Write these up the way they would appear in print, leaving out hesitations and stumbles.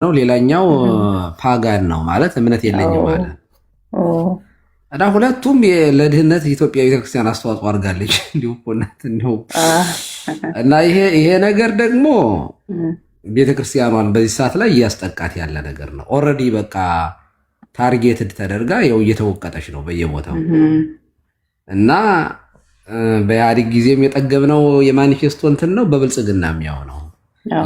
ነው። ሌላኛው ፓጋን ነው ማለት እምነት የለኝም ማለት እና ሁለቱም ለድህነት የኢትዮጵያ ቤተክርስቲያን አስተዋጽኦ አድርጋለች። እንዲሁ እንዲሁ እና ይሄ ነገር ደግሞ ቤተክርስቲያኗን በዚህ ሰዓት ላይ እያስጠቃት ያለ ነገር ነው። ኦልሬዲ በቃ ታርጌትድ ተደርጋ ያው እየተወቀጠች ነው በየቦታው እና በኢህአዴግ ጊዜም የጠገብነው የማኒፌስቶ እንትን ነው፣ በብልጽግና የሚያው ነው።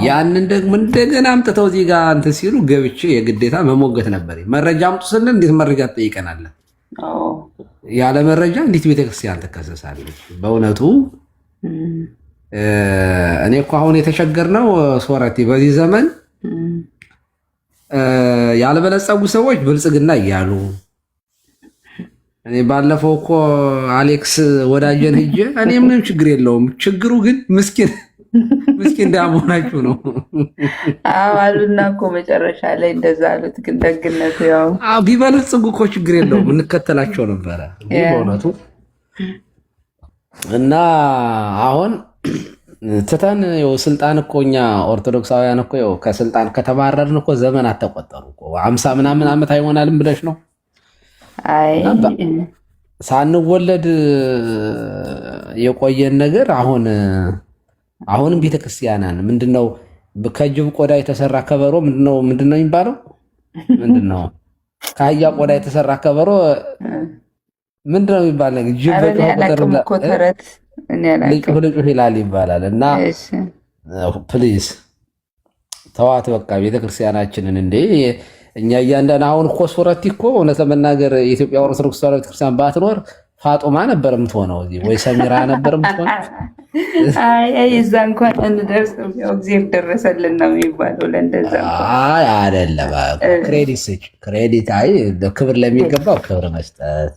ያንን ደግሞ እንደገና አምጥተው እዚህ ጋር እንትን ሲሉ ገብቼ የግዴታ መሞገት ነበር። መረጃ አምጡ ስንል እንዴት መረጃ ትጠይቀናለን? ያለ መረጃ እንዴት ቤተክርስቲያን ትከሰሳለች? በእውነቱ እኔ እኮ አሁን የተቸገርነው ሶረቲ በዚህ ዘመን ያልበለጸጉ ሰዎች ብልጽግና እያሉ እኔ ባለፈው እኮ አሌክስ ወዳጀን ሂጄ እኔ ምንም ችግር የለውም፣ ችግሩ ግን ምስኪን እንዳመሆናችሁ ነው አሉና እኮ መጨረሻ ላይ እንደዛ አሉት። ግን ደግነቱ ያው ቢበለጽጉ እኮ ችግር የለውም እንከተላቸው ነበረ በእውነቱ። እና አሁን ትተን ስልጣን እኮ እኛ ኦርቶዶክሳውያን እኮ ከስልጣን ከተባረርን እኮ ዘመናት ተቆጠሩ እኮ 50 ምናምን ዓመት አይሆናልም ብለሽ ነው? ሳንወለድ የቆየን ነገር አሁንም ቤተክርስቲያናን ምንድነው ከጅብ ቆዳ የተሰራ ከበሮ ምንድነው የሚባለው? ምንድነው ከአህያ ቆዳ የተሰራ ከበሮ ምንድነው የሚባል ነገር? ጅብ ልጩህ ይላል ይባላል። እና ፕሊዝ ተዋት በቃ ቤተክርስቲያናችንን እንዴ። እኛ እያንዳንዱ አሁን እኮ ሱረቲ እኮ እውነት ለመናገር የኢትዮጵያ ኦርቶዶክስ ተዋሕዶ ቤተክርስቲያን ባትኖር ፋጡማ ነበር የምትሆነው ወይ ሰሚራ ነበር የምትሆነው። እዛ እንኳን እንደርሰው እግዚአብሔር ደረሰልን ነው የሚባለው። ለእንደዛ አይደለም ክሬዲት ክብር ለሚገባው ክብር መስጠት።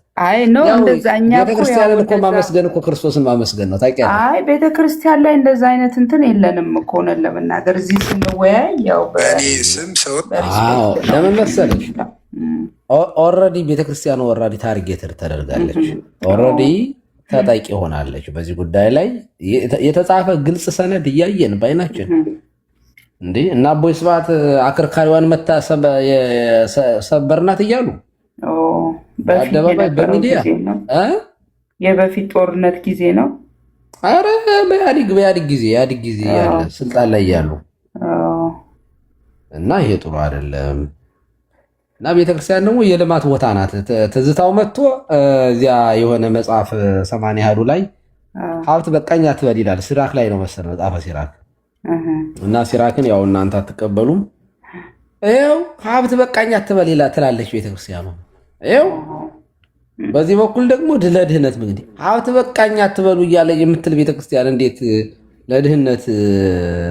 እንደዛኛ ቤተክርስቲያንን እኮ ማመስገን እኮ ክርስቶስን ማመስገን ነው። ታውቂያለሽ? ቤተክርስቲያን ላይ እንደዛ አይነት እንትን የለንም እኮ ነን ለመናገር እዚህ ስንወያይ ያው ለምን መሰለሽ ኦልሬዲ ቤተክርስቲያኑ ኦልሬዲ ታርጌትድ ተደርጋለች። ኦልሬዲ ተጠቂ ሆናለች። በዚህ ጉዳይ ላይ የተጻፈ ግልጽ ሰነድ እያየን ባይናችን እንዴ እና አቦይ ስብሐት አከርካሪዋን መታ ሰበርናት እያሉ በአደባባይ በሚዲያ የበፊት ጦርነት ጊዜ ነው። አረ በኢህአዴግ ጊዜ ያለ ስልጣን ላይ ያሉ እና ይሄ ጥሩ አይደለም። እና ቤተክርስቲያን ደግሞ የልማት ቦታ ናት። ትዝታው መጥቶ እዚያ የሆነ መጽሐፍ 80 ያህሉ ላይ ሀብት በቃኝ አትበል ይላል። ሲራክ ላይ ነው መሰለኝ መጽሐፈ ሲራክ። እና ሲራክን ያው እናንተ አትቀበሉም። ይኸው ሀብት በቃኝ አትበል ይላል ትላለች ቤተክርስቲያኑ። ይኸው በዚህ በኩል ደግሞ ለድህነት እንግዲህ ሀብት በቃኝ አትበሉ እያለ የምትል ቤተክርስቲያን እንዴት ለድህነት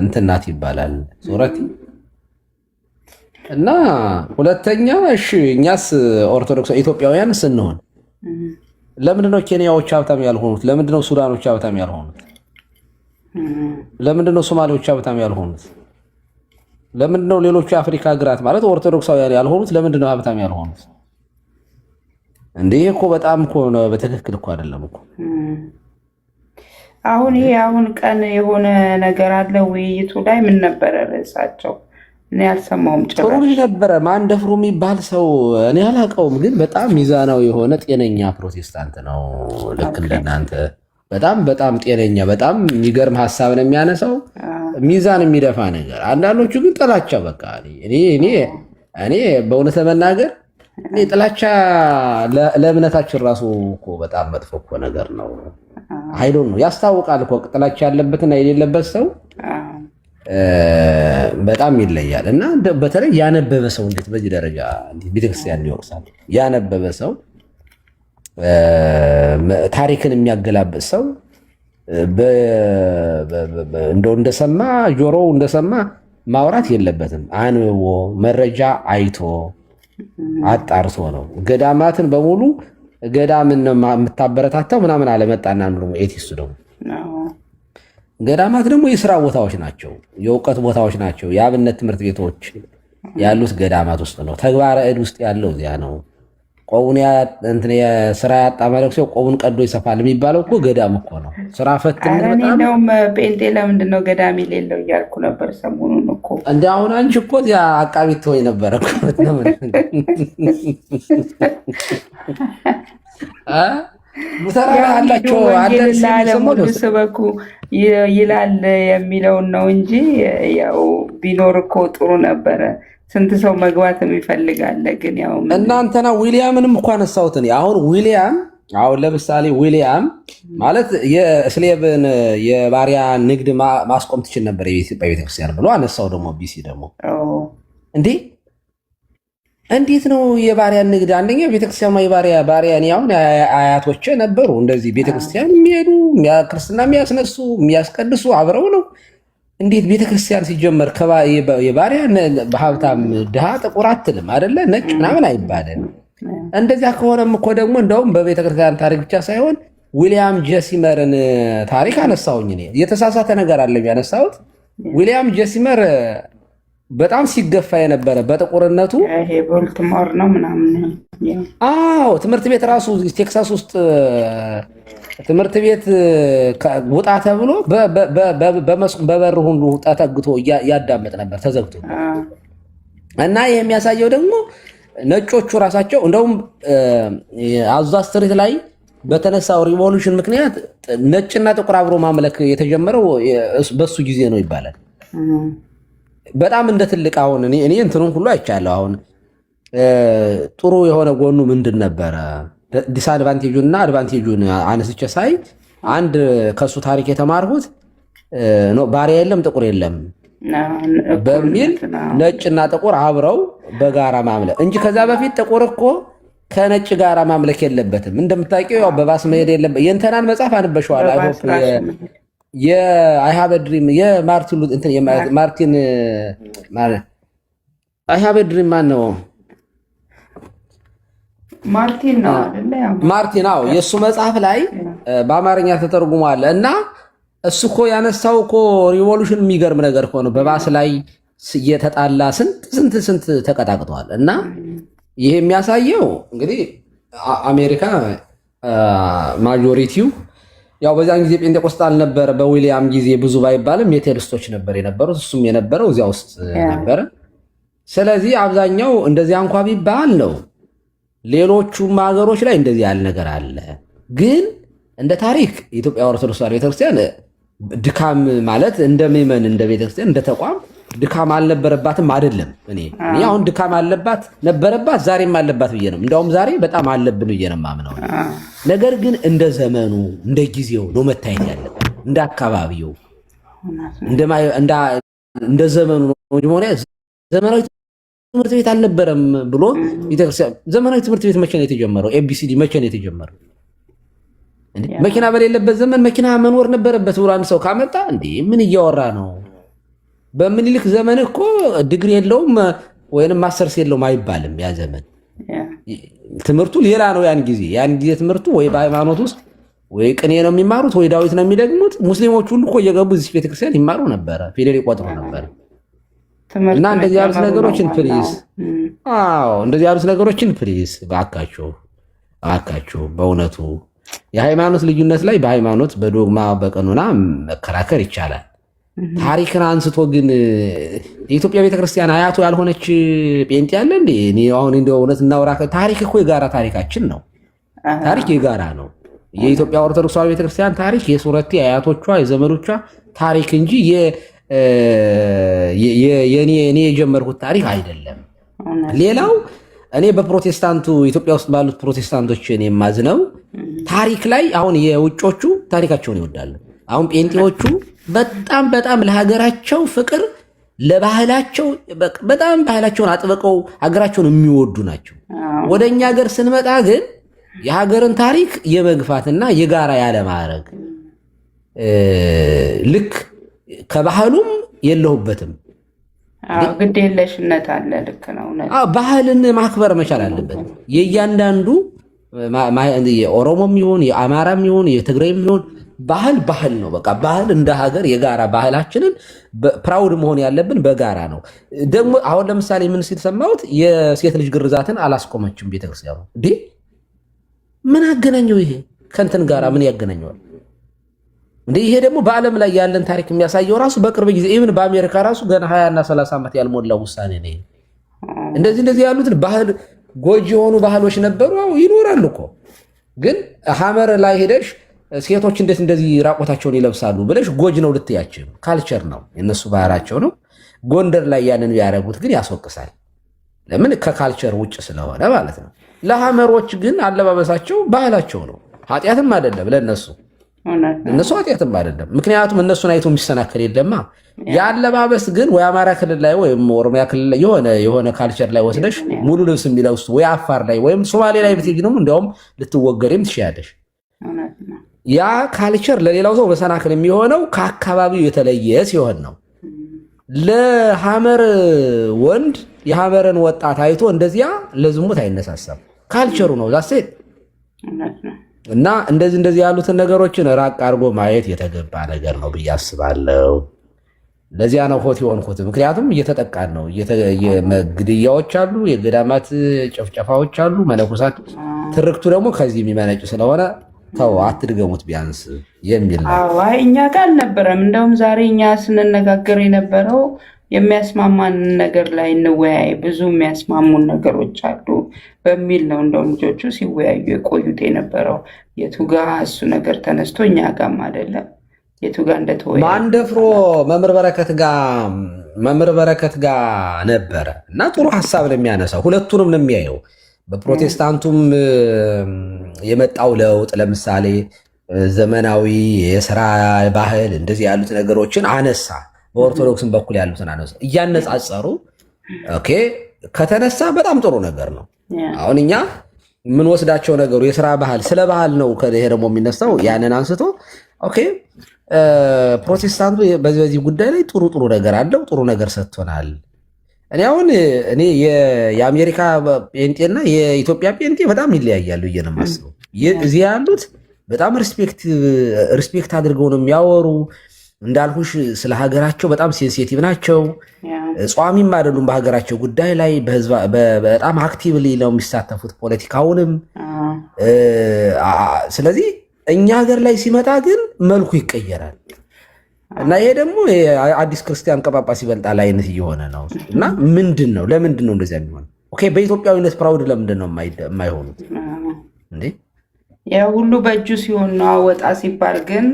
እንትን ናት ይባላል? ሱረቲ እና ሁለተኛ እሺ እኛስ ኦርቶዶክስ ኢትዮጵያውያን ስንሆን ለምንድነው ኬንያዎች ሀብታም ያልሆኑት? ለምንድነው ሱዳኖች ሀብታም ያልሆኑት? ለምንድነው ሶማሌዎች ሀብታም ያልሆኑት? ለምንድነው ሌሎቹ የአፍሪካ ሀገራት ማለት ኦርቶዶክሳውያን ያልሆኑት? ለምንድነው ሀብታም ያልሆኑት? እንዴ እኮ በጣም እኮ ነው በትክክል እኮ አይደለም እኮ። አሁን ቀን የሆነ ነገር አለ ውይይቱ ላይ ምን ነበረ ርዕሳቸው? እኔ አልሰማሁም። ጥሩ ነበረ። ማን ደፍሮ የሚባል ሰው እኔ አላውቀውም፣ ግን በጣም ሚዛናዊ የሆነ ጤነኛ ፕሮቴስታንት ነው። ልክ እንደናንተ በጣም ጤነኛ፣ በጣም የሚገርም ሀሳብ ነው የሚያነሳው፣ ሚዛን የሚደፋ ነገር። አንዳንዶቹ ግን ጥላቻ በቃ እኔ በእውነት ለመናገር እኔ ጥላቻ ለእምነታችን ራሱ እኮ በጣም መጥፎ እኮ ነገር ነው። አይዶን ነው ያስታውቃል እኮ ጥላቻ ያለበትና የሌለበት ሰው በጣም ይለያል። እና በተለይ ያነበበ ሰው እንዴት በዚህ ደረጃ ቤተክርስቲያን ይወቅሳል? ያነበበ ሰው ታሪክን የሚያገላብጥ ሰው እንደሰማ ጆሮው እንደሰማ ማውራት የለበትም። አንብቦ መረጃ አይቶ አጣርቶ ነው። ገዳማትን በሙሉ ገዳምን ነው የምታበረታታው ምናምን አለመጣና ነው ኤቲስቱ ደግሞ ገዳማት ደግሞ የስራ ቦታዎች ናቸው፣ የእውቀት ቦታዎች ናቸው። የአብነት ትምህርት ቤቶች ያሉት ገዳማት ውስጥ ነው። ተግባረ ዕድ ውስጥ ያለው እዚያ ነው። ቆቡን ስራ ያጣ መነኩሴ ቆቡን ቀዶ ይሰፋል የሚባለው እኮ ገዳም እኮ ነው። ስራ ፈትን እንደውም ጴንጤ ለምንድን ነው ገዳም የሌለው እያልኩ ነበር ሰሞኑን እኮ። እንደ አሁን አንቺ እኮ አቃቢ ትሆኝ ነበረ ሙተራ አላቸው አለሙሉ ስበኩ ይላል የሚለውን ነው እንጂ ያው ቢኖር እኮ ጥሩ ነበረ። ስንት ሰው መግባት የሚፈልጋለ። ግን ያው እናንተና ዊሊያምንም እኮ አነሳሁት እኔ። አሁን ለምሳሌ ዊሊያም ማለት የስሌብን የባሪያ ንግድ ማስቆም ትችል ነበር የኢትዮጵያ ቤተክርስቲያን ብሎ አነሳው። ደግሞ ቢሲ ደግሞ እንዴት ነው የባሪያ ንግድ? አንደኛ ቤተክርስቲያኗ ባሪያ እኔ አሁን አያቶቼ ነበሩ እንደዚህ ቤተክርስቲያን የሚሄዱ ክርስትና የሚያስነሱ የሚያስቀድሱ አብረው ነው። እንዴት ቤተክርስቲያን ሲጀመር የባሪያ ሀብታም ድሃ ጥቁር አትልም አይደለ? ነጭ ምናምን አይባልም። እንደዚያ ከሆነም እኮ ደግሞ እንደውም በቤተክርስቲያን ታሪክ ብቻ ሳይሆን ዊሊያም ጄሲመርን ታሪክ አነሳውኝ እኔ። የተሳሳተ ነገር አለ ያነሳሁት። ዊሊያም ጄሲመር በጣም ሲገፋ የነበረ በጥቁርነቱ ቦልቲሞር ነው ምናምን። አዎ ትምህርት ቤት ራሱ ቴክሳስ ውስጥ ትምህርት ቤት ውጣ ተብሎ በበር ሁሉ ተጠግቶ ያዳመጥ ነበር ተዘግቶ። እና ይህ የሚያሳየው ደግሞ ነጮቹ ራሳቸው እንደውም አዙዛ ስትሪት ላይ በተነሳው ሪቮሉሽን ምክንያት ነጭና ጥቁር አብሮ ማምለክ የተጀመረው በሱ ጊዜ ነው ይባላል። በጣም እንደ ትልቅ አሁን እኔ እንትኑን ሁሉ አይቻለሁ። አሁን ጥሩ የሆነ ጎኑ ምንድን ነበረ? ዲስአድቫንቴጁን እና አድቫንቴጁን አነስቼ ሳይ አንድ ከሱ ታሪክ የተማርሁት ባሪያ የለም ጥቁር የለም በሚል ነጭና ጥቁር አብረው በጋራ ማምለክ እንጂ ከዛ በፊት ጥቁር እኮ ከነጭ ጋራ ማምለክ የለበትም። እንደምታውቂው ያው በባስ መሄድ የለበት። የእንተናን መጽሐፍ አንበሽዋል። አይሆፕ የአይሃበ ድሪም የማርቲን አይሃበ ድሪም ማን ነው? ማርቲን አዎ፣ የእሱ መጽሐፍ ላይ በአማርኛ ተተርጉሟል። እና እሱ እኮ ያነሳው እኮ ሪቮሉሽን የሚገርም ነገር እኮ ነው። በባስ ላይ እየተጣላ ስንት ተቀጣቅጠዋል። እና ይሄ የሚያሳየው እንግዲህ አሜሪካ ማጆሪቲው ያው በዛን ጊዜ ጴንጤቆስጣል ነበረ። በዊሊያም ጊዜ ብዙ ባይባልም ሜቴሪስቶች ነበር የነበሩት። እሱም የነበረው እዚያ ውስጥ ነበረ። ስለዚህ አብዛኛው እንደዚያ እንኳ ቢባል ነው። ሌሎቹም ሀገሮች ላይ እንደዚህ ያለ ነገር አለ። ግን እንደ ታሪክ የኢትዮጵያ ኦርቶዶክስ ተዋሕዶ ቤተክርስቲያን ድካም ማለት እንደ ምዕመን እንደ ቤተክርስቲያን እንደ ተቋም ድካም አልነበረባትም አይደለም። እኔ አሁን ድካም አለባት ነበረባት፣ ዛሬም አለባት ብዬ ነው። እንደውም ዛሬ በጣም አለብን ብዬ ነው የማምነው። ነገር ግን እንደ ዘመኑ እንደ ጊዜው ነው መታየት ያለበት፣ እንደ አካባቢው እንደ ዘመኑ ነው። ዘመናዊ ትምህርት ቤት አልነበረም ብሎ ቤተክርስቲያን ዘመናዊ ትምህርት ቤት መቼ ነው የተጀመረው? ኤቢሲዲ መቼ ነው የተጀመረው? መኪና በሌለበት ዘመን መኪና መኖር ነበረበት ብሎ አንድ ሰው ካመጣ እንዴ ምን እያወራ ነው? በምኒልክ ዘመን እኮ ዲግሪ የለውም ወይንም ማስተርስ የለውም አይባልም። ያ ዘመን ትምህርቱ ሌላ ነው። ያን ጊዜ ትምህርቱ ወይ በሃይማኖት ውስጥ ወይ ቅኔ ነው የሚማሩት ወይ ዳዊት ነው የሚደግሙት። ሙስሊሞች ሁሉ እኮ እየገቡ እዚህ ቤተክርስቲያን ይማሩ ነበረ፣ ፊደል ይቆጥሩ ነበር። እና እንደዚህ ያሉት ነገሮችን ፕሊዝ፣ እንደዚህ ያሉት ነገሮችን ፕሊዝ ባካችሁ በእውነቱ የሃይማኖት ልዩነት ላይ በሃይማኖት በዶግማ በቀኖና መከራከር ይቻላል። ታሪክን አንስቶ ግን የኢትዮጵያ ቤተክርስቲያን አያቱ ያልሆነች ጴንጤ ያለ እንዴ? እኔ አሁን እንደው እውነት እናውራ። ታሪክ እኮ የጋራ ታሪካችን ነው። ታሪክ የጋራ ነው። የኢትዮጵያ ኦርቶዶክስ ተዋሕዶ ቤተክርስቲያን ታሪክ የሱረቴ አያቶቿ የዘመዶቿ ታሪክ እንጂ እኔ የጀመርኩት ታሪክ አይደለም። ሌላው እኔ በፕሮቴስታንቱ ኢትዮጵያ ውስጥ ባሉት ፕሮቴስታንቶች እኔ የማዝነው ታሪክ ላይ አሁን የውጮቹ ታሪካቸውን ይወዳሉ። አሁን ጴንጤዎቹ በጣም ለሀገራቸው ፍቅር ለባህላቸው በጣም ባህላቸውን አጥብቀው ሀገራቸውን የሚወዱ ናቸው። ወደ እኛ ሀገር ስንመጣ ግን የሀገርን ታሪክ የመግፋትና የጋራ ያለማድረግ ልክ ከባህሉም የለሁበትም ግድ የለሽነት አለ። ልክ ነው። ባህልን ማክበር መቻል አለበት። የእያንዳንዱ የኦሮሞም ይሁን የአማራም ይሁን የትግራይም ይሁን ባህል ነው። በቃ ባህል እንደ ሀገር የጋራ ባህላችንን ፕራውድ መሆን ያለብን በጋራ ነው። ደግሞ አሁን ለምሳሌ ምን ሲል ሰማሁት? የሴት ልጅ ግርዛትን አላስቆመችም ቤተክርስቲያኑ። እንዴ ምን አገናኘው? ይሄ ከንትን ጋራ ምን ያገናኘዋል? እንዴ ይሄ ደግሞ በዓለም ላይ ያለን ታሪክ የሚያሳየው ራሱ በቅርብ ጊዜ ኢቭን በአሜሪካ ራሱ ገና 20 እና 30 ዓመት ያልሞላው ውሳኔ ነው። እንደዚህ ያሉትን ባህል ጎጂ የሆኑ ባህሎች ነበሩ፣ ይኖራሉ እኮ። ግን ሐመር ላይ ሄደሽ ሴቶች እንዴት እንደዚህ ራቆታቸውን ይለብሳሉ ብለሽ ጎጅ ነው ልትያቸው፣ ካልቸር ነው የነሱ ባህራቸው ነው። ጎንደር ላይ ያንን ያደረጉት ግን ያስወቅሳል። ለምን? ከካልቸር ውጭ ስለሆነ ማለት ነው። ለሐመሮች ግን አለባበሳቸው ባህላቸው ነው፣ ኃጢአትም አይደለም ለነሱ ኃጢአትም አይደለም። ምክንያቱም እነሱን አይቶ የሚሰናከል የለማ። የአለባበስ ግን ወይ አማራ ክልል ላይ ወይም ኦሮሚያ ክልል ላይ የሆነ ካልቸር ላይ ወስደሽ ሙሉ ልብስ የሚለብሱ ወይ አፋር ላይ ወይም ሶማሌ ላይ ብትሄጂ ነው እንዲያውም ልትወገሪም ትችያለሽ። ያ ካልቸር ለሌላው ሰው መሰናክል የሚሆነው ከአካባቢው የተለየ ሲሆን ነው። ለሐመር ወንድ የሐመርን ወጣት አይቶ እንደዚያ ለዝሙት አይነሳሳም። ካልቸሩ ነው ዛሴት እና እንደዚህ ያሉትን ነገሮችን ራቅ አድርጎ ማየት የተገባ ነገር ነው ብዬ አስባለሁ። ለዚያ ነው ሆት የሆንኩት። ምክንያቱም እየተጠቃን ነው። ግድያዎች አሉ፣ የገዳማት ጨፍጨፋዎች አሉ፣ መነኮሳት ትርክቱ ደግሞ ከዚህ የሚመነጭ ስለሆነ ተው አትድገሙት ቢያንስ የሚል ነው። እኛ ጋር አልነበረም። እንደውም ዛሬ እኛ ስንነጋገር የነበረው የሚያስማማን ነገር ላይ እንወያይ፣ ብዙ የሚያስማሙን ነገሮች አሉ በሚል ነው። እንደውም ልጆቹ ሲወያዩ የቆዩት የነበረው የቱጋ እሱ ነገር ተነስቶ እኛ ጋርም አይደለም የቱጋ እንደተወያዩ ማንደፍሮ መምህር በረከት ጋር ነበረ እና ጥሩ ሀሳብ ነው የሚያነሳው። ሁለቱንም ነው የሚያየው። በፕሮቴስታንቱም የመጣው ለውጥ ለምሳሌ ዘመናዊ የስራ ባህል እንደዚህ ያሉት ነገሮችን አነሳ። በኦርቶዶክስም በኩል ያሉትን አነሳ። እያነጻጸሩ ኦኬ ከተነሳ በጣም ጥሩ ነገር ነው። አሁን እኛ የምንወስዳቸው ነገሩ የስራ ባህል ስለ ባህል ነው። ይሄ ደግሞ የሚነሳው ያንን አንስቶ ኦኬ ፕሮቴስታንቱ በዚህ ጉዳይ ላይ ጥሩ ነገር አለው፣ ጥሩ ነገር ሰጥቶናል። እኔ የአሜሪካ ጴንጤና የኢትዮጵያ ጴንጤ በጣም ይለያያሉ ብዬ ነው የማስበው። እዚህ ያሉት በጣም ሪስፔክት አድርገው ነው የሚያወሩ። እንዳልኩሽ ስለ ሀገራቸው በጣም ሴንሲቲቭ ናቸው። ጿሚም አይደሉም በሀገራቸው ጉዳይ ላይ በጣም አክቲቭሊ ነው የሚሳተፉት ፖለቲካውንም። ስለዚህ እኛ ሀገር ላይ ሲመጣ ግን መልኩ ይቀየራል እና ይሄ ደግሞ አዲስ ክርስቲያን ከጳጳስ ይበልጣል አይነት እየሆነ ነው። እና ለምንድን ነው እንደዚያ የሚሆነው? ኦኬ በኢትዮጵያዊነት ፕራውድ ለምንድን ነው የማይሆኑት እንዴ? ያ ሁሉ በእጁ ሲሆን ነው። ወጣ ሲባል ግን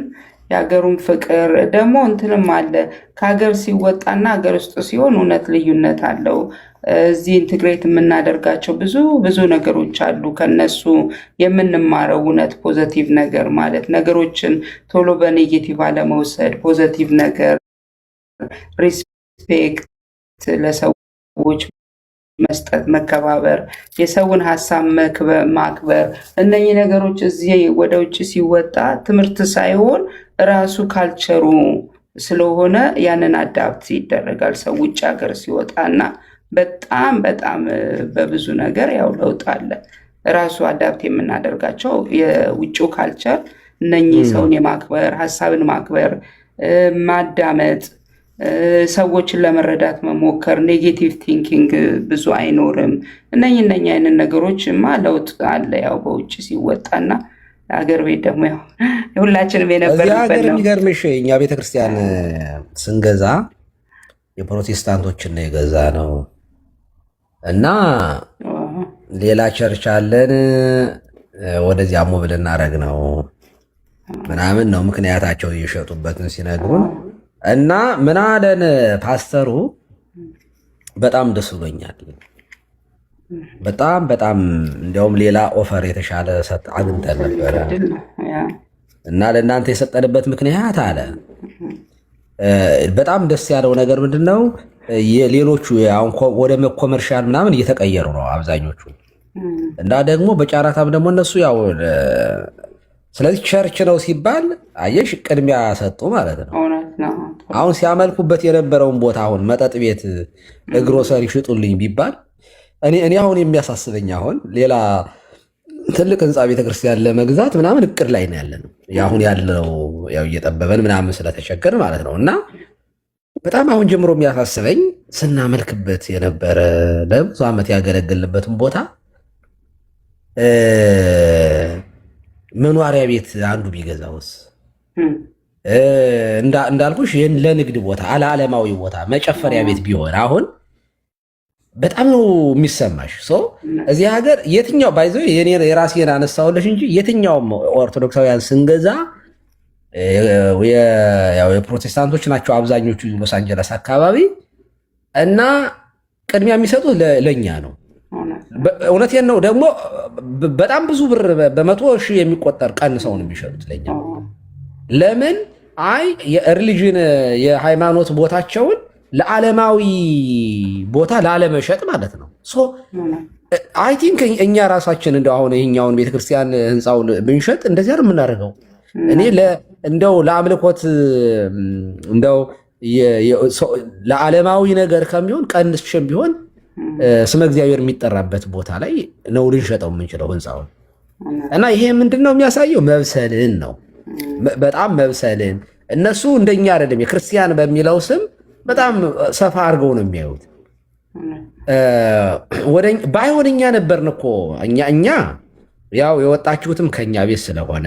የሀገሩን ፍቅር ደግሞ እንትንም አለ። ከሀገር ሲወጣና ሀገር ውስጥ ሲሆን እውነት ልዩነት አለው። እዚህ ኢንትግሬት የምናደርጋቸው ብዙ ነገሮች አሉ። ከነሱ የምንማረው እውነት ፖዘቲቭ ነገር ማለት ነገሮችን ቶሎ በኔጌቲቭ አለመውሰድ፣ ፖዘቲቭ ነገር፣ ሪስፔክት ለሰዎች መስጠት፣ መከባበር፣ የሰውን ሀሳብ ማክበር፣ እነኚህ ነገሮች እዚህ ወደ ውጭ ሲወጣ ትምህርት ሳይሆን ራሱ ካልቸሩ ስለሆነ ያንን አዳፕት ይደረጋል ሰው ውጭ ሀገር ሲወጣና በጣም በብዙ ነገር ያው ለውጥ አለ። ራሱ አዳፕት የምናደርጋቸው የውጭው ካልቸር እነኚህ ሰውን የማክበር ሀሳብን ማክበር፣ ማዳመጥ፣ ሰዎችን ለመረዳት መሞከር፣ ኔጌቲቭ ቲንኪንግ ብዙ አይኖርም። እነኚህ አይነት ነገሮችማ ለውጥ አለ ያው በውጭ ሲወጣና አገር ቤት ደግሞ ያው ሁላችንም የነበርንበት ነው። የሚገርምሽ እኛ ቤተክርስቲያን ስንገዛ የፕሮቴስታንቶችን ነው የገዛ ነው እና ሌላ ቸርች አለን ወደዚያ ሙቭ ልናደርግ ነው ምናምን ነው ምክንያታቸው እየሸጡበትን ሲነግሩን እና ምን አለን ፓስተሩ፣ በጣም ደስ ብሎኛል። በጣም እንዲያውም ሌላ ኦፈር የተሻለ አግኝተን ነበረ እና ለእናንተ የሰጠንበት ምክንያት አለ። በጣም ደስ ያለው ነገር ምንድን ነው? ሌሎቹ ወደ ኮመርሻል ምናምን እየተቀየሩ ነው አብዛኞቹ እና ደግሞ በጨረታም ደግሞ እነሱ ያው ስለዚህ ቸርች ነው ሲባል አየሽ ቅድሚያ ሰጡ ማለት ነው። አሁን ሲያመልኩበት የነበረውን ቦታ አሁን መጠጥ ቤት ግሮሰሪ ሽጡልኝ ቢባል እኔ አሁን የሚያሳስበኝ አሁን ሌላ ትልቅ ህንፃ ቤተክርስቲያን ለመግዛት ምናምን እቅድ ላይ ነው ያለነው። አሁን ያለው ያው እየጠበበን ምናምን ስለተቸገር ማለት ነው። እና በጣም አሁን ጀምሮ የሚያሳስበኝ ስናመልክበት የነበረ ለብዙ ዓመት ያገለገልንበትን ቦታ መኖሪያ ቤት አንዱ ቢገዛውስ? እንዳልኩሽ ለንግድ ቦታ አለዓለማዊ ቦታ መጨፈሪያ ቤት ቢሆን አሁን በጣም ነው የሚሰማሽ። እዚህ ሀገር የትኛው ባይዘው የራሴን አነሳሁልሽ እንጂ የትኛውም ኦርቶዶክሳውያን ስንገዛ የፕሮቴስታንቶች ናቸው አብዛኞቹ ሎስ አንጀለስ አካባቢ እና ቅድሚያ የሚሰጡት ለእኛ ነው። እውነቴን ነው። ደግሞ በጣም ብዙ ብር በመቶ ሺህ የሚቆጠር ቀንሰው ነው የሚሸጡት ለእኛ። ለምን? አይ የሪሊጅን የሃይማኖት ቦታቸውን ለዓለማዊ ቦታ ላለመሸጥ ማለት ነው። አይ ቲንክ እኛ ራሳችን እንደው አሁን ይህኛውን ቤተክርስቲያን ህንፃውን ብንሸጥ እንደዚያ ነው የምናደርገው። እኔ እንደው ለአምልኮት እንደው ለዓለማዊ ነገር ከሚሆን ቀንስሽም ቢሆን ስመ እግዚአብሔር የሚጠራበት ቦታ ላይ ነው ልንሸጠው የምንችለው ህንፃውን። እና ይሄ ምንድን ነው የሚያሳየው? መብሰልን ነው፣ በጣም መብሰልን። እነሱ እንደኛ አይደለም። የክርስቲያን በሚለው ስም በጣም ሰፋ አድርገው ነው የሚያዩት። ባይሆን እኛ ነበርን እኮ እኛ ያው የወጣችሁትም ከኛ ቤት ስለሆነ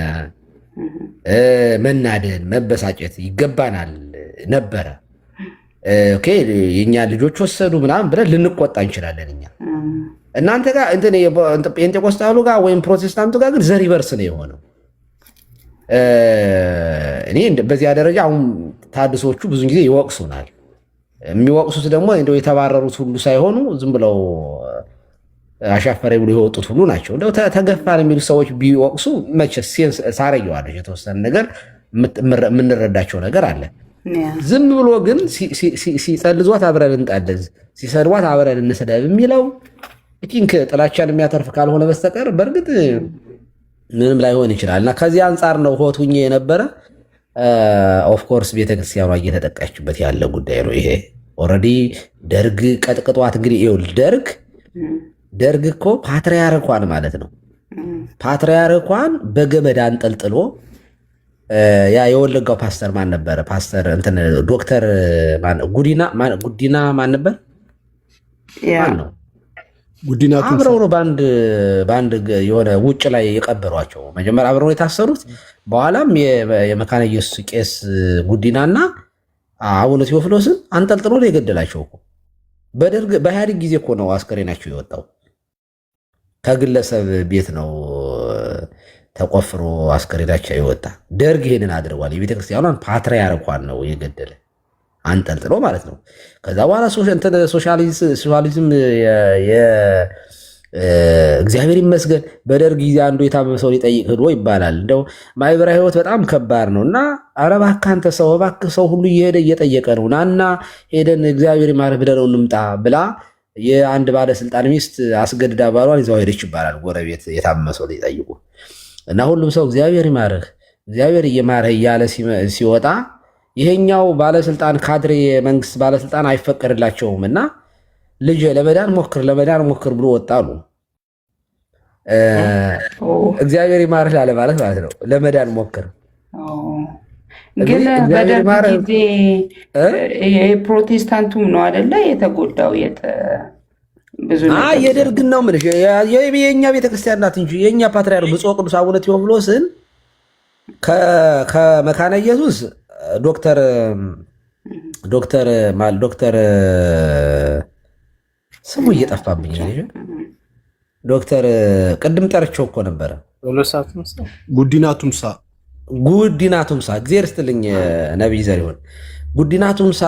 መናደን መበሳጨት ይገባናል ነበረ። ኦኬ የኛ ልጆች ወሰዱ ምናምን ብለን ልንቆጣ እንችላለን እኛ። እናንተ ጋር ጴንጤቆስጣሉ ጋር ወይም ፕሮቴስታንቱ ጋር ግን ዘር ይበርስ ነው የሆነው። እኔ በዚያ ደረጃ አሁን ታድሶቹ ብዙ ጊዜ ይወቅሱናል። የሚወቅሱት ደግሞ እንደው የተባረሩት ሁሉ ሳይሆኑ ዝም ብለው አሻፈረ ብሎ የወጡት ሁሉ ናቸው። እንደው ተገፋን የሚሉ ሰዎች ቢወቅሱ መቼስ ሳረየዋለች የተወሰነ ነገር የምንረዳቸው ነገር አለ። ዝም ብሎ ግን ሲጸልዟት አብረን እንጣለዝ፣ ሲሰድቧት አብረን እንስደብ የሚለው ቲንክ ጥላቻን የሚያተርፍ ካልሆነ በስተቀር በእርግጥ ምንም ላይሆን ይችላል። እና ከዚህ አንጻር ነው ሆቱኜ የነበረ። ኦፍኮርስ ቤተክርስቲያኗ እየተጠቃችበት ያለ ጉዳይ ነው ይሄ። ኦልሬዲ ደርግ ቀጥቅጧት። እንግዲህ ይኸውልህ ደርግ እኮ ፓትርያርኳን ማለት ነው ፓትርያርኳን በገመድ አንጠልጥሎ ያ የወለጋው ፓስተር ማን ነበረ? ፓስተር እንትን ዶክተር ጉዲና ማን ነበር? ማን ነው? ጉዲና አብረው ነው በአንድ የሆነ ውጭ ላይ የቀበሯቸው። መጀመሪያ አብረው ነው የታሰሩት። በኋላም የመካነ ኢየሱስ ቄስ ጉዲናና አቡነ ቴዎፍሎስን አንጠልጥሎ ነው የገደላቸው እኮ። በኢህአዴግ ጊዜ እኮ ነው አስከሬናቸው የወጣው። ከግለሰብ ቤት ነው ተቆፍሮ አስከሬናቸው የወጣ። ደርግ ይሄንን አድርጓል። የቤተክርስቲያኗን ፓትርያርኳን ነው የገደለ አንጠልጥሎ ማለት ነው። ከዛ በኋላ ሶሻሊዝም እግዚአብሔር ይመስገን በደርግ ጊዜ አንዱ የታመመ ሰው ሊጠይቅ ሄዶ ይባላል። እንደው ማህበራዊ ህይወት በጣም ከባድ ነው እና ኧረ እባክህ አንተ ሰው እባክህ ሰው ሁሉ እየሄደ እየጠየቀ ነው ናና ሄደን እግዚአብሔር ይማርህ ብለነው እንምጣ ብላ የአንድ ባለስልጣን ሚስት አስገድዳ ባሏን ይዛው ሄደች ይባላል። ጎረቤት የታመመ ሰው ሊጠይቁ እና ሁሉም ሰው እግዚአብሔር ይማርህ እግዚአብሔር እየማርህ እያለ ሲወጣ ይሄኛው ባለስልጣን ካድሬ የመንግስት ባለስልጣን አይፈቀድላቸውም እና ልጅ ለመዳን ሞክር ብሎ ወጣሉ። እግዚአብሔር ይማርህ ላለ ማለት ነው። ለመዳን ሞክር ግን በደርግ ጊዜ የፕሮቴስታንቱም ነው አይደለ የተጎዳው? ብዙ የደርግን ነው የምልሽ። የእኛ ቤተክርስቲያን ናት እንጂ የእኛ ፓትርያርክ ብፁዕ ቅዱስ አቡነ ቴዎፍሎስን ከመካነ ኢየሱስ ዶክተር ስሙ እየጠፋብኝ ዶክተር ቅድም ጠርቼው እኮ ነበረ። ጉዲና ቱምሳ እግዚአብሔር ይስጥልኝ ነቢይ ዘሪሁን። ጉዲና ቱምሳ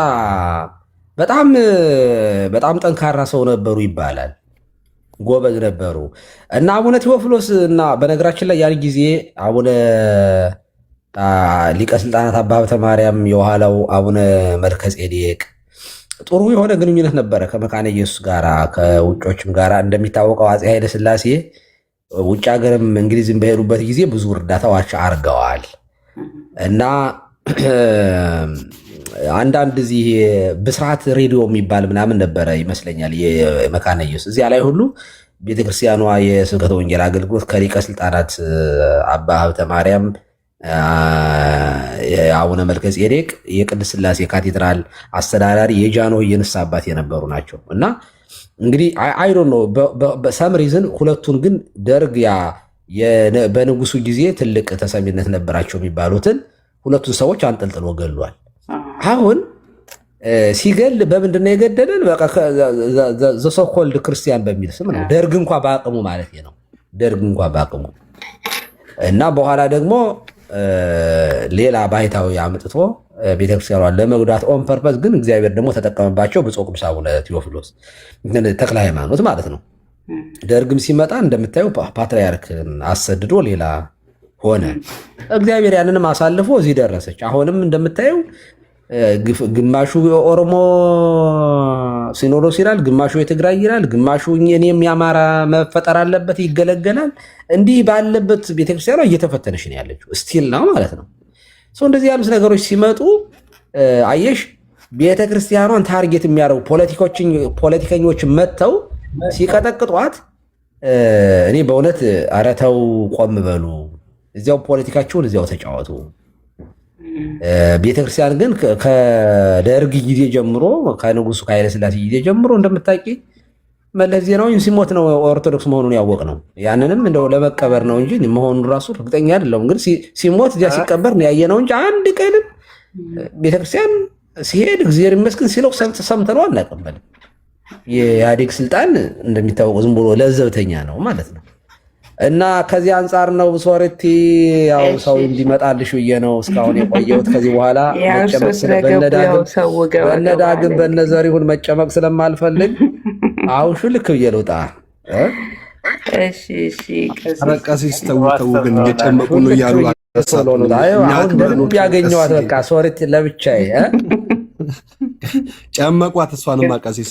በጣም ጠንካራ ሰው ነበሩ ይባላል። ጎበዝ ነበሩ እና አቡነ ቴዎፍሎስ እና በነገራችን ላይ ያን ጊዜ አቡነ ሊቀ ስልጣናት አባ ሀብተ ማርያም የኋላው አቡነ መልከ ጼዴቅ ጥሩ የሆነ ግንኙነት ነበረ ከመካነ ኢየሱስ ጋር ከውጮችም ጋር። እንደሚታወቀው አፄ ኃይለ ሥላሴ ውጭ ሀገርም እንግሊዝም በሄዱበት ጊዜ ብዙ እርዳታዎች አድርገዋል እና አንዳንድ እዚህ ብስራት ሬዲዮ የሚባል ምናምን ነበረ ይመስለኛል የመካነ ኢየሱስ እዚያ ላይ ሁሉ ቤተክርስቲያኗ የስብከተ ወንጌል አገልግሎት ከሊቀ ስልጣናት አባ ሀብተ ማርያም የአቡነ መልከ ጼዴቅ የቅድስት ሥላሴ ካቴድራል አስተዳዳሪ የጃንሆይ የንስሐ አባት የነበሩ ናቸው። እና እንግዲህ አይዶ ነው በሰም ሪዝን ሁለቱን ግን ደርግ በንጉሱ ጊዜ ትልቅ ተሰሚነት ነበራቸው የሚባሉትን ሁለቱን ሰዎች አንጠልጥሎ ገሏል። አሁን ሲገል በምንድን ነው የገደለን? በቃ ዘሶኮልድ ክርስቲያን በሚል ስም ነው። ደርግ እንኳ በአቅሙ ማለት ነው። ደርግ እንኳ በአቅሙ እና በኋላ ደግሞ ሌላ ባሕታዊ አምጥቶ ቤተክርስቲያኗን ለመጉዳት ኦን ፐርፐስ ግን እግዚአብሔር ደግሞ ተጠቀመባቸው። ብፁዕ ቅዱስ አቡነ ቴዎፍሎስ ተክለ ሃይማኖት ማለት ነው። ደርግም ሲመጣ እንደምታየው ፓትርያርክን አሰድዶ ሌላ ሆነ። እግዚአብሔር ያንንም አሳልፎ እዚህ ደረሰች። አሁንም እንደምታየው ግማሹ የኦሮሞ ሲኖዶስ ይላል፣ ግማሹ የትግራይ ይላል፣ ግማሹ እኔም የአማራ መፈጠር አለበት ይገለገላል። እንዲህ ባለበት ቤተክርስቲያኗ እየተፈተነች ነው ያለችው ስቲል ነው ማለት ነው። እንደዚህ ያሉት ነገሮች ሲመጡ አየሽ ቤተክርስቲያኗን ታርጌት የሚያደርጉ ፖለቲከኞች መጥተው ሲቀጠቅጧት እኔ በእውነት ኧረ ተው ቆም በሉ፣ እዚያው ፖለቲካችሁን እዚያው ተጫወቱ። ቤተክርስቲያን ግን ከደርግ ጊዜ ጀምሮ ከንጉሱ ከኃይለ ሥላሴ ጊዜ ጀምሮ እንደምታውቂ መለስ ዜናዊ ሲሞት ነው ኦርቶዶክስ መሆኑን ያወቅ ነው። ያንንም እንደው ለመቀበር ነው እንጂ መሆኑን ራሱ እርግጠኛ አይደለም። ግን ሲሞት እዚያ ሲቀበር ነው ያየነው እንጂ አንድ ቀንም ቤተክርስቲያን ሲሄድ እግዚአብሔር ይመስገን ሲለው ሰምተነው አናውቅም። የኢህአዴግ ስልጣን እንደሚታወቀው ዝም ብሎ ለዘብተኛ ነው ማለት ነው። እና ከዚህ አንጻር ነው ሶርቲ ያው ሰው እንዲመጣልሽ ብዬ ነው እስካሁን የቆየሁት። ከዚህ በኋላ በነዳግም በነዘሪሁን መጨመቅ ስለማልፈልግ አሁን ሹልክ ብዬ ልውጣ። ቀሲስ ተው ግን እየጨመቁ ነው እያሉ ያገኘዋት በቃ ሶርቲ ለብቻዬ ጨመቋት። እሷንማ ቀሲስ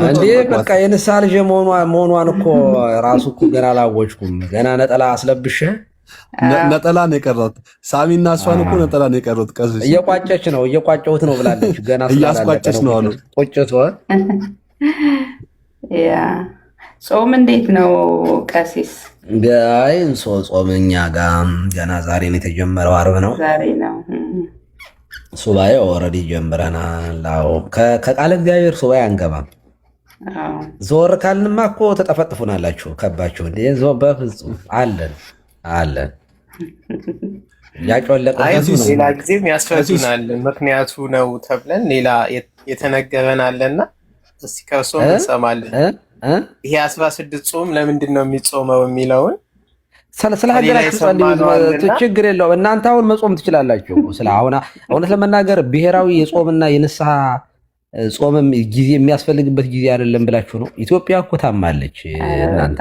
እንዴ በቃ የንስሐ ልጅ መሆኗን እኮ ራሱ እኮ ገና አላወጅኩም። ገና ነጠላ አስለብሼ ነጠላ ነው የቀረሁት። ሳሚና እሷን እኮ ነጠላ ነው የቀረሁት። ቀሲስ እየቋጨች ነው እየቋጨሁት ነው ብላለች። ገና እያስቋጨች ነው አሉ። ቁጭት ያ ጾም እንዴት ነው ቀሲስ? አይ ጾመኛ ጋር ገና ዛሬ ነው የተጀመረው። ዓርብ ነው ዛሬ ነው ሱባኤ ኦልሬዲ ጀምረናል። ከቃለ እግዚአብሔር ሱባኤ አንገባም። ዞር ካልንማ እኮ ተጠፈጥፉናላችሁ ከባችሁ እንዴ! በፍጹም አለን ሌላ ጊዜም ያስፈቱናል። ምክንያቱ ነው ተብለን ሌላ የተነገረን አለና እስቲ ከእርሶ እንሰማለን። ይሄ 16 ጾም ለምንድን ነው የሚጾመው የሚለውን ስለ ሀገራችሁ ችግር የለው። እናንተ አሁን መጾም ትችላላችሁ። ስለ አሁን እውነት ለመናገር ብሔራዊ የጾምና የንስሐ ጾምም ጊዜ የሚያስፈልግበት ጊዜ አይደለም ብላችሁ ነው። ኢትዮጵያ እኮ ታማለች። እናንተ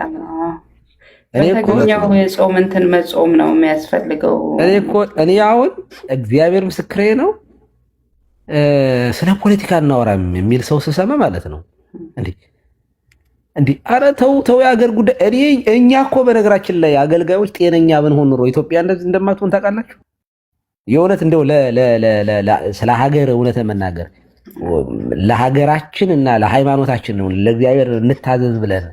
በተገኘው የጾም እንትን መጾም ነው የሚያስፈልገው። እኔ አሁን እግዚአብሔር ምስክሬ ነው ስለ ፖለቲካ እናወራም የሚል ሰው ስሰማ ማለት ነው እንዲህ ኧረ ተው የሀገር ጉዳይ። እኛ እኮ በነገራችን ላይ አገልጋዮች ጤነኛ ብንሆን ኑሮ ኢትዮጵያ እንደዚህ እንደማትሆን ታውቃላችሁ። የእውነት እንደው ስለ ሀገር እውነት መናገር ለሀገራችን እና ለሃይማኖታችን ነው ለእግዚአብሔር እንታዘዝ ብለን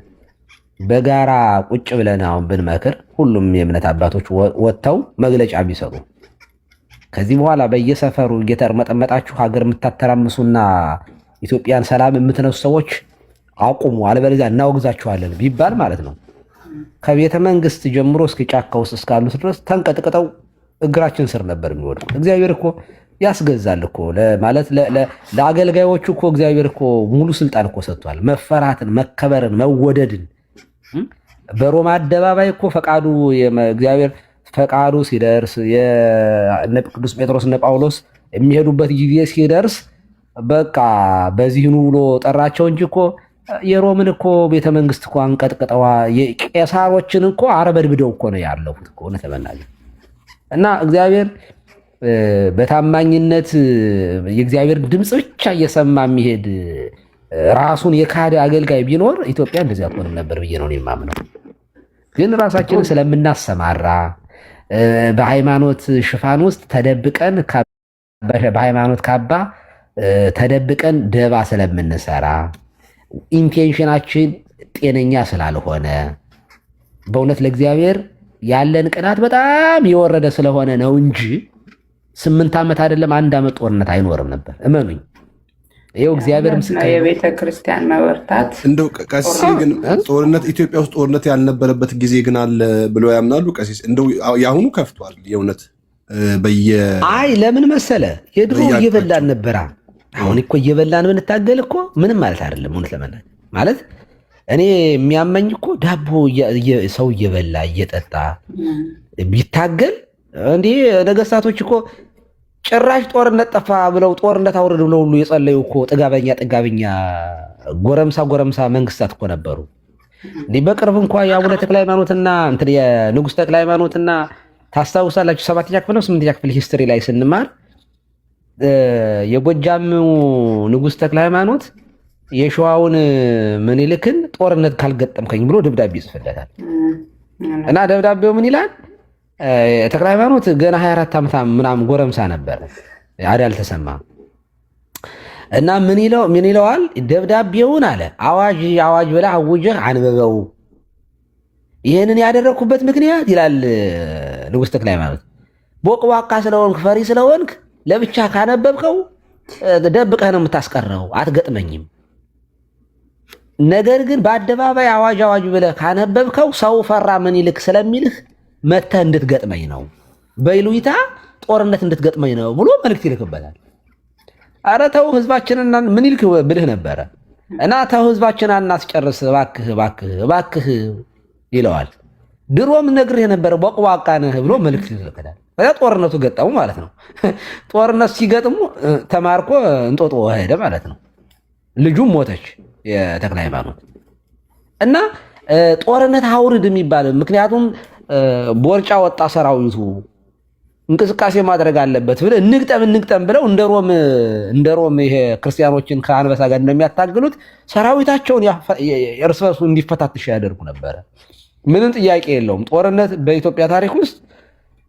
በጋራ ቁጭ ብለን አሁን ብንመክር ሁሉም የእምነት አባቶች ወጥተው መግለጫ ቢሰጡ ከዚህ በኋላ በየሰፈሩ እየተርመጠመጣችሁ ሀገር የምታተራምሱና ኢትዮጵያን ሰላም የምትነሱ ሰዎች አቁሙ፣ አለበለዚያ እናወግዛችኋለን ቢባል ማለት ነው ከቤተ መንግስት ጀምሮ እስከ ጫካ ውስጥ እስካሉት ድረስ ተንቀጥቅጠው እግራችን ስር ነበር የሚወድቁ። እግዚአብሔር እኮ ያስገዛል እኮ ማለት ለአገልጋዮቹ እኮ እግዚአብሔር እኮ ሙሉ ስልጣን እኮ ሰጥቷል። መፈራትን፣ መከበርን፣ መወደድን በሮማ አደባባይ እኮ ፈቃዱ እግዚአብሔር ፈቃዱ ሲደርስ የነ ቅዱስ ጴጥሮስ እነ ጳውሎስ የሚሄዱበት ጊዜ ሲደርስ በቃ በዚህኑ ብሎ ጠራቸው እንጂ እኮ የሮምን እኮ ቤተመንግስት እኮ አንቀጥቅጠዋ የቄሳሮችን እኮ አረበድብደው እኮ ነው ያለፉት እኮ እውነት ለመናገር እና እግዚአብሔር በታማኝነት የእግዚአብሔር ድምፅ ብቻ እየሰማ የሚሄድ ራሱን የካደ አገልጋይ ቢኖር ኢትዮጵያ እንደዚህ አትሆንም ነበር ብዬ ነው የማምነው። ግን ራሳችንን ስለምናሰማራ በሃይማኖት ሽፋን ውስጥ ተደብቀን በሃይማኖት ካባ ተደብቀን ደባ ስለምንሰራ ኢንቴንሽናችን ጤነኛ ስላልሆነ በእውነት ለእግዚአብሔር ያለን ቅናት በጣም የወረደ ስለሆነ ነው እንጂ 8 ዓመት አይደለም 1 ዓመት ጦርነት አይኖርም ነበር። እመኑኝ። ይኸው እግዚአብሔር ምስክር። የቤተ ክርስቲያን መበርታት እንደው ቀሲስ ግን ጦርነት ኢትዮጵያ ውስጥ ጦርነት ያልነበረበት ጊዜ ግን አለ ብሎ ያምናሉ ቀሲስ? እንደው ያሁኑ ከፍቷል የእውነት አይ ለምን መሰለ የድሮ እየበላን ነበራ። አሁን እኮ እየበላን ብንታገል እኮ ምንም ማለት አይደለም። እውነት ለመናገር ማለት እኔ የሚያመኝ እኮ ዳቦ ሰው እየበላ እየጠጣ ቢታገል እንዴ ነገስታቶች እኮ ጭራሽ ጦርነት ጠፋ ብለው ጦርነት አውርድ ብለው ሁሉ የጸለዩ እኮ ጥጋበኛ ጎረምሳ መንግስታት እኮ ነበሩ። እንዴ በቅርብ እንኳን የአቡነ ተክለ ሃይማኖትና እንትን የንጉስ ተክለ ሃይማኖትና ታስታውሳላችሁ 7ኛ ክፍል ነው 8ኛ ክፍል ሂስትሪ ላይ ስንማር የጎጃሙ ንጉስ ተክለ ሃይማኖት የሸዋውን ምኒልክን ጦርነት ካልገጠምከኝ ብሎ ደብዳቤ ይጽፍለታል። እና ደብዳቤው ምን ይላል? ተክለ ሃይማኖት ገና 24 ዓመት ምናምን ጎረምሳ ነበር፣ አዳል ተሰማ እና ምን ይለዋል? ደብዳቤውን አለ አዋጅ ብላ አውጀህ አንበበው። ይህንን ያደረግኩበት ምክንያት ይላል ንጉሥ ተክለ ሃይማኖት ቦቅቧቃ ስለሆንክ ፈሪ ስለሆንክ ለብቻ ካነበብከው ደብቀህ ነው የምታስቀረው፣ አትገጥመኝም። ነገር ግን በአደባባይ አዋጅ ብለህ ካነበብከው ሰው ፈራ ምኒልክ ስለሚልህ መተህ እንድትገጥመኝ ነው፣ በይሉኝታ ጦርነት እንድትገጥመኝ ነው ብሎ መልእክት ይልክበታል። አረ ተው ህዝባችንን ምኒልክ ብልህ ነበረ እና ተው ህዝባችንን እናስጨርስ እባክህ ይለዋል። ድሮም ነግሬህ የነበረ ቦቅቧቃ ነህ ብሎ መልእክት ይልክበታል። ጦርነቱ ገጠሙ ማለት ነው። ጦርነት ሲገጥሙ ተማርኮ እንጦጦ ሄደ ማለት ነው። ልጁም ሞተች የተክለ ሃይማኖት እና ጦርነት አውርድ የሚባል ምክንያቱም ቦርጫ ወጣ ሰራዊቱ እንቅስቃሴ ማድረግ አለበት ብለ እንግጠም ብለው እንደ ሮም ይሄ ክርስቲያኖችን ከአንበሳ ጋር እንደሚያታግሉት ሰራዊታቸውን እርስ በርሱ እንዲፈታትሽ ያደርጉ ነበረ። ምንም ጥያቄ የለውም። ጦርነት በኢትዮጵያ ታሪክ ውስጥ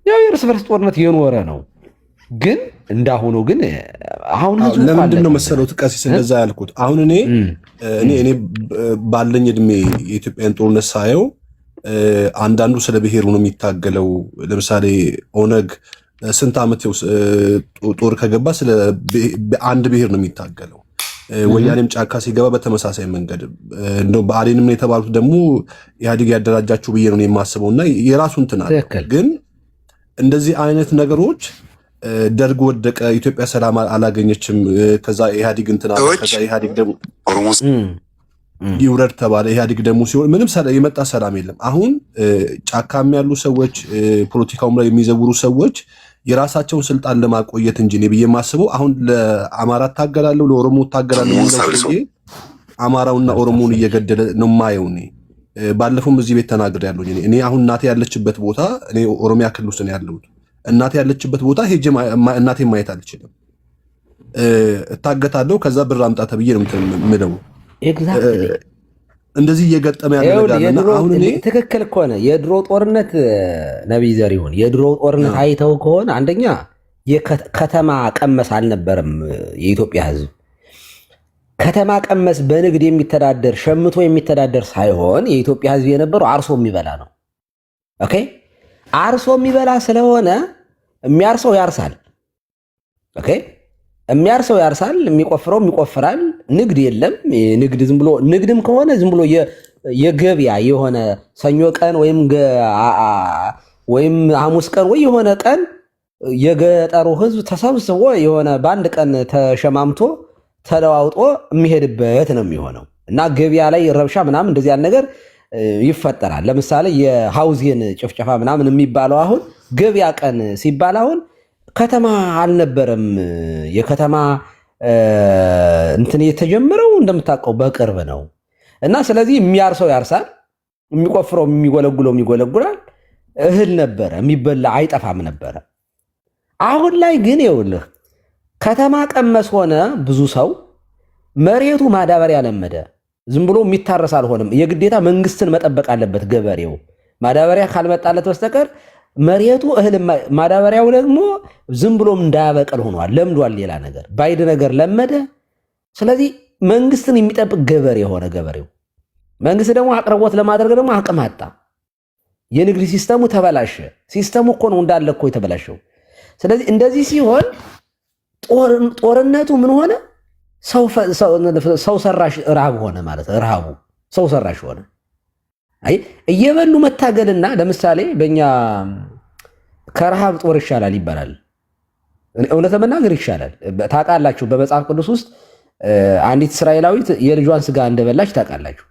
ያው የእርስ በርስ ጦርነት የኖረ ነው። ግን እንዳሁኑ ግን አሁን ለምንድን ነው መሰለው ቀሲስ እንደዛ ያልኩት? አሁን እኔ ባለኝ እድሜ የኢትዮጵያን ጦርነት ሳየው አንዳንዱ ስለ ብሔሩ ነው የሚታገለው። ለምሳሌ ኦነግ ስንት ዓመት ጦር ከገባ ስለ አንድ ብሔር ነው የሚታገለው። ወያኔም ጫካ ሲገባ በተመሳሳይ መንገድ እንደው ብአዴንም የተባሉት ደግሞ ኢህአዴግ ያደራጃችሁ ብዬ ነው የማስበው እና የራሱ እንትን አለ። ግን እንደዚህ አይነት ነገሮች ደርግ ወደቀ፣ ኢትዮጵያ ሰላም አላገኘችም፣ ከዛ ኢህአዴግ እንትን አለ፣ ከዛ ኢህአዴግ ደግሞ ይውረድ ተባለ። ኢህአዴግ ደግሞ ሲሆን ምንም የመጣ ሰላም የለም። አሁን ጫካም ያሉ ሰዎች ፖለቲካውም ላይ የሚዘውሩ ሰዎች የራሳቸውን ስልጣን ለማቆየት እንጂ ነው ብዬ የማስበው። አሁን ለአማራ ታገላለሁ ለኦሮሞ ታገላለሁ ነው አማራውና ኦሮሞውን እየገደለ ነው ማየው። ባለፈውም እዚህ ቤት ተናግሬያለሁ። እኔ አሁን እናቴ ያለችበት ቦታ እኔ ኦሮሚያ ክልል ውስጥ ነው ያለሁት። እናቴ ያለችበት ቦታ ሄጄ እናቴ ማየት አልችልም። እታገታለሁ። ከዛ ብር አምጣ ተብዬ ነው የምለው። እንደዚህ እየገጠመ ያለ ነገር አሁን እኔ ትክክል እኮ ነው። የድሮ ጦርነት ነብይ ዘሪሁን የድሮ ጦርነት አይተው ከሆነ አንደኛ የከተማ ቀመስ አልነበረም። የኢትዮጵያ ሕዝብ ከተማ ቀመስ በንግድ የሚተዳደር ሸምቶ የሚተዳደር ሳይሆን የኢትዮጵያ ሕዝብ የነበረው አርሶ የሚበላ ነው። ኦኬ አርሶ የሚበላ ስለሆነ የሚያርሰው ያርሳል። ኦኬ የሚያርሰው ያርሳል፣ የሚቆፍረው ይቆፍራል። ንግድ የለም። ንግድ ዝም ብሎ ንግድም ከሆነ ዝም ብሎ የገበያ የሆነ ሰኞ ቀን ወይም ሐሙስ ቀን ወይ የሆነ ቀን የገጠሩ ህዝብ ተሰብስቦ የሆነ በአንድ ቀን ተሸማምቶ ተለዋውጦ የሚሄድበት ነው የሚሆነው እና ገበያ ላይ ረብሻ ምናምን እንደዚያ ነገር ይፈጠራል። ለምሳሌ የሃውዜን ጭፍጨፋ ምናምን የሚባለው አሁን ገበያ ቀን ሲባል አሁን ከተማ አልነበረም። የከተማ እንትን የተጀመረው እንደምታውቀው በቅርብ ነው እና ስለዚህ የሚያርሰው ያርሳል፣ የሚቆፍረው የሚጎለጉለው ይጎለጉላል። እህል ነበረ፣ የሚበላ አይጠፋም ነበረ። አሁን ላይ ግን ይኸውልህ ከተማ ቀመስ ሆነ። ብዙ ሰው መሬቱ ማዳበሪያ ለመደ። ዝም ብሎ የሚታረስ አልሆነም። የግዴታ መንግስትን መጠበቅ አለበት ገበሬው። ማዳበሪያ ካልመጣለት በስተቀር መሬቱ እህል ማዳበሪያው ደግሞ ዝም ብሎም እንዳያበቅል ሆኗል። ለምዷል። ሌላ ነገር ባይድ ነገር ለመደ። ስለዚህ መንግስትን የሚጠብቅ ገበሬ የሆነ ገበሬው መንግስት ደግሞ አቅርቦት ለማድረግ ደግሞ አቅም አጣ። የንግድ ሲስተሙ ተበላሸ። ሲስተሙ እኮ ነው እንዳለ እኮ የተበላሸው። ስለዚህ እንደዚህ ሲሆን ጦርነቱ ምን ሆነ? ሰው ሰራሽ ረሃብ ሆነ ማለት ረሃቡ ሰው ሰራሽ ሆነ። አይ እየበሉ መታገልና ለምሳሌ በእኛ ከረሃብ ጦር ይሻላል ይባላል። እውነት ለመናገር ይሻላል። ታውቃላችሁ፣ በመጽሐፍ ቅዱስ ውስጥ አንዲት እስራኤላዊት የልጇን ስጋ እንደበላች ታውቃላችሁ።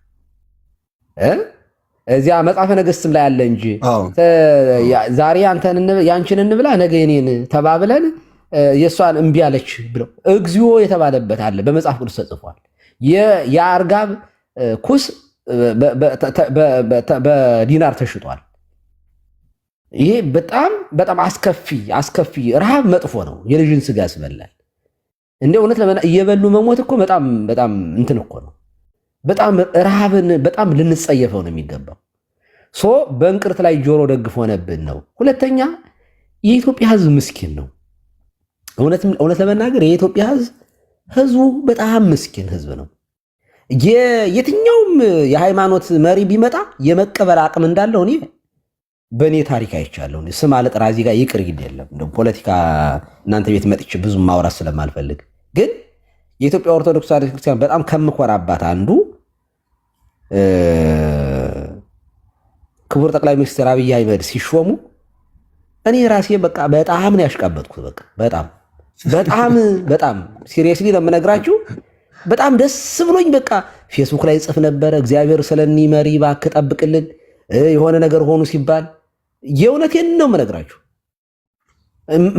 እዚያ መጽሐፈ ነገሥትም ላይ አለ እንጂ ዛሬ ያንቺን እንብላ ነገ የኔን ተባብለን የእሷን እምቢ አለች ብለው እግዚኦ የተባለበት አለ በመጽሐፍ ቅዱስ ተጽፏል። የአርጋብ ኩስ በዲናር ተሽጧል። ይሄ በጣም በጣም አስከፊ ረሃብ መጥፎ ነው። የልጅን ስጋ ያስበላል። እንደ እውነት እየበሉ መሞት እኮ በጣም በጣም እንትን እኮ ነው። በጣም ረሃብን በጣም ልንጸየፈው ነው የሚገባው። በእንቅርት ላይ ጆሮ ደግፍ ሆነብን ነው። ሁለተኛ የኢትዮጵያ ሕዝብ ምስኪን ነው። እውነት ለመናገር የኢትዮጵያ ሕዝቡ በጣም ምስኪን ሕዝብ ነው። የትኛውም የሃይማኖት መሪ ቢመጣ የመቀበል አቅም እንዳለው እኔ በእኔ ታሪክ አይቻለሁ። ስም አልጥራ እዚህ ጋር ይቅር ግድ የለም። እንደውም ፖለቲካ እናንተ ቤት መጥቼ ብዙ ማውራት ስለማልፈልግ፣ ግን የኢትዮጵያ ኦርቶዶክስ ቤተክርስቲያን በጣም ከምኮራባት አንዱ ክቡር ጠቅላይ ሚኒስትር አብይ አህመድ ሲሾሙ እኔ ራሴ በቃ በጣም ነው ያሽቃበጥኩት። በቃ በጣም ሲሪየስሊ ነው የምነግራችሁ። በጣም ደስ ብሎኝ በቃ ፌስቡክ ላይ ጽፍ ነበረ። እግዚአብሔር ስለኒ መሪ እባክህ ጠብቅልን የሆነ ነገር ሆኑ ሲባል የእውነቴን ነው የምነግራችሁ።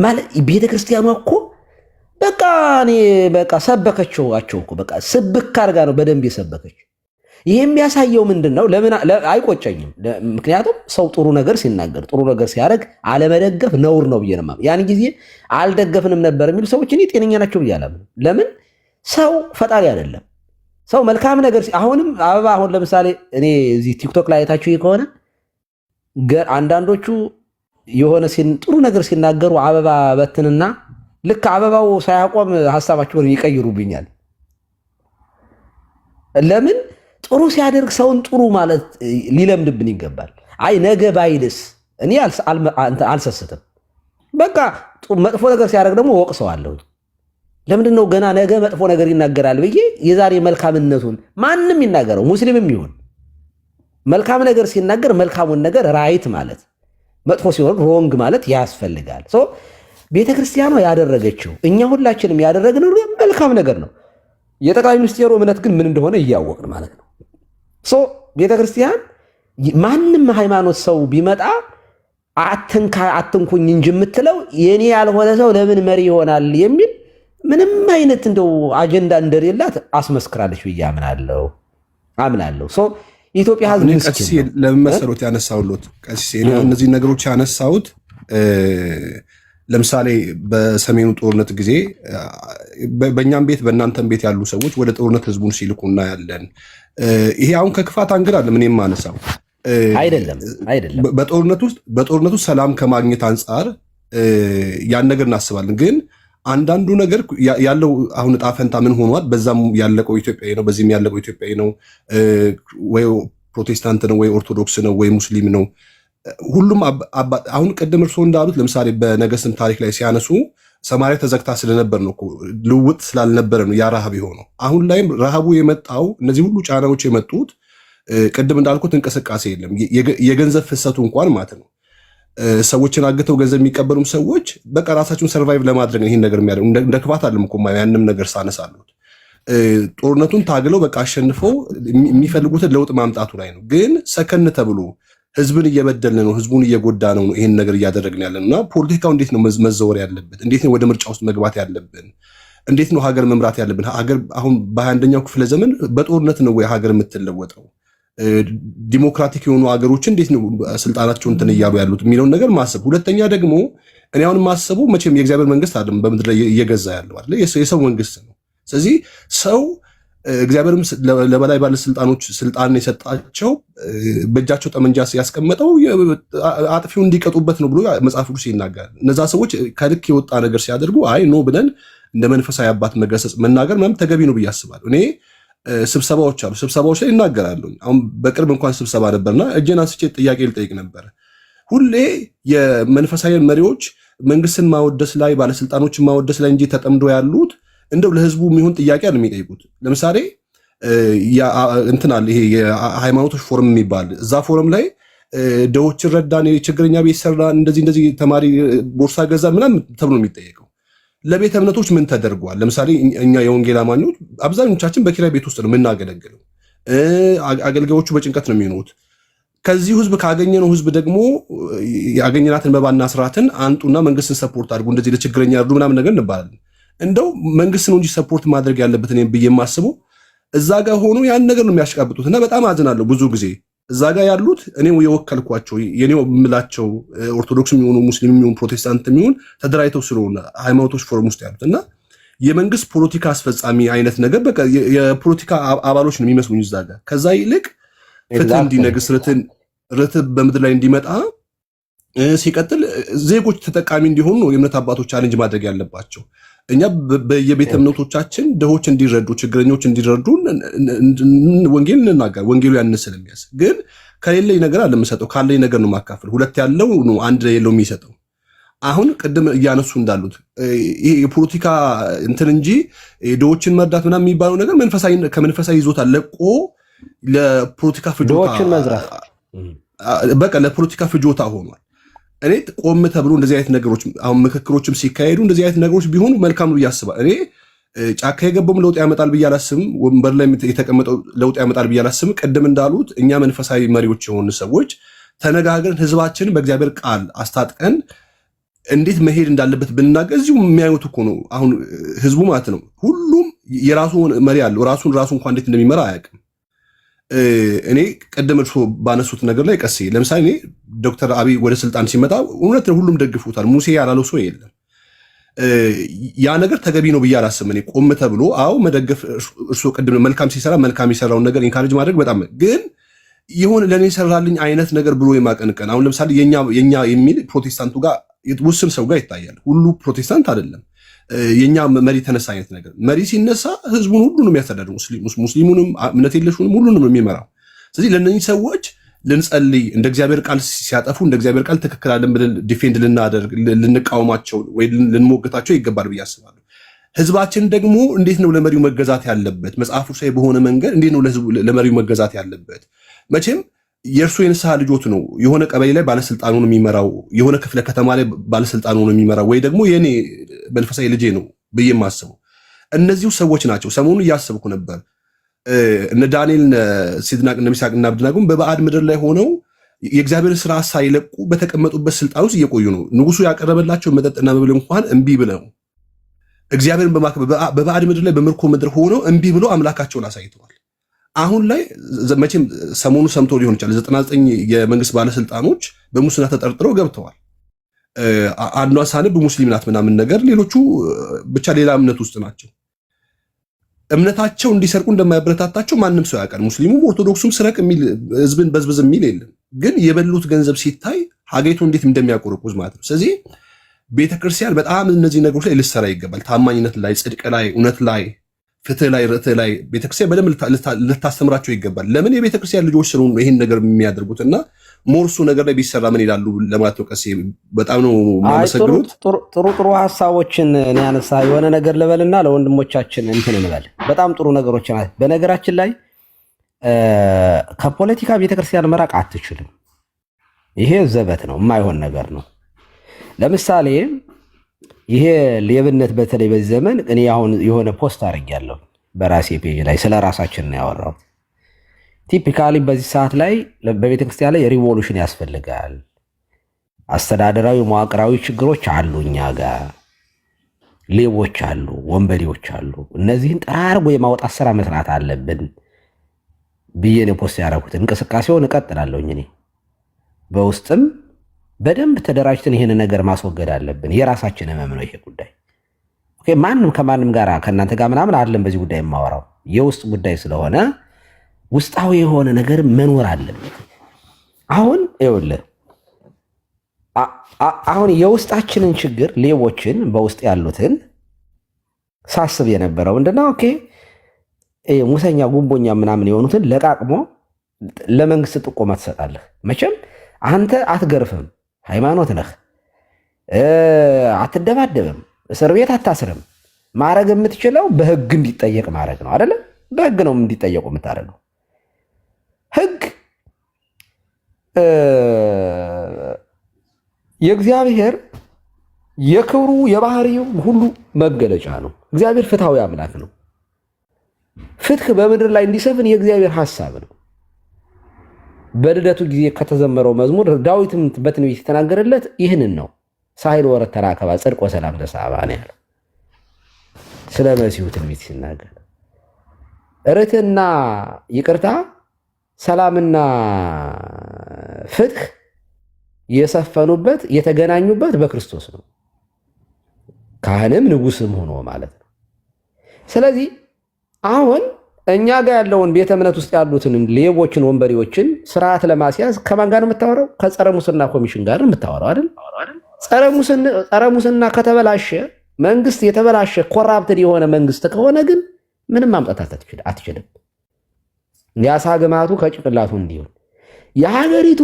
ማለት ቤተክርስቲያኗ እኮ በቃ እኔ በቃ ሰበከችው እኮ በቃ ስብክ አድርጋ ነው በደንብ የሰበከች። ይሄ የሚያሳየው ምንድን ነው? ለምን አይቆጨኝም? ምክንያቱም ሰው ጥሩ ነገር ሲናገር ጥሩ ነገር ሲያደርግ አለመደገፍ ነውር ነው ብዬ ነው። ያን ጊዜ አልደገፍንም ነበር የሚሉ ሰዎች እኔ ጤነኛ ናቸው ብዬ አላምንም። ለምን? ሰው ፈጣሪ አይደለም። ሰው መልካም ነገር አሁንም አበባ አሁን ለምሳሌ እኔ እዚህ ቲክቶክ ላይ አይታችሁ ከሆነ አንዳንዶቹ የሆነ ጥሩ ነገር ሲናገሩ አበባ በትንና ልክ አበባው ሳያቆም ሀሳባቸውን ይቀይሩብኛል። ለምን? ጥሩ ሲያደርግ ሰውን ጥሩ ማለት ሊለምድብን ይገባል። አይ ነገ ባይልስ እኔ አልሰስትም። በቃ መጥፎ ነገር ሲያደርግ ደግሞ ወቅሰዋለሁ። ለምንድን ነው ገና ነገ መጥፎ ነገር ይናገራል ብዬ የዛሬ መልካምነቱን ማንም ይናገረው ሙስሊምም ይሁን መልካም ነገር ሲናገር መልካሙን ነገር ራይት ማለት መጥፎ ሲሆን ሮንግ ማለት ያስፈልጋል። ቤተክርስቲያኗ ያደረገችው እኛ ሁላችንም ያደረግነው መልካም ነገር ነው። የጠቅላይ ሚኒስትሩ እምነት ግን ምን እንደሆነ እያወቅን ማለት ነው። ቤተክርስቲያን ማንም ሃይማኖት ሰው ቢመጣ አትንኩኝ እንጂ የምትለው የኔ ያልሆነ ሰው ለምን መሪ ይሆናል የሚል ምንም አይነት እንደው አጀንዳ እንደሌላት አስመስክራለች ብዬ አምናለሁ። የኢትዮጵያ ሕዝብ ቀሲስ ለምን መሰሎት ያነሳውሎት ቀሲስ እነዚህ ነገሮች ያነሳውት ለምሳሌ በሰሜኑ ጦርነት ጊዜ በእኛም ቤት በእናንተም ቤት ያሉ ሰዎች ወደ ጦርነት ህዝቡን ሲልኩ እናያለን። ይሄ አሁን ከክፋት አንግል አለ ምን የማነሳው አይደለም። በጦርነቱ ሰላም ከማግኘት አንጻር ያን ነገር እናስባለን። ግን አንዳንዱ ነገር ያለው አሁን ዕጣ ፈንታ ምን ሆኗል? በዛም ያለቀው ኢትዮጵያዊ ነው፣ በዚህም ያለቀው ኢትዮጵያዊ ነው። ወይ ፕሮቴስታንት ነው፣ ወይ ኦርቶዶክስ ነው፣ ወይ ሙስሊም ነው። ሁሉም አሁን ቅድም እርስዎ እንዳሉት ለምሳሌ በነገሥትም ታሪክ ላይ ሲያነሱ ሰማርያ ተዘግታ ስለነበር ነው፣ ልውጥ ስላልነበረ ነው ያ ረሃብ የሆነው። አሁን ላይም ረሃቡ የመጣው እነዚህ ሁሉ ጫናዎች የመጡት ቅድም እንዳልኩት እንቅስቃሴ የለም፣ የገንዘብ ፍሰቱ እንኳን ማለት ነው። ሰዎችን አግተው ገንዘብ የሚቀበሉም ሰዎች በቃ ራሳቸውን ሰርቫይቭ ለማድረግ ይህን ነገር የሚያደርጉ እንደ ክፋት አለም እኮ ያንም ነገር ሳነሳሉት ጦርነቱን ታግለው በቃ አሸንፈው የሚፈልጉትን ለውጥ ማምጣቱ ላይ ነው። ግን ሰከን ተብሎ ህዝብን እየበደልን ነው፣ ህዝቡን እየጎዳ ነው ይህን ነገር እያደረግን ያለን እና ፖለቲካው እንዴት ነው መዘወር ያለበት? እንዴት ነው ወደ ምርጫ ውስጥ መግባት ያለብን? እንዴት ነው ሀገር መምራት ያለብን? ሀገር አሁን በ21ኛው ክፍለ ዘመን በጦርነት ነው ወይ ሀገር የምትለወጠው? ዲሞክራቲክ የሆኑ ሀገሮች እንዴት ነው ስልጣናቸውን እንትን እያሉ ያሉት የሚለውን ነገር ማሰብ። ሁለተኛ ደግሞ እኔ አሁን ማሰቡ መቼም የእግዚአብሔር መንግስት አይደለም በምድር ላይ እየገዛ ያለው አይደል፣ የሰው መንግስት ነው። ስለዚህ ሰው እግዚአብሔርም ለበላይ ባለስልጣኖች ስልጣን የሰጣቸው በእጃቸው ጠመንጃ ያስቀመጠው አጥፊውን እንዲቀጡበት ነው ብሎ መጽሐፍ ቅዱስ ይናገራል። እነዛ ሰዎች ከልክ የወጣ ነገር ሲያደርጉ አይ ኖ ብለን እንደ መንፈሳዊ አባት መገሰጽ መናገር ምናምን ተገቢ ነው ብዬ አስባለሁ። እኔ ስብሰባዎች አሉ፣ ስብሰባዎች ላይ ይናገራሉ። አሁን በቅርብ እንኳን ስብሰባ ነበርና እጄን አንስቼ ጥያቄ ልጠይቅ ነበረ። ሁሌ የመንፈሳዊ መሪዎች መንግስትን ማወደስ ላይ ባለስልጣኖችን ማወደስ ላይ እንጂ ተጠምዶ ያሉት እንደው ለህዝቡ የሚሆን ጥያቄ አለ የሚጠይቁት። ለምሳሌ እንትናል ይሄ የሃይማኖቶች ፎረም የሚባል እዛ ፎረም ላይ ደዎችን ረዳን፣ ችግረኛ ቤት ሰራን፣ እንደዚህ ተማሪ ቦርሳ ገዛ ምናምን ተብሎ የሚጠየቀው ለቤተ እምነቶች ምን ተደርጓል? ለምሳሌ እኛ የወንጌል አማኞች አብዛኞቻችን በኪራይ ቤት ውስጥ ነው የምናገለግለው። አገልጋዮቹ በጭንቀት ነው የሚኖሩት። ከዚህ ህዝብ ካገኘነው ህዝብ ደግሞ ያገኘናትን መባና ስርዓትን አንጡና መንግስትን ሰፖርት አድርጉ፣ እንደዚህ ለችግረኛ እርዱ ምናምን ነገር እንባላለን። እንደው መንግስት ነው እንጂ ሰፖርት ማድረግ ያለበት እኔም ብዬ የማስበው እዛ ጋር ሆኖ ያን ነገር ነው የሚያሽቃብጡት። እና በጣም አዝናለሁ። ብዙ ጊዜ እዛ ጋር ያሉት እኔው የወከልኳቸው የኔው የምላቸው ኦርቶዶክስ የሚሆኑ ሙስሊም የሚሆኑ ፕሮቴስታንት የሚሆኑ ተደራጅተው ስለሆነ ሃይማኖቶች ፎረም ውስጥ ያሉት እና የመንግስት ፖለቲካ አስፈጻሚ አይነት ነገር በቃ የፖለቲካ አባሎች ነው የሚመስሉኝ እዛ ጋር። ከዛ ይልቅ ፍትህ እንዲነግስ ርትዕ በምድር ላይ እንዲመጣ ሲቀጥል ዜጎች ተጠቃሚ እንዲሆኑ ነው የእምነት አባቶች ቻሌንጅ ማድረግ ያለባቸው። እኛ በየቤተ እምነቶቻችን ድሆች እንዲረዱ፣ ችግረኞች እንዲረዱ ወንጌል እንናገር። ወንጌሉ ያን ስለሚያስ ግን ከሌለኝ ነገር አለ የምሰጠው፣ ካለኝ ነገር ነው ማካፈል። ሁለት ያለው ነው አንድ የለው የሚሰጠው። አሁን ቅድም እያነሱ እንዳሉት ይሄ የፖለቲካ እንትን እንጂ ድሆችን መርዳት ምናምን የሚባለው ነገር ከመንፈሳዊ ይዞታ ለቆ ለፖለቲካ ፍጆታ በቃ ለፖለቲካ ፍጆታ ሆኗል። እኔ ቆም ተብሎ እንደዚህ አይነት ነገሮች አሁን ምክክሮችም ሲካሄዱ እንደዚህ አይነት ነገሮች ቢሆኑ መልካም ነው ያስባል። እኔ ጫካ የገባውም ለውጥ ያመጣል ብዬ አላስብም። ወንበር ላይ የተቀመጠው ለውጥ ያመጣል ብዬ አላስብም። ቅድም እንዳሉት እኛ መንፈሳዊ መሪዎች የሆኑ ሰዎች ተነጋግረን ህዝባችንን በእግዚአብሔር ቃል አስታጥቀን እንዴት መሄድ እንዳለበት ብንናገር እዚሁ የሚያዩት እኮ ነው። አሁን ህዝቡ ማለት ነው ሁሉም የራሱ መሪ አለው። ራሱን እንኳን እንዴት እንደሚመራ አያውቅም። እኔ ቀደም እርሶ ባነሱት ነገር ላይ ቀስ ለምሳሌ እኔ ዶክተር አብይ ወደ ስልጣን ሲመጣ እውነት ነው ሁሉም ደግፉታል። ሙሴ ያላለው ሰው የለም። ያ ነገር ተገቢ ነው ብዬ አላስብም። እኔ ቆም ተብሎ አዎ መደገፍ እርሶ ቅድም መልካም ሲሰራ መልካም የሰራውን ነገር ኢንካሬጅ ማድረግ በጣም ግን የሆነ ለእኔ ሰራልኝ አይነት ነገር ብሎ የማቀንቀን አሁን ለምሳሌ የኛ የሚል ፕሮቴስታንቱ ጋር ውስን ሰው ጋር ይታያል። ሁሉ ፕሮቴስታንት አይደለም። የኛ መሪ ተነሳ አይነት ነገር መሪ ሲነሳ ህዝቡን ሁሉ ነው የሚያስተዳድሩ፣ ሙስሊሙንም እምነት የለሹንም ሁሉንም ነው የሚመራው። ስለዚህ ለእነዚህ ሰዎች ልንጸልይ፣ እንደ እግዚአብሔር ቃል ሲያጠፉ እንደ እግዚአብሔር ቃል ትክክል አለን ብለን ዲፌንድ ልናደርግ ልንቃወማቸው ወይ ልንሞግታቸው ይገባል ብዬ አስባለሁ። ህዝባችን ደግሞ እንዴት ነው ለመሪው መገዛት ያለበት? መጽሐፉ ሳይ በሆነ መንገድ እንዴት ነው ለመሪው መገዛት ያለበት? መቼም የእርሱ የንስሐ ልጆት ነው የሆነ ቀበሌ ላይ ባለስልጣኑን የሚመራው፣ የሆነ ክፍለ ከተማ ላይ ባለስልጣኑን የሚመራው፣ ወይ ደግሞ የኔ መንፈሳዊ ልጄ ነው ብዬ የማስበው እነዚሁ ሰዎች ናቸው። ሰሞኑን እያሰብኩ ነበር እነ ዳንኤል ሲድናቅ እነ ሚሳቅ እና አብደናጎም በባዕድ ምድር ላይ ሆነው የእግዚአብሔርን ስራ ሳይለቁ በተቀመጡበት ስልጣን ውስጥ እየቆዩ ነው። ንጉሱ ያቀረበላቸው መጠጥና መብል እንኳን እምቢ ብለው እግዚአብሔርን በማክበር በባዕድ ምድር ላይ በምርኮ ምድር ሆነው እምቢ ብለው አምላካቸውን አሳይተዋል። አሁን ላይ መቼም ሰሞኑ ሰምቶ ሊሆን ይችላል 99 የመንግስት ባለስልጣኖች በሙስና ተጠርጥረው ገብተዋል። አንዷ ሳንብ ሙስሊም ናት ምናምን ነገር፣ ሌሎቹ ብቻ ሌላ እምነት ውስጥ ናቸው። እምነታቸው እንዲሰርቁ እንደማያበረታታቸው ማንም ሰው ያውቃል። ሙስሊሙም ኦርቶዶክሱም ስረቅ የሚል ህዝብን በዝብዝ የሚል የለም። ግን የበሉት ገንዘብ ሲታይ ሀገሪቱ እንዴት እንደሚያቆረቁዝ ማለት ነው። ስለዚህ ቤተክርስቲያን በጣም እነዚህ ነገሮች ላይ ልትሰራ ይገባል። ታማኝነት ላይ፣ ጽድቅ ላይ፣ እውነት ላይ፣ ፍትህ ላይ፣ ርትዕ ላይ ቤተክርስቲያን በደንብ ልታስተምራቸው ይገባል። ለምን የቤተክርስቲያን ልጆች ስለሆኑ ይህን ነገር የሚያደርጉትና ሞርሱ ነገር ላይ ቢሰራ ምን ይላሉ ለማለት ነው። ቀሴ በጣም ነው የማመሰግኑት። ጥሩ ሀሳቦችን ያነሳ የሆነ ነገር ልበልና ለወንድሞቻችን እንትን እንበል። በጣም ጥሩ ነገሮች ናት። በነገራችን ላይ ከፖለቲካ ቤተክርስቲያን መራቅ አትችልም። ይሄ ዘበት ነው፣ የማይሆን ነገር ነው። ለምሳሌ ይሄ ሌብነት በተለይ በዚህ ዘመን እኔ አሁን የሆነ ፖስት አድርጌያለሁ በራሴ ፔጅ ላይ ስለ ራሳችን ነው ያወራሁት። ቲፒካሊ በዚህ ሰዓት ላይ በቤተክርስቲያን ላይ ሪቮሉሽን ያስፈልጋል። አስተዳደራዊ መዋቅራዊ ችግሮች አሉ፣ እኛ ጋር ሌቦች አሉ፣ ወንበዴዎች አሉ። እነዚህን ጠራርጎ የማውጣት ስራ መስራት አለብን ብዬ ነው ፖስት ያደረኩት። እንቅስቃሴውን እቀጥላለሁኝ። እኔ በውስጥም በደንብ ተደራጅተን ይህን ነገር ማስወገድ አለብን። የራሳችን ህመም ነው ይሄ ጉዳይ። ማንም ከማንም ጋር ከእናንተ ጋር ምናምን አይደለም በዚህ ጉዳይ የማወራው። የውስጥ ጉዳይ ስለሆነ ውስጣዊ የሆነ ነገር መኖር አለበት። አሁን ይኸውልህ አሁን የውስጣችንን ችግር ሌቦችን በውስጥ ያሉትን ሳስብ የነበረው ምንድነው? ኦኬ ሙሰኛ ጉቦኛ ምናምን የሆኑትን ለቃቅሞ ለመንግስት ጥቆማ ትሰጣለህ። መቼም አንተ አትገርፍም፣ ሃይማኖት ነህ፣ አትደባደብም፣ እስር ቤት አታስርም። ማድረግ የምትችለው በህግ እንዲጠየቅ ማድረግ ነው አይደለ? በህግ ነው እንዲጠየቁ የምታደርገው። ህግ የእግዚአብሔር የክብሩ የባህሪው ሁሉ መገለጫ ነው። እግዚአብሔር ፍትሐዊ አምላክ ነው። ፍትህ በምድር ላይ እንዲሰፍን የእግዚአብሔር ሐሳብ ነው። በልደቱ ጊዜ ከተዘመረው መዝሙር ዳዊትም በትንቢት የተናገረለት ይህንን ነው። ሳይል ወረት ተራከባ ጽድቅ ወሰላም ለሰብአ ነው ያለው። ስለ መሲሁ ትንቢት ሲናገር ርትዕና ይቅርታ፣ ሰላምና ፍትህ የሰፈኑበት የተገናኙበት በክርስቶስ ነው። ካህንም ንጉስም ሆኖ ማለት ነው። ስለዚህ አሁን እኛ ጋር ያለውን ቤተ እምነት ውስጥ ያሉትን ሌቦችን፣ ወንበዴዎችን ስርዓት ለማስያዝ ከማን ጋር የምታወራው? ከጸረ ሙስና ኮሚሽን ጋር የምታወራው አይደል? ጸረ ሙስና ከተበላሸ መንግስት የተበላሸ ኮራፕትድ የሆነ መንግስት ከሆነ ግን ምንም ማምጣት አትችልም። ያሳ ግማቱ ከጭቅላቱ እንዲሆን የሀገሪቱ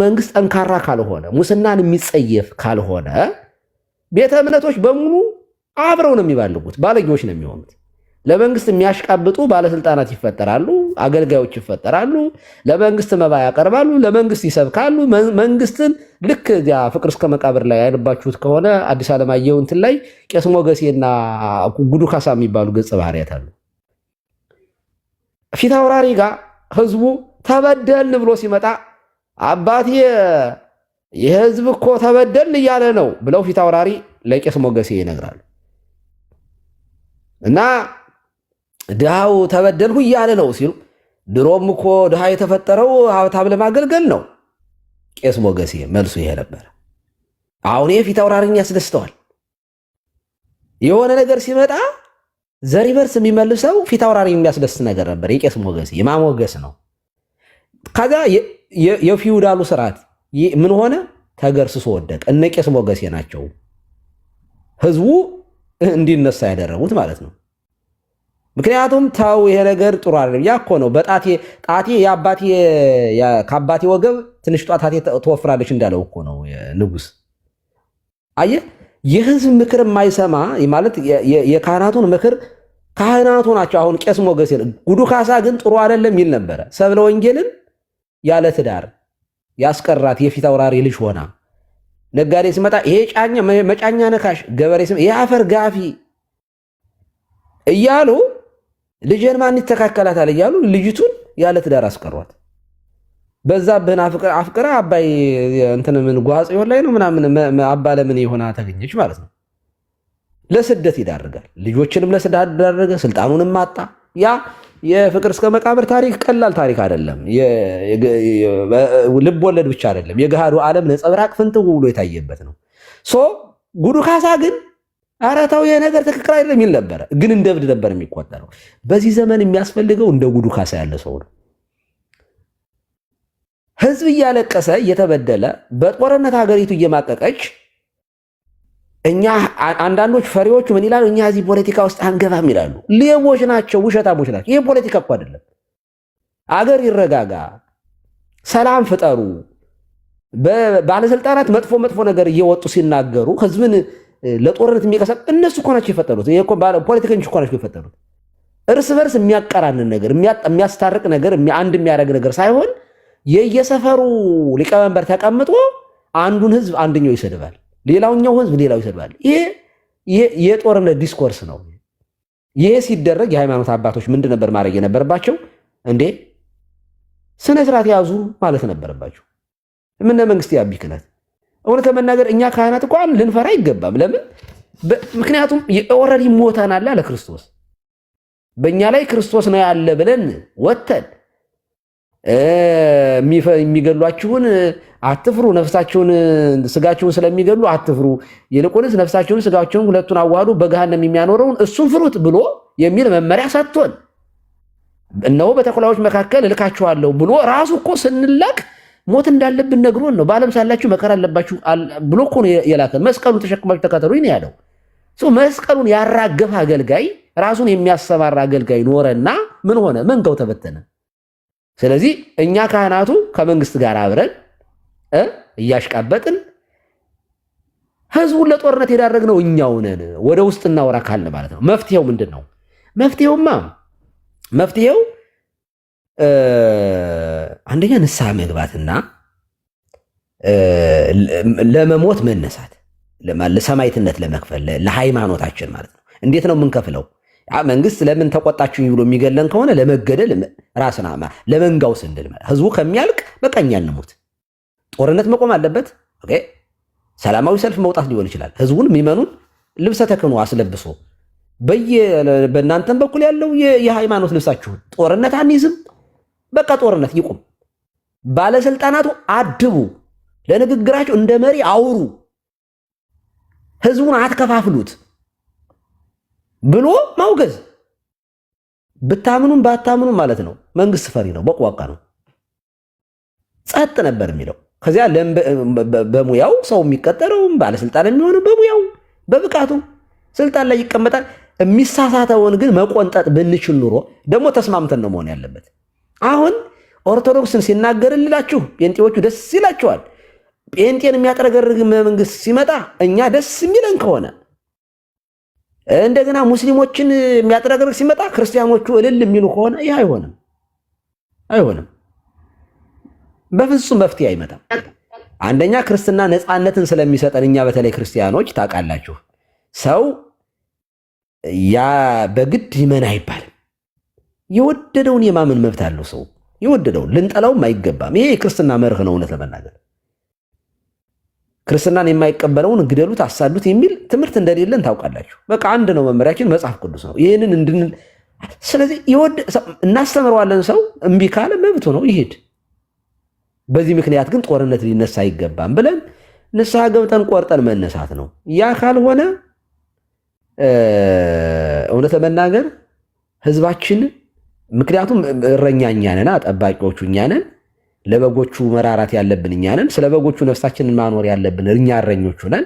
መንግስት ጠንካራ ካልሆነ፣ ሙስናን የሚጸየፍ ካልሆነ ቤተ እምነቶች በሙሉ አብረው ነው የሚባልጉት፣ ባለጌዎች ነው የሚሆኑት። ለመንግስት የሚያሽቃብጡ ባለስልጣናት ይፈጠራሉ፣ አገልጋዮች ይፈጠራሉ፣ ለመንግስት መባ ያቀርባሉ፣ ለመንግስት ይሰብካሉ። መንግስትን ልክ እዚያ ፍቅር እስከ መቃብር ላይ ያነባችሁት ከሆነ አዲስ ዓለማየሁ እንትን ላይ ቄስ ሞገሴና ጉዱ ካሳ የሚባሉ ገጸ ባህሪያት አሉ። ፊት አውራሪ ጋር ህዝቡ ተበደልን ብሎ ሲመጣ አባቴ የህዝብ እኮ ተበደልን እያለ ነው ብለው ፊት አውራሪ ለቄስ ሞገሴ ይነግራሉ። እና ድሃው ተበደልሁ እያለ ነው ሲሉ ድሮም እኮ ድሃ የተፈጠረው ሀብታም ለማገልገል ነው። ቄስ ሞገሴ መልሱ ይሄ ነበር። አሁን የፊት አውራሪን ያስደስተዋል። የሆነ ነገር ሲመጣ ዘሪቨርስ የሚመልሰው ፊት አውራሪ የሚያስደስት ነገር ነበር። የቄስ ሞገሴ የማሞገስ ነው። ከዛ የፊውዳሉ ስርዓት ምን ሆነ? ተገርስሶ ወደቀ። እነ ቄስ ሞገሴ ናቸው ህዝቡ እንዲነሳ ያደረጉት ማለት ነው። ምክንያቱም ተው ይሄ ነገር ጥሩ አይደለም። ያ እኮ ነው በጣቴ ከአባቴ ወገብ ትንሽ ጣቴ ትወፍራለች እንዳለው እኮ ነው ንጉስ። አየህ፣ የህዝብ ምክር የማይሰማ ማለት የካህናቱን ምክር ካህናቱ ናቸው። አሁን ቄስ ሞገሴ ጉዱ ካሳ ግን ጥሩ አይደለም ይል ነበረ። ሰብለ ወንጌልን ያለ ትዳር ያስቀራት የፊት አውራሪ ልጅ ሆና ነጋዴ ሲመጣ ይሄ ጫኛ መጫኛ ነካሽ ገበሬ ሲመጣ የአፈር ጋፊ እያሉ ልጅን ማን ይተካከላታል እያሉ ልጅቱን ያለ ትዳር አስቀሯት። በዛብህን አፍቅራ አባይ እንትን ምን ጓጽዮን ላይ ነው ምናምን አባ ለምን የሆነ ተገኘች ማለት ነው። ለስደት ይዳርጋል። ልጆችንም ለስደት ይዳርጋል። ስልጣኑንም ማጣ። ያ የፍቅር እስከ መቃብር ታሪክ ቀላል ታሪክ አይደለም። ልብ ወለድ ብቻ አይደለም። የገሃዱ ዓለም ነጸብራቅ ፍንትው ብሎ የታየበት ነው። ጉዱ ካሳ ግን ኧረ ተው ይሄ ነገር ትክክል አይደለም ይል ነበረ። ግን እንደ እብድ ነበር የሚቆጠረው። በዚህ ዘመን የሚያስፈልገው እንደ ጉዱ ካሳ ያለ ሰው ነው። ህዝብ እያለቀሰ እየተበደለ በጦርነት ሀገሪቱ እየማቀቀች እኛ አንዳንዶች ፈሪዎቹ ምን ይላሉ? እኛ እዚህ ፖለቲካ ውስጥ አንገባም ይላሉ። ሌቦች ናቸው፣ ውሸታሞች ናቸው። ይሄ ፖለቲካ እኮ አይደለም። አገር ይረጋጋ፣ ሰላም ፍጠሩ። ባለስልጣናት መጥፎ ነገር እየወጡ ሲናገሩ ህዝብን ለጦርነት የሚቀሰቅ እነሱ እኮ ናቸው የፈጠሩት። ፖለቲከኞች እኮ ናቸው የፈጠሩት። እርስ በርስ የሚያቀራንን ነገር የሚያስታርቅ ነገር አንድ የሚያደርግ ነገር ሳይሆን የየሰፈሩ ሊቀመንበር ተቀምጦ አንዱን ህዝብ አንደኛው ይሰድባል፣ ሌላውኛው ህዝብ ሌላው ይሰድባል። ይሄ የጦርነት ዲስኮርስ ነው። ይሄ ሲደረግ የሃይማኖት አባቶች ምንድን ነበር ማድረግ የነበረባቸው? እንዴ ስነ ስርዓት ያዙ ማለት ነበረባቸው። ምነ መንግስት ያቢ ክለት እውነት ለመናገር እኛ ካህናት እንኳን ልንፈራ አይገባም። ለምን? ምክንያቱም ኦልሬዲ ሞተናል አለ ክርስቶስ። በእኛ ላይ ክርስቶስ ነው ያለ ብለን ወተን የሚገሏችሁን አትፍሩ፣ ነፍሳችሁን ስጋችሁን ስለሚገሉ አትፍሩ፣ ይልቁንስ ነፍሳችሁን ስጋችሁን ሁለቱን አዋህዱ በገሃነም የሚያኖረውን እሱን ፍሩት ብሎ የሚል መመሪያ ሰጥቶን እነሆ በተኩላዎች መካከል እልካችኋለሁ ብሎ ራሱ እኮ ስንላክ ሞት እንዳለብን ነግሮን ነው። በዓለም ሳላችሁ መከራ አለባችሁ ብሎ እኮ ነው የላከን። መስቀሉን ተሸክማችሁ ተከተሉኝ ነው ያለው። መስቀሉን ያራገፈ አገልጋይ፣ ራሱን የሚያሰማራ አገልጋይ ኖረና ምን ሆነ? መንጋው ተበተነ። ስለዚህ እኛ ካህናቱ ከመንግስት ጋር አብረን እያሽቃበጥን ህዝቡን ለጦርነት የዳረግነው እኛው ነን። ወደ ውስጥ እናወራ ካልን ማለት ነው። መፍትሄው ምንድን ነው? መፍትሄው አንደኛ ንስሐ መግባትና ለመሞት መነሳት፣ ለሰማዕትነት ለመክፈል ለሃይማኖታችን ማለት ነው። እንዴት ነው የምንከፍለው? መንግስት ለምን ተቆጣችሁኝ ብሎ የሚገለን ከሆነ ለመገደል ራስና ለመንጋው ስንል ህዝቡ ከሚያልቅ በቃ እኛ እንሙት። ጦርነት መቆም አለበት። ኦኬ፣ ሰላማዊ ሰልፍ መውጣት ሊሆን ይችላል። ህዝቡን የሚመኑን ልብሰ ተክህኖ አስለብሶ በእናንተም በኩል ያለው የሃይማኖት ልብሳችሁን ጦርነት አንይዝም። በቃ ጦርነት ይቁም። ባለስልጣናቱ አድቡ፣ ለንግግራችሁ እንደ መሪ አውሩ፣ ህዝቡን አትከፋፍሉት ብሎ ማውገዝ። ብታምኑም ባታምኑም ማለት ነው። መንግስት ፈሪ ነው፣ በቋቃ ነው። ጸጥ ነበር የሚለው። ከዚያ በሙያው ሰው የሚቀጠረውም ባለስልጣን የሚሆነው በሙያው በብቃቱ ስልጣን ላይ ይቀመጣል። የሚሳሳተውን ግን መቆንጠጥ ብንችል ኑሮ ደግሞ ተስማምተን ነው መሆን ያለበት። አሁን ኦርቶዶክስን ሲናገርላችሁ ጴንጤዎቹ ደስ ይላቸዋል። ጴንጤን የሚያጥረገርግ መንግስት ሲመጣ እኛ ደስ የሚለን ከሆነ እንደገና ሙስሊሞችን የሚያጥረገርግ ሲመጣ ክርስቲያኖቹ እልል የሚሉ ከሆነ ይህ አይሆንም። በፍጹም መፍትሄ አይመጣም። አንደኛ ክርስትና ነፃነትን ስለሚሰጠን እኛ በተለይ ክርስቲያኖች ታውቃላችሁ፣ ሰው ያ በግድ ይመን አይባልም። የወደደውን የማመን መብት አለው ሰው የወደደውን፣ ልንጠላውም አይገባም። ይሄ የክርስትና መርህ ነው። እውነት ለመናገር ክርስትናን የማይቀበለውን ግደሉት፣ አሳዱት የሚል ትምህርት እንደሌለን ታውቃላችሁ። በቃ አንድ ነው መመሪያችን፣ መጽሐፍ ቅዱስ ነው። ይህንን እንድንል ስለዚህ እናስተምረዋለን። ሰው እምቢ ካለ መብቱ ነው፣ ይሄድ። በዚህ ምክንያት ግን ጦርነት ሊነሳ አይገባም ብለን ንስሐ ገብተን ቆርጠን መነሳት ነው። ያ ካልሆነ እውነት ለመናገር ህዝባችን፣ ምክንያቱም እረኛ እኛ ነን፣ ጠባቂዎቹ እኛ ነን፣ ለበጎቹ መራራት ያለብን እኛ ነን፣ ስለ በጎቹ ነፍሳችንን ማኖር ያለብን እኛ እረኞቹ ነን።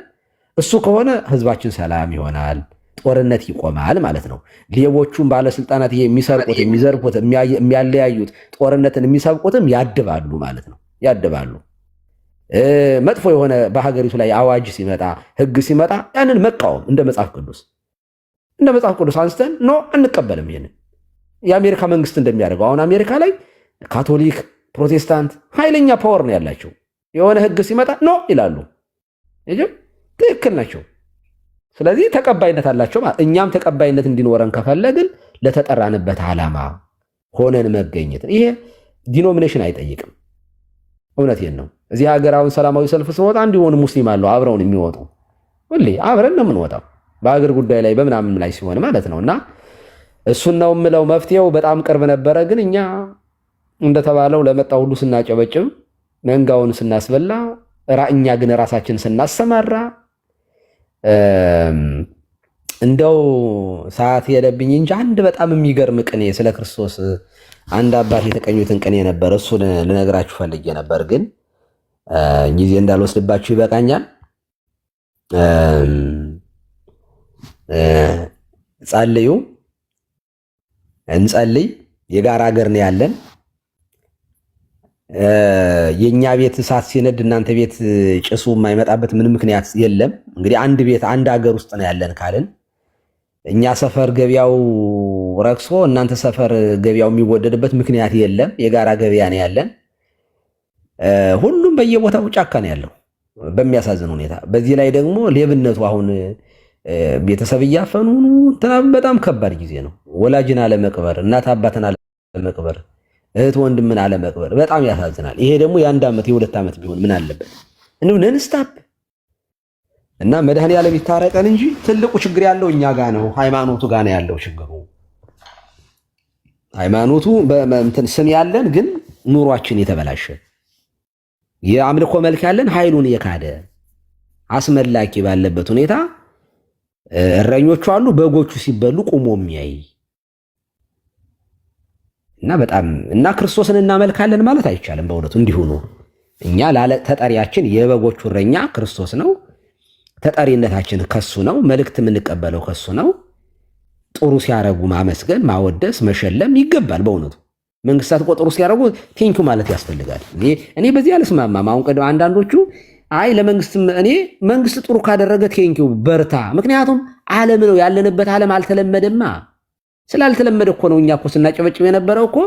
እሱ ከሆነ ህዝባችን ሰላም ይሆናል፣ ጦርነት ይቆማል ማለት ነው። ሌቦቹም ባለስልጣናት የሚሰርቁት፣ የሚዘርፉት፣ የሚያለያዩት፣ ጦርነትን የሚሰብቁትም ያድባሉ ማለት ነው። ያድባሉ። መጥፎ የሆነ በሀገሪቱ ላይ አዋጅ ሲመጣ፣ ህግ ሲመጣ ያንን መቃወም እንደ መጽሐፍ ቅዱስ አንስተን ኖ አንቀበልም። ይሄንን የአሜሪካ መንግስት እንደሚያደርገው አሁን አሜሪካ ላይ ካቶሊክ፣ ፕሮቴስታንት ኃይለኛ ፓወር ነው ያላቸው። የሆነ ህግ ሲመጣ ኖ ይላሉ። ትክክል ናቸው። ስለዚህ ተቀባይነት አላቸው። እኛም ተቀባይነት እንዲኖረን ከፈለግን ለተጠራንበት ዓላማ ሆነን መገኘት። ይሄ ዲኖሚኔሽን አይጠይቅም። እውነቴን ነው። እዚህ ሀገር አሁን ሰላማዊ ሰልፍ ሲወጣ እንዲሆኑ ሙስሊም አለው አብረውን የሚወጡ ሁሌ አብረን ነው የምንወጣው፣ በሀገር ጉዳይ ላይ በምናምን ላይ ሲሆን ማለት ነው። እና እሱን ነው የምለው። መፍትሄው በጣም ቅርብ ነበረ፣ ግን እኛ እንደተባለው ለመጣ ሁሉ ስናጨበጭብ፣ መንጋውን ስናስበላ፣ እኛ ግን ራሳችን ስናሰማራ እንደው ሰዓት ሄደብኝ እንጂ አንድ በጣም የሚገርም ቅኔ ስለ ክርስቶስ አንድ አባት የተቀኙትን ቅኔ ነበር። እሱን ልነግራችሁ ፈልጌ ነበር፣ ግን ጊዜ እንዳልወስድባችሁ ይበቃኛል። ጸልዩ፣ እንጸልይ። የጋራ ሀገር ነው ያለን። የኛ ቤት እሳት ሲነድ እናንተ ቤት ጭሱ የማይመጣበት ምንም ምክንያት የለም። እንግዲህ አንድ ቤት አንድ ሀገር ውስጥ ነው ያለን ካልን እኛ ሰፈር ገበያው ረክሶ እናንተ ሰፈር ገበያው የሚወደድበት ምክንያት የለም። የጋራ ገበያ ነው ያለን። ሁሉም በየቦታው ጫካ ነው ያለው በሚያሳዝን ሁኔታ። በዚህ ላይ ደግሞ ሌብነቱ አሁን ቤተሰብ እያፈኑ በጣም ከባድ ጊዜ ነው። ወላጅን አለመቅበር፣ እናት አባትን አለመቅበር፣ እህት ወንድምን አለመቅበር በጣም ያሳዝናል። ይሄ ደግሞ የአንድ ዓመት የሁለት ዓመት ቢሆን ምን አለበት? እንዴ ነንስታፕ እና መድኃኔዓለም ይታረቀን እንጂ ትልቁ ችግር ያለው እኛ ጋር ነው። ሃይማኖቱ ጋር ነው ያለው ችግሩ። ሃይማኖቱ በእንትን ስም ያለን ግን ኑሯችን የተበላሸ የአምልኮ መልክ ያለን ኃይሉን የካደ አስመላኪ ባለበት ሁኔታ እረኞቹ አሉ፣ በጎቹ ሲበሉ ቆሞ የሚያይ እና በጣም እና ክርስቶስን እናመልካለን ማለት አይቻልም። በእውነቱ እንዲሁ ነው። እኛ ተጠሪያችን የበጎቹ እረኛ ክርስቶስ ነው። ተጠሪነታችን ከሱ ነው። መልእክት የምንቀበለው ከሱ ነው። ጥሩ ሲያረጉ ማመስገን፣ ማወደስ፣ መሸለም ይገባል። በእውነቱ መንግስታት እኮ ጥሩ ሲያረጉ ቴንኪ ማለት ያስፈልጋል። እኔ በዚህ አልስማማም። አሁን ቀደም አንዳንዶቹ አይ ለመንግስት እኔ መንግስት ጥሩ ካደረገ ቴንኪው በርታ። ምክንያቱም ዓለም ነው ያለንበት፣ ዓለም አልተለመደማ። ስላልተለመደ እኮ ነው እኛ እኮ ስናጨበጭብ የነበረው እኮ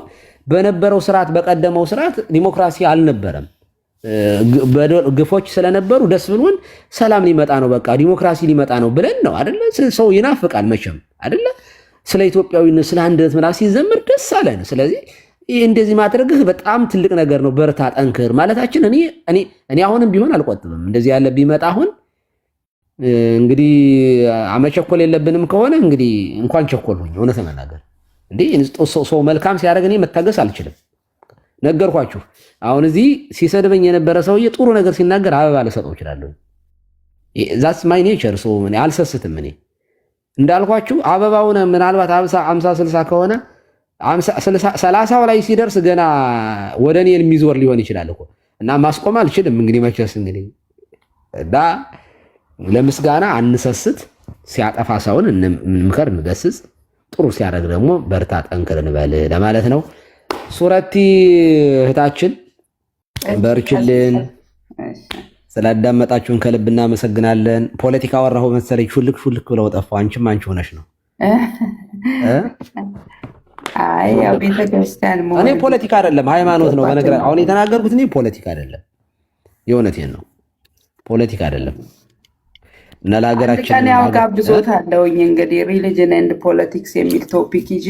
በነበረው ስርዓት፣ በቀደመው ስርዓት ዲሞክራሲ አልነበረም። ግፎች ስለነበሩ ደስ ብሎን ሰላም ሊመጣ ነው በቃ ዲሞክራሲ ሊመጣ ነው ብለን ነው አይደለ? ሰው ይናፍቃል መቼም አይደለ? ስለ ኢትዮጵያዊነት ስለ አንድነት ምናምን ሲዘምር ደስ አለን። ስለዚህ ይህ እንደዚህ ማድረግህ በጣም ትልቅ ነገር ነው። በርታ፣ ጠንክር ማለታችን እኔ አሁንም ቢሆን አልቆጥብም። እንደዚህ ያለ ቢመጣ አሁን እንግዲህ አመቸኮል የለብንም ከሆነ እንግዲህ እንኳን ቸኮልሁኝ። እውነት መናገር እንዴ ሰው መልካም ሲያደርግ እኔ መታገስ አልችልም። ነገርኳችሁ። አሁን እዚህ ሲሰድበኝ የነበረ ሰውዬ ጥሩ ነገር ሲናገር አበባ ልሰጠው እችላለሁ። ዛትስ ማይ ኔቸር። ሰው እኔ አልሰስትም። እኔ እንዳልኳችሁ አበባውን ምናልባት 50 60 ከሆነ 30 ላይ ሲደርስ ገና ወደ እኔ የሚዞር ሊሆን ይችላል እኮ እና ማስቆም አልችልም። እንግዲህ መቼስ እንግዲህ እና ለምስጋና አንሰስት። ሲያጠፋ ሰውን እንምከር፣ እንገስጽ። ጥሩ ሲያደርግ ደግሞ በርታ፣ ጠንክር እንበል ለማለት ነው። ሱረቲ እህታችን በርችልን። ስላዳመጣችሁን ከልብ እናመሰግናለን። ፖለቲካ ወራሁ መሰለኝ ሹልክ ብለው ጠፋ። አንቺም አንቺ ሆነሽ ነው። አይ ያው ቤተክርስቲያን እኔ ፖለቲካ አይደለም ሃይማኖት ነው። በነገር አሁን የተናገርኩት እኔ ፖለቲካ አይደለም፣ የእውነቴን ነው። ፖለቲካ አይደለም እና ለሀገራችን ቀን ያው ጋብዞት አለውኝ እንግዲህ ሪሊጅን ኤንድ ፖለቲክስ የሚል ቶፒክ ይዤ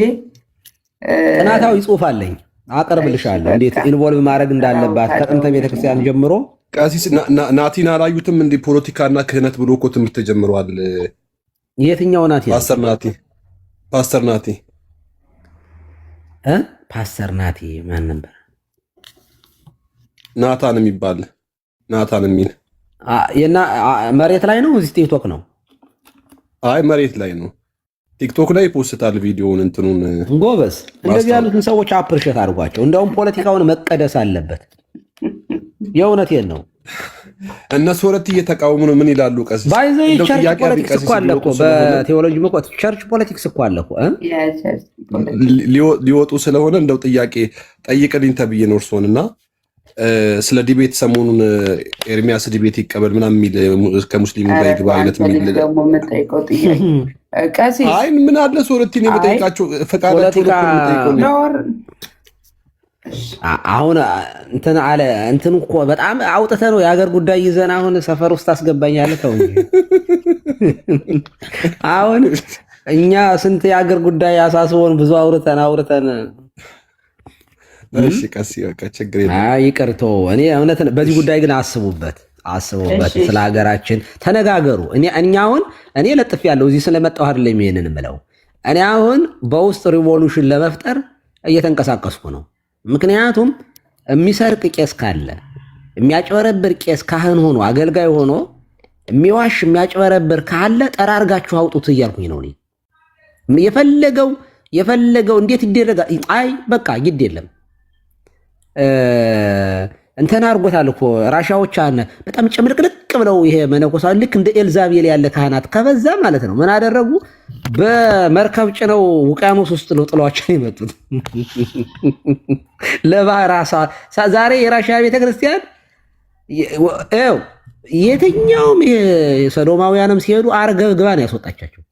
ጥናታዊ ጽሑፍ አለኝ፣ አቀርብልሻለሁ። እንዴት ኢንቮልቭ ማድረግ እንዳለባት ከጥንተ ቤተክርስቲያን ጀምሮ። ቀሲስ ናቲን አላዩትም? እንደ ፖለቲካና ክህነት ብሎ እኮ ትምህርት ተጀምሯል። የትኛው ናቲ? ፓስተር ናቲ ፓስተር ናቲ ማን ነበር? ናታን የሚባል ናታን የሚል መሬት ላይ ነው እዚህ ቲክቶክ ነው? አይ መሬት ላይ ነው። ቲክቶክ ላይ ፖስታል ቪዲዮውን እንትኑን። ጎበዝ፣ እንደዚህ ያሉትን ሰዎች አፕሪሼት አድርጓቸው። እንደውም ፖለቲካውን መቀደስ አለበት። የእውነቴን ነው። እነሱ ወረት እየተቃወሙ ነው። ምን ይላሉ? ቀሲስ ባይዘ ቸርች ፖለቲክስ እኮ አለ እኮ በቴዎሎጂ መቆጥ ቸርች ፖለቲክስ እኮ አለ እኮ ሊወጡ ስለሆነ እንደው ጥያቄ ጠይቅልኝ ተብዬ ነው እርስዎንና ስለ ዲቤት ሰሞኑን ኤርሚያስ ዲቤት ይቀበል ምናምን የሚል ከሙስሊሙ ጋር ይግባ አይነት የሚል ደግሞ የምጠይቀው ጥያቄ ቀሲስ አይ ምን አለ ሶረቲን የምጠይቃቸው ፈቃዳቸው ነው። አሁን እንትን አለ እንትን እኮ በጣም አውጥተህ ነው የሀገር ጉዳይ ይዘን አሁን ሰፈር ውስጥ አስገባኛለህ። ተው እንጂ አሁን እኛ ስንት የሀገር ጉዳይ አሳስቦን ብዙ አውርተን እሺ ቀስ በቃ ችግር የለም። ይቅርቶ እኔ እውነት በዚህ ጉዳይ ግን አስቡበት። ስለ ሀገራችን ተነጋገሩ። እኔ ለጥፍ ያለው እዚህ ስለመጣሁ አይደለም ይሄንን የምለው። እኔ አሁን በውስጥ ሪቮሉሽን ለመፍጠር እየተንቀሳቀስኩ ነው። ምክንያቱም የሚሰርቅ ቄስ ካለ፣ የሚያጭበረብር ቄስ ካህን ሆኖ አገልጋይ ሆኖ የሚዋሽ የሚያጭበረብር ካለ ጠራርጋችሁ አውጡት እያልኩኝ ነው። የፈለገው እንዴት ይደረጋል? አይ በቃ ግድ የለም እንትን አድርጎታል እኮ ራሻዎች በጣም ጭምልቅልቅ ብለው ይሄ መነኮሳት ልክ እንደ ኤልዛቤል ያለ ካህናት ከበዛ ማለት ነው። ምን አደረጉ? በመርከብ ጭነው ውቅያኖስ ውስጥ ጥለዋቸው የመጡት ለባህር አሳ። ዛሬ የራሻ ቤተክርስቲያን የትኛውም ሰዶማውያንም ሲሄዱ አርገብግባ ነው ያስወጣቻቸው።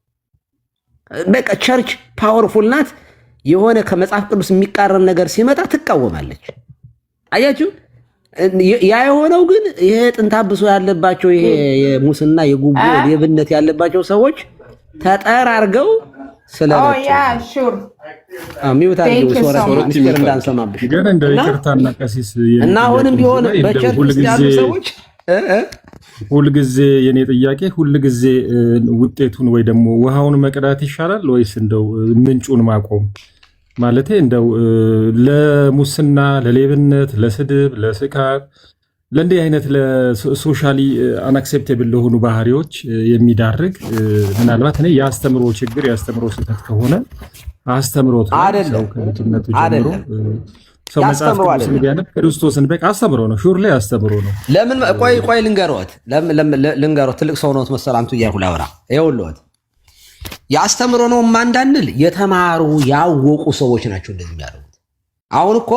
በቃ ቸርች ፓወርፉል ናት። የሆነ ከመጽሐፍ ቅዱስ የሚቃረን ነገር ሲመጣ ትቃወማለች። አያችሁ? ያ የሆነው ግን ይሄ ጥንታብሶ ያለባቸው ይሄ የሙስና የጉቦ ሌብነት ያለባቸው ሰዎች ተጠራርገው እና አሁንም ቢሆን በቸርች ውስጥ ያሉ ሰዎች ሁልጊዜ የኔ ጥያቄ ሁልጊዜ ውጤቱን ወይ ደግሞ ውሃውን መቅዳት ይሻላል ወይስ እንደው ምንጩን ማቆም? ማለቴ እንደው ለሙስና፣ ለሌብነት፣ ለስድብ፣ ለስካር ለእንዲህ አይነት ለሶሻሊ አንአክሴፕቴብል ለሆኑ ባህሪዎች የሚዳርግ ምናልባት እኔ የአስተምሮ ችግር የአስተምሮ ስህተት ከሆነ አስተምሮት አይደለም ከልጅነቱ ጀምሮ ሰው መጽሐፍ ቅዱስን ቢያነብ ክርስቶስን በቃ አስተምሮ ነው። ሹር ላይ አስተምሮ ነው። ለምን ቆይ ልንገሮት ትልቅ ሰው ነዎት መሰል አንቱ እያልኩ ላውራ ይኸውልዎት ያስተምሮ ነው ማንዳንል የተማሩ ያወቁ ሰዎች ናቸው እንደዚህ የሚያደርጉት። አሁን እኮ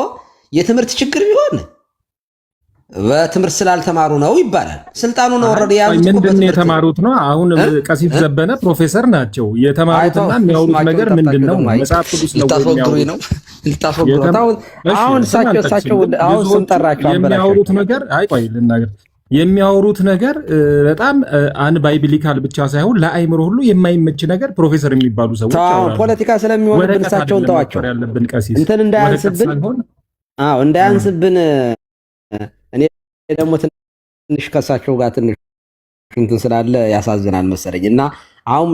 የትምህርት ችግር ቢሆን በትምህርት ስላልተማሩ ነው ይባላል። ስልጣኑ ነው ወረደ ያሉት ምንድነው የተማሩት ነው። አሁን ቀሲስ ዘበነ ፕሮፌሰር ናቸው። የተማሩትና የሚያወሩት ነገር ምንድነው? መጽሐፍ ቅዱስ ነው አሁን እሳቸው አሁን ስም ጠራቸው የሚያወሩት ነገር ቆይ ልናገር የሚያወሩት ነገር በጣም አንባይብሊካል ብቻ ሳይሆን ለአይምሮ ሁሉ የማይመች ነገር ፕሮፌሰር የሚባሉ ሰዎች ፖለቲካ ስለሚሆን እሳቸውን ተዋቸው እንትን እንዳያንስብን እኔ ደግሞ ትንሽ ከሳቸው ጋር ትንሽ እንትን ስላለ ያሳዝናል መሰለኝ እና አሁን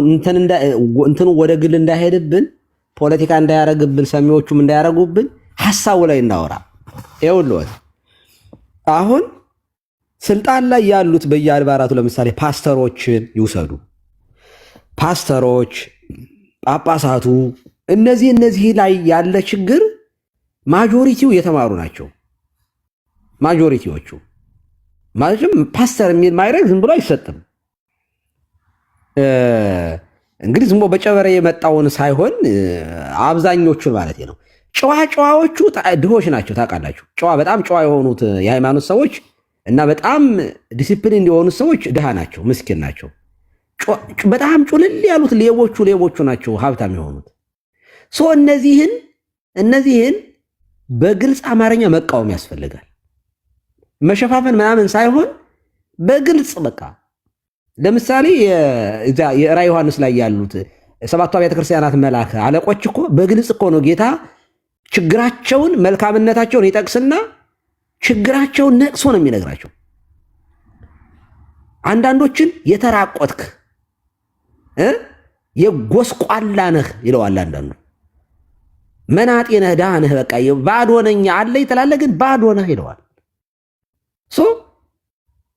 እንትኑ ወደ ግል እንዳይሄድብን ፖለቲካ እንዳያረግብን ሰሚዎቹም እንዳያረጉብን ሐሳቡ ላይ እናወራ። ይኸውልዎት አሁን ስልጣን ላይ ያሉት በየአድባራቱ ለምሳሌ ፓስተሮችን ይውሰዱ። ፓስተሮች፣ ጳጳሳቱ እነዚህ ላይ ያለ ችግር ማጆሪቲው የተማሩ ናቸው። ማጆሪቲዎቹ ማለትም ፓስተር የሚል ማይረግ ዝም ብሎ አይሰጥም። እንግዲህ ዝም ብሎ በጨበረ የመጣውን ሳይሆን አብዛኞቹን ማለት ነው። ጨዋዎቹ ድሆች ናቸው ታውቃላችሁ። በጣም ጨዋ የሆኑት የሃይማኖት ሰዎች እና በጣም ዲሲፕሊን የሆኑት ሰዎች ድሃ ናቸው፣ ምስኪን ናቸው። በጣም ጩልል ያሉት ሌቦቹ ናቸው ሀብታም የሆኑት። እነዚህን በግልጽ አማርኛ መቃወም ያስፈልጋል። መሸፋፈን ምናምን ሳይሆን በግልጽ በቃ ለምሳሌ የራዕየ ዮሐንስ ላይ ያሉት ሰባቱ አብያተ ክርስቲያናት መልአክ አለቆች እኮ በግልጽ እኮ ነው ጌታ ችግራቸውን መልካምነታቸውን ይጠቅስና ችግራቸውን ነቅሶ ነው የሚነግራቸው። አንዳንዶችን የተራቆትክ የጎስቋላ ነህ ይለዋል። አንዳንዱ መናጤ ነህ፣ ድሃ ነህ፣ በቃ ባዶ ነኝ አለ ይተላለ ግን ባዶ ነህ ይለዋል።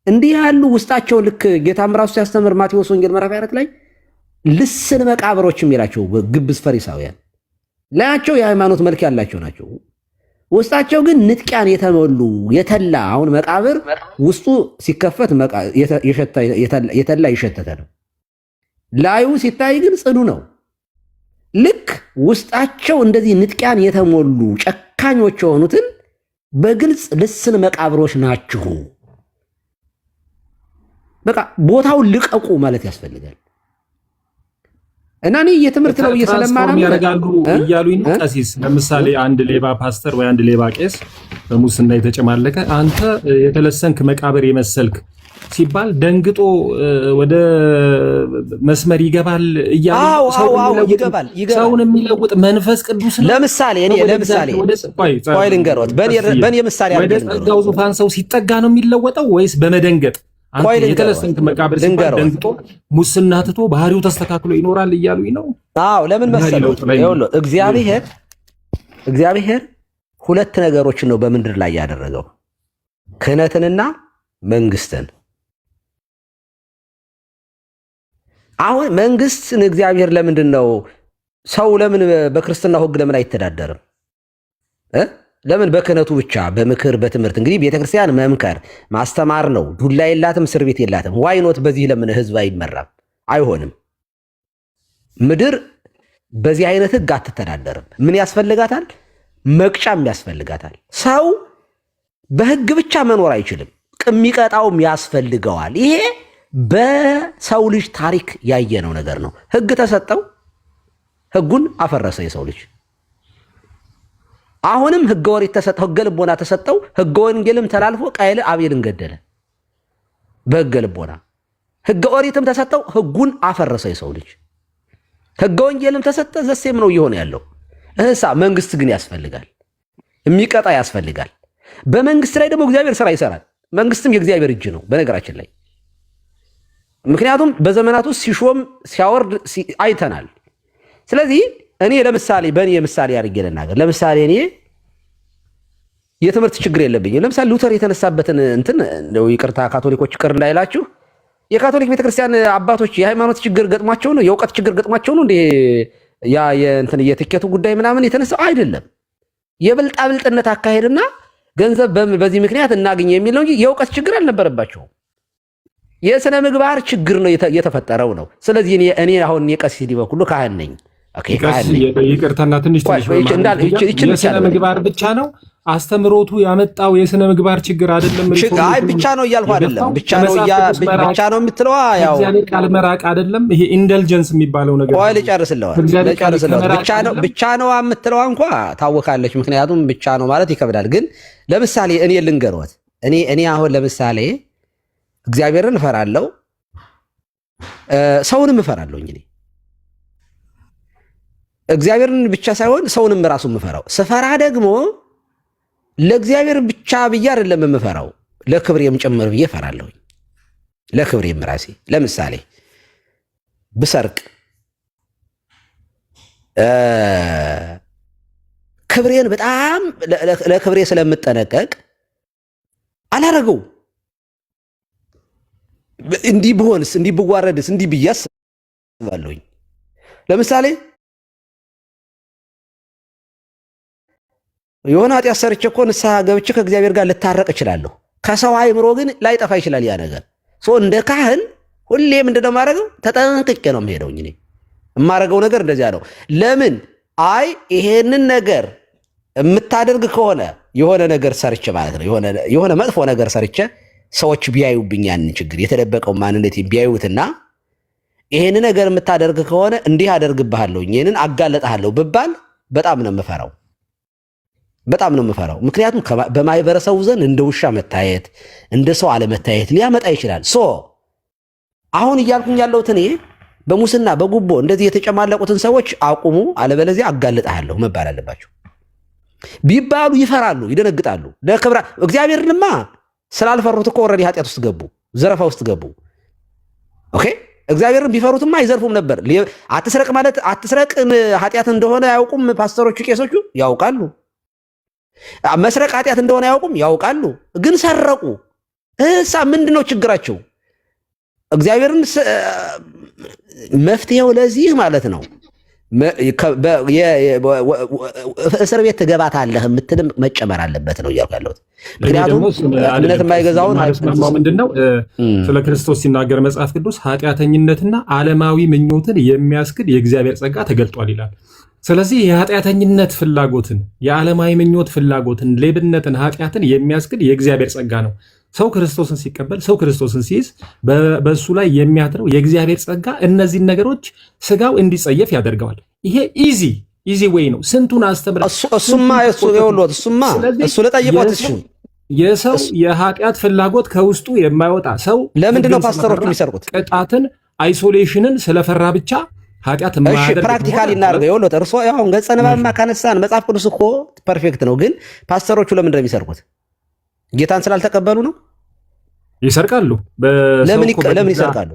እንዲህ ያሉ ውስጣቸው ልክ ጌታም ራሱ ሲያስተምር ማቴዎስ ወንጌል ምዕራፍ 4 ላይ ልስን መቃብሮች የሚላቸው ግብዝ ፈሪሳውያን ላያቸው የሃይማኖት መልክ ያላቸው ናቸው። ውስጣቸው ግን ንጥቂያን የተሞሉ የተላ አሁን መቃብር ውስጡ ሲከፈት የተላ ይሸተተ ነው። ላዩ ሲታይ ግን ጽዱ ነው። ልክ ውስጣቸው እንደዚህ ንጥቂያን የተሞሉ ጨካኞች የሆኑትን በግልጽ ልስን መቃብሮች ናችሁ፣ በቃ ቦታውን ልቀቁ ማለት ያስፈልጋል። እና እኔ የትምህርት ነው እየሰለማና ያረጋሉ እያሉኝ ቀሲስ ለምሳሌ አንድ ሌባ ፓስተር ወይ አንድ ሌባ ቄስ በሙስና የተጨማለቀ አንተ የተለሰንክ መቃብር የመሰልክ ሲባል ደንግጦ ወደ መስመር ይገባል እያሉ ሰውን የሚለውጥ መንፈስ ቅዱስ ነው። ለምሳሌ ቆይ ልንገሮት በኔ ምሳሌ ወደ ጸጋው ዙፋን ሰው ሲጠጋ ነው የሚለወጠው ወይስ በመደንገጥ? አንተ የተለሰንክ መቃብር ሲባል ደንግጦ ሙስና ትቶ ባህሪው ተስተካክሎ ይኖራል እያሉኝ ነው። አዎ ለምን መሰለው እግዚአብሔር ሁለት ነገሮችን ነው በምድር ላይ ያደረገው፣ ክህነትንና መንግስትን። አሁን መንግስትን እግዚአብሔር ለምንድን ነው ሰው ለምን በክርስትናው ሕግ ለምን አይተዳደርም? ለምን በክህነቱ ብቻ በምክር በትምህርት? እንግዲህ ቤተክርስቲያን መምከር ማስተማር ነው። ዱላ የላትም፣ እስር ቤት የላትም። ዋይኖት በዚህ ለምን ህዝብ አይመራም? አይሆንም። ምድር በዚህ አይነት ሕግ አትተዳደርም። ምን ያስፈልጋታል? መቅጫም ያስፈልጋታል። ሰው በሕግ ብቻ መኖር አይችልም፣ የሚቀጣውም ያስፈልገዋል። ይሄ በሰው ልጅ ታሪክ ያየነው ነገር ነው። ሕግ ተሰጠው፣ ሕጉን አፈረሰ የሰው ልጅ። አሁንም ሕገ ኦሪት ተሰጠው፣ ሕገ ልቦና ተሰጠው። ሕገ ወንጌልም ተላልፎ ቃየል አቤልን ገደለ በሕገ ልቦና። ሕገ ኦሪትም ተሰጠው፣ ሕጉን አፈረሰ የሰው ልጅ። ሕገ ወንጌልም ተሰጠ፣ ዘሴም ነው እየሆነ ያለው። መንግስት ግን ያስፈልጋል፣ የሚቀጣ ያስፈልጋል። በመንግስት ላይ ደግሞ እግዚአብሔር ስራ ይሰራል። መንግስትም የእግዚአብሔር እጅ ነው በነገራችን ላይ። ምክንያቱም በዘመናት ውስጥ ሲሾም ሲያወርድ አይተናል። ስለዚህ እኔ ለምሳሌ በእኔ ምሳሌ አድርጌ ልናገር። ለምሳሌ እኔ የትምህርት ችግር የለብኝም። ለምሳሌ ሉተር የተነሳበትን እንትን ይቅርታ ካቶሊኮች ይቅር እንዳይላችሁ የካቶሊክ ቤተክርስቲያን አባቶች የሃይማኖት ችግር ገጥሟቸው ነው የእውቀት ችግር ገጥሟቸው ነው እንዴ ያ የእንትን የትኬቱ ጉዳይ ምናምን የተነሳው አይደለም። የብልጣብልጥነት አካሄድና ገንዘብ በዚህ ምክንያት እናገኝ የሚል ነው እንጂ የእውቀት ችግር አልነበረባቸውም። የሥነ ምግባር ችግር ነው የተፈጠረው ነው። ስለዚህ እኔ አሁን የቀሲስ ዲበኩሉ ካህን ነኝ። ይቅርታና ትንሽ የሥነ ምግባር ብቻ ነው አስተምሮቱ ያመጣው የሥነ ምግባር ችግር አይደለም። አይ ብቻ ነው እያልኩ አይደለም። ብቻ ነው የምትለዋ ያው እግዚአብሔር ቃል መራቅ አይደለም። ይሄ ኢንደልጀንስ የሚባለው ነገር ቆይ ልጨርስልህ። ብቻ ነው የምትለዋ እንኳ ታወካለች። ምክንያቱም ብቻ ነው ማለት ይከብዳል። ግን ለምሳሌ እኔ ልንገርዎት፣ እኔ አሁን ለምሳሌ እግዚአብሔርን እፈራለሁ፣ ሰውንም እፈራለሁ። እንግዲህ እግዚአብሔርን ብቻ ሳይሆን ሰውንም ራሱ የምፈራው ስፈራ ደግሞ ለእግዚአብሔር ብቻ ብዬ አይደለም የምፈራው፣ ለክብሬም ጭምር ብዬ እፈራለሁ። ለክብሬም ራሴ ለምሳሌ ብሰርቅ ክብሬን በጣም ለክብሬ ስለምጠነቀቅ አላረገው። እንዲህ ብሆንስ እንዲህ ብዋረድስ እንዲህ ብዬ አስባለሁኝ። ለምሳሌ የሆነ ኃጢአት ሰርቼ እኮ ንስሐ ገብቼ ከእግዚአብሔር ጋር ልታረቅ እችላለሁ። ከሰው አእምሮ ግን ላይጠፋ ይችላል ያ ነገር። እንደ ካህን ሁሌ ምንድነው የማደርገው? ተጠንቅቄ ነው የምሄደው። እኔ የማደርገው ነገር እንደዚያ ነው። ለምን ይሄንን ነገር የምታደርግ ከሆነ የሆነ ነገር ሰርቼ ማለት ነው የሆነ መጥፎ ነገር ሰርቼ ሰዎች ቢያዩብኝ ያንን ችግር የተደበቀው ማንነት ቢያዩትና ይሄን ነገር የምታደርግ ከሆነ እንዲህ አደርግብሃለሁ ይሄንን አጋለጣለሁ ብባል በጣም ነው የምፈራው። ምክንያቱም በማህበረሰቡ ዘንድ እንደ ውሻ መታየት፣ እንደ ሰው አለመታየት ሊያመጣ ይችላል። አሁን እያልኩኝ ያለሁት እኔ በሙስና በጉቦ እንደዚህ የተጨማለቁትን ሰዎች አቁሙ፣ አለበለዚያ አጋለጣለሁ መባል አለባቸው ቢባሉ ይፈራሉ፣ ይደነግጣሉ። ለክብራ እግዚአብሔርንማ ስላልፈሩት እኮ ኦልሬዲ ኃጢአት ውስጥ ገቡ፣ ዘረፋ ውስጥ ገቡ። ኦኬ እግዚአብሔርን ቢፈሩትማ አይዘርፉም ነበር። አትስረቅ ማለት አትስረቅን ኃጢአት እንደሆነ አያውቁም ፓስተሮቹ፣ ቄሶቹ ያውቃሉ። መስረቅ ኃጢአት እንደሆነ አያውቁም፣ ያውቃሉ። ግን ሰረቁ። ምንድነው ችግራቸው? እግዚአብሔርን መፍትሄው ለዚህ ማለት ነው እስር ቤት ትገባታለህ የምትልም መጨመር አለበት ነው እያልኩ ያለሁት። ምክንያቱም እምነት የማይገዛውን ምንድነው ስለ ክርስቶስ ሲናገር መጽሐፍ ቅዱስ ኃጢአተኝነትና ዓለማዊ ምኞትን የሚያስክድ የእግዚአብሔር ጸጋ ተገልጧል ይላል። ስለዚህ የኃጢአተኝነት ፍላጎትን፣ የዓለማዊ ምኞት ፍላጎትን፣ ሌብነትን፣ ኃጢአትን የሚያስክድ የእግዚአብሔር ጸጋ ነው። ሰው ክርስቶስን ሲቀበል፣ ሰው ክርስቶስን ሲይዝ በእሱ ላይ የሚያድረው የእግዚአብሔር ጸጋ እነዚህን ነገሮች ስጋው እንዲጸየፍ ያደርገዋል። ይሄ ኢዚ ዌይ ነው። ስንቱን አስተምረ እሱ ለጠይቆት የሰው የኃጢአት ፍላጎት ከውስጡ የማይወጣ ሰው ለምንድነው ፓስተሮች የሚሰርቁት? ቅጣትን፣ አይሶሌሽንን ስለፈራ ብቻ ኃጢአት የማያደርግ ፕራክቲካሊ እናደርገው። ይኸውልህ እርሶ አሁን ገጸ ንባብማ ካነሳን መጽሐፍ ቅዱስ እኮ ፐርፌክት ነው። ግን ፓስተሮቹ ለምንድነው የሚሰርቁት? ጌታን ስላልተቀበሉ ነው? ይሰርቃሉ። ለምን ይሰርቃሉ?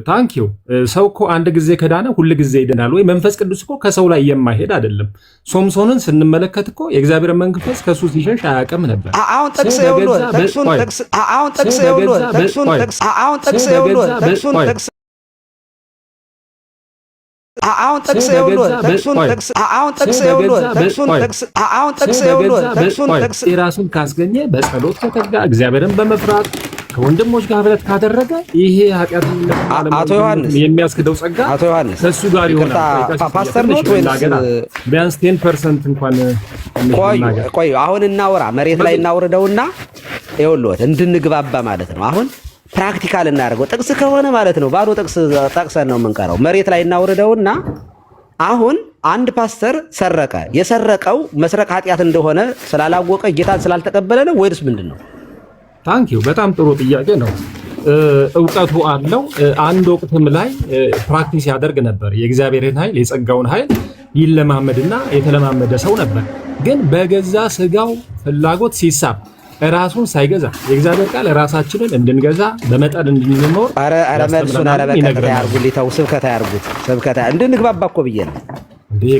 ታንኪዩ። ሰው እኮ አንድ ጊዜ ከዳነ ሁል ጊዜ ይድናል ወይ? መንፈስ ቅዱስ እኮ ከሰው ላይ የማይሄድ አይደለም። ሶምሶንን ስንመለከት እኮ የእግዚአብሔር መንፈስ ከሱ ሲሸሽ አያውቅም ነበር። አሁን ጥቅስ ራሱን ካስገኘ በጸሎት ከተጋ እግዚአብሔርን በመፍራት ከወንድሞች ጋር ህብረት ካደረገ ይሄ ኃጢአተኝነት የሚያስክደው ጸጋ ከሱ ጋር ይሆናል። ፓስተር ነው ወይስ ቢያንስ 10% እንኳን ቆይ አሁን እናውራ፣ መሬት ላይ እናውርደውና ይኸውልዎት እንድንግባባ ማለት ነው። አሁን ፕራክቲካል እናደርገው። ጥቅስ ከሆነ ማለት ነው ባዶ ጥቅስ ጠቅሰን ነው የምንቀረው። መሬት ላይ እናውርደውና አሁን አንድ ፓስተር ሰረቀ። የሰረቀው መስረቅ ኃጢአት እንደሆነ ስላላወቀ ጌታን ስላልተቀበለ ነው ወይስ ምንድን ነው? ታንኪዩ። በጣም ጥሩ ጥያቄ ነው። እውቀቱ አለው። አንድ ወቅትም ላይ ፕራክቲስ ያደርግ ነበር። የእግዚአብሔርን ኃይል የጸጋውን ኃይል ይለማመድና የተለማመደ ሰው ነበር። ግን በገዛ ስጋው ፍላጎት ሲሳብ ራሱን ሳይገዛ የእግዚአብሔር ቃል ራሳችንን እንድንገዛ በመጠን እንድንኖር መልሱን በቀጥታ ያርጉልኝ። ተው ስብከታ ያርጉት። እንድንግባባ እኮ ብዬ ነው።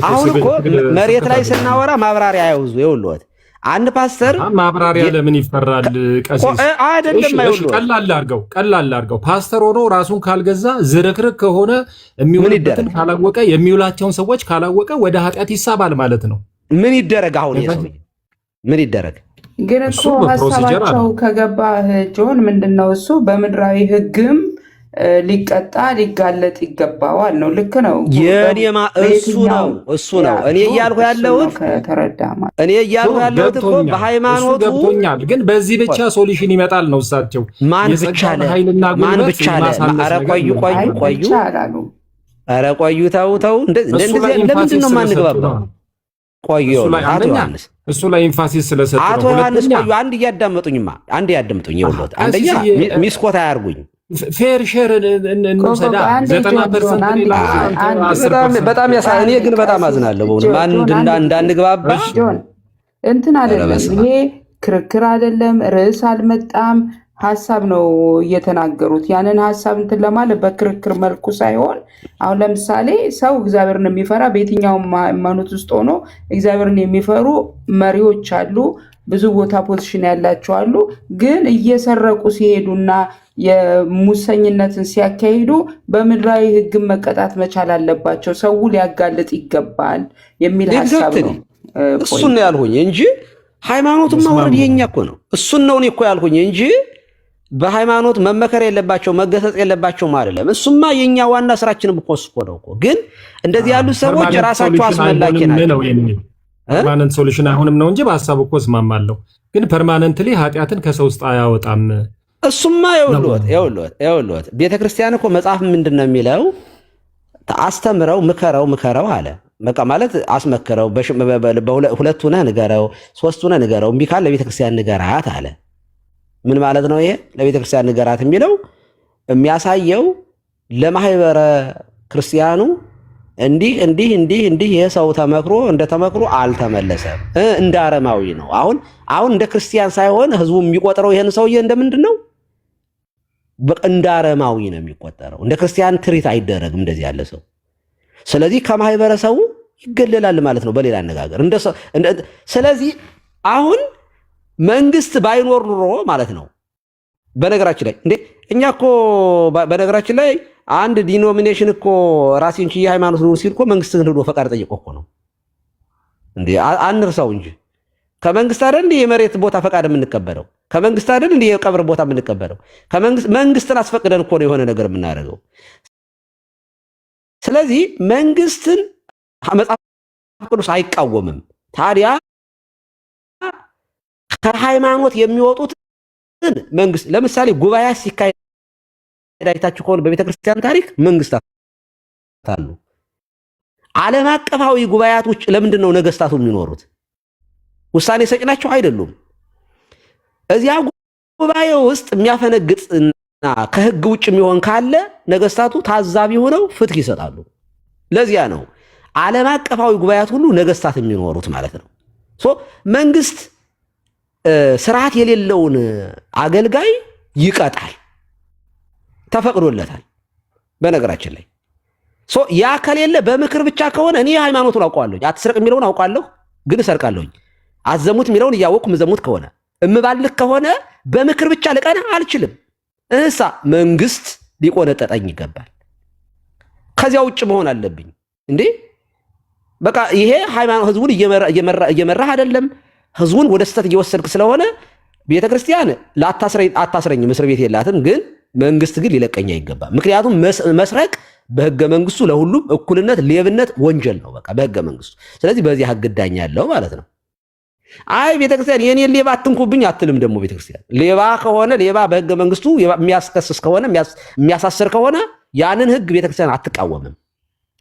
አሁን እኮ መሬት ላይ ስናወራ ማብራሪያ ያውዙ ይውልዎት አንድ ፓስተር ማብራሪያ ለምን ይፈራል? ቀሲስ አይደለም አይውልዎት ቀላል አድርገው ፓስተር ሆኖ ራሱን ካልገዛ ዝርክርክ ከሆነ የሚውልበትን ካላወቀ የሚውላቸውን ሰዎች ካላወቀ ወደ ኃጢአት ይሳባል ማለት ነው። ምን ይደረግ? አሁን ምን ይደረግ? ግን እኮ ሐሳባቸው ከገባህ ጆን ምንድነው እሱ በምድራዊ ሕግም ሊቀጣ ሊጋለጥ ይገባዋል ነው። ልክ ነው። የኔማ እሱ ነው እኔ እያልኩ ያለሁት እኮ በሃይማኖቱ ገብቶኛል። ግን በዚህ ብቻ ሶሉሽን ይመጣል ነው እሳቸው ማን ብቻ ኧረ ቆዩ ተው እንደዚህ ለምንድን ነው የማንግባባው? ቆዩ አቶ ዮሐንስ እሱ ላይ ኤምፋሲስ ስለሰጠው አቶ ዮሐንስ ቆዩ አንድ ያዳምጡኝ ይኸውልዎት አንደኛ ሚስኮት አያርጉኝ ፌር ሼር እንውሰዳ 90% በጣም እኔ ግን በጣም አዝናለሁ ማን እንዳንግባባ እንትን አይደለም ይሄ ክርክር አይደለም ርዕስ አልመጣም ሐሳብ ነው እየተናገሩት ያንን ሐሳብ እንትን ለማለት በክርክር መልኩ ሳይሆን አሁን ለምሳሌ ሰው እግዚአብሔርን የሚፈራ በየትኛውም ሃይማኖት ውስጥ ሆኖ እግዚአብሔርን የሚፈሩ መሪዎች አሉ ብዙ ቦታ ፖዚሽን ያላቸው አሉ ግን እየሰረቁ ሲሄዱና የሙሰኝነትን ሲያካሂዱ በምድራዊ ሕግ መቀጣት መቻል አለባቸው ሰው ሊያጋልጥ ይገባል የሚል ሐሳብ ነው እሱን ነው ያልኩኝ እንጂ ሃይማኖቱን ማውረድ የኛ እኮ ነው እሱን ነው እኔ እኮ ያልኩኝ እንጂ በሃይማኖት መመከር የለባቸው መገሰጽ የለባቸው አይደለም እሱማ የኛ ዋና ስራችንም እኮ ነው እኮ ግን እንደዚህ ያሉ ሰዎች ራሳቸው አስመላኪ ናቸው ፐርማነንት ሶሉሽን አሁንም ነው እንጂ በሐሳቡ እኮ እስማማለሁ ግን ፐርማነንትሊ ኃጢአትን ከሰው ውስጥ አያወጣም እሱማ ይኸውልዎት ቤተክርስቲያን እኮ መጽሐፍ ምንድነው የሚለው አስተምረው ምከረው አለ በቃ ማለት አስመክረው በሁለቱ ነህ ንገረው ሶስቱ ነህ ንገረው እምቢ ካለ ለቤተክርስቲያን ንገራት አለ ምን ማለት ነው ይሄ ለቤተክርስቲያን ንገራት የሚለው የሚያሳየው ለማህበረ ክርስቲያኑ እንዲህ ይሄ ሰው ተመክሮ እንደተመክሮ አልተመለሰም እንደ አረማዊ ነው አሁን እንደ ክርስቲያን ሳይሆን ህዝቡ የሚቆጥረው ይሄን ሰውዬ እንደምንድን ነው እንደ አረማዊ ነው የሚቆጠረው እንደ ክርስቲያን ትሪት አይደረግም እንደዚህ ያለ ሰው ስለዚህ ከማህበረሰቡ ይገለላል ማለት ነው በሌላ አነጋገር ስለዚህ አሁን መንግስት ባይኖር ኑሮ ማለት ነው በነገራችን ላይ እኛ እኮ በነገራችን ላይ አንድ ዲኖሚኔሽን እኮ ራስን ቺ ሃይማኖት ነው ሲል እኮ መንግስትን ሄዶ ፈቃድ ጠይቆ እኮ ነው አንርሳው እንጂ ከመንግስት አይደል የመሬት ቦታ ፈቃድ የምንቀበለው ከመንግስት አይደል የቀብር ቦታ የምንቀበለው መንግስትን አስፈቅደን እኮ ነው የሆነ ነገር የምናደርገው ስለዚህ መንግስትን መጽሐፍ ቅዱስ አይቃወምም ታዲያ ከሃይማኖት የሚወጡት መንግስት ለምሳሌ ጉባኤ ሲካሄድ አይታችሁ ከሆነ በቤተክርስቲያን ታሪክ መንግስታት አሉ ዓለም አቀፋዊ ጉባኤያቶች ለምንድን ነው ነገስታቱ የሚኖሩት ውሳኔ ሰጪ ናቸው አይደሉም እዚያ ጉባኤ ውስጥ የሚያፈነግጥና ከህግ ውጭ የሚሆን ካለ ነገስታቱ ታዛቢ ሆነው ፍትህ ይሰጣሉ ለዚያ ነው ዓለም አቀፋዊ ጉባኤያት ሁሉ ነገስታት የሚኖሩት ማለት ነው መንግስት ስርዓት የሌለውን አገልጋይ ይቀጣል ተፈቅዶለታል በነገራችን ላይ ያ ከሌለ በምክር ብቻ ከሆነ እኔ ሃይማኖቱን አውቀዋለሁ አትስረቅ የሚለውን አውቃለሁ ግን እሰርቃለሁ አዘሙት የሚለውን እያወቅኩ መዘሙት ከሆነ እምባልክ ከሆነ በምክር ብቻ ልቀና አልችልም መንግስት ሊቆነጠጠኝ ይገባል ከዚያ ውጭ መሆን አለብኝ በቃ ይሄ ሃይማኖት ህዝቡን እየመራህ አይደለም ህዝቡን ወደ ስተት እየወሰድክ ስለሆነ ቤተክርስቲያን አታስረኝ እስር ቤት የላትም ግን መንግስት ግን ሊለቀኝ አይገባም ምክንያቱም መስረቅ በህገ መንግስቱ ለሁሉም እኩልነት ሌብነት ወንጀል ነው በቃ በህገ መንግስቱ ስለዚህ በዚህ ህግ ዳኛለሁ ማለት ነው አይ ቤተክርስቲያን የኔ ሌባ አትንኩብኝ አትልም ደግሞ ቤተክርስቲያን ሌባ ከሆነ ሌባ በህገ መንግስቱ የሚያስከስስ ከሆነ የሚያሳስር ከሆነ ያንን ህግ ቤተክርስቲያን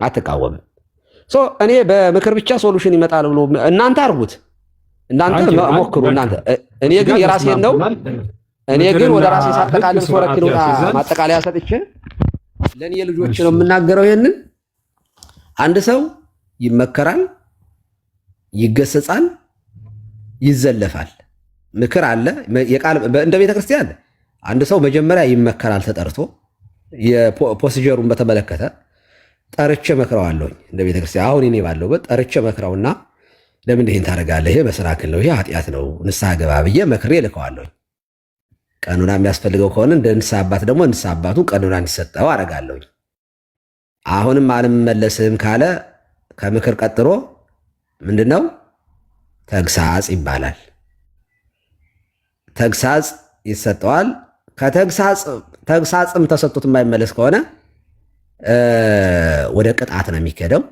አትቃወምም እኔ በምክር ብቻ ሶሉሽን ይመጣል ብሎ እናንተ አርጉት እናንተ ሞክሩ እናንተ እኔ ግን የራሴን ነው እኔ ግን ወደ ራሴ ሳጠቃልል ሶረኪኑና ማጠቃለያ ሰጥቼ ለኔ ልጆች ነው የምናገረው ይሄንን አንድ ሰው ይመከራል ይገሰጻል ይዘለፋል ምክር አለ የቃል እንደ ቤተክርስቲያን አንድ ሰው መጀመሪያ ይመከራል ተጠርቶ የፕሮሲጀሩን በተመለከተ ጠርቼ መክረዋለሁኝ እንደ ቤተክርስቲያን አሁን እኔ ባለሁበት ጠርቼ መክረውና ለምን ይሄን ታደርጋለህ? ይሄ መሰናክል ነው፣ ይሄ ኃጢአት ነው፣ ንስሐ ገባ ብዬ መክሬ ልከዋለሁኝ። ቀኑና የሚያስፈልገው ከሆነ እንደ ንስሐ አባት ደግሞ ንስሐ አባቱ ቀኑና እንዲሰጠው አደርጋለሁኝ። አሁንም አልመለስም ካለ ከምክር ቀጥሎ ምንድነው ተግሳጽ ይባላል። ተግሳጽ ይሰጠዋል። ከተግሳጽም ተሰጥቶት የማይመለስ ከሆነ ወደ ቅጣት ነው የሚከደው፣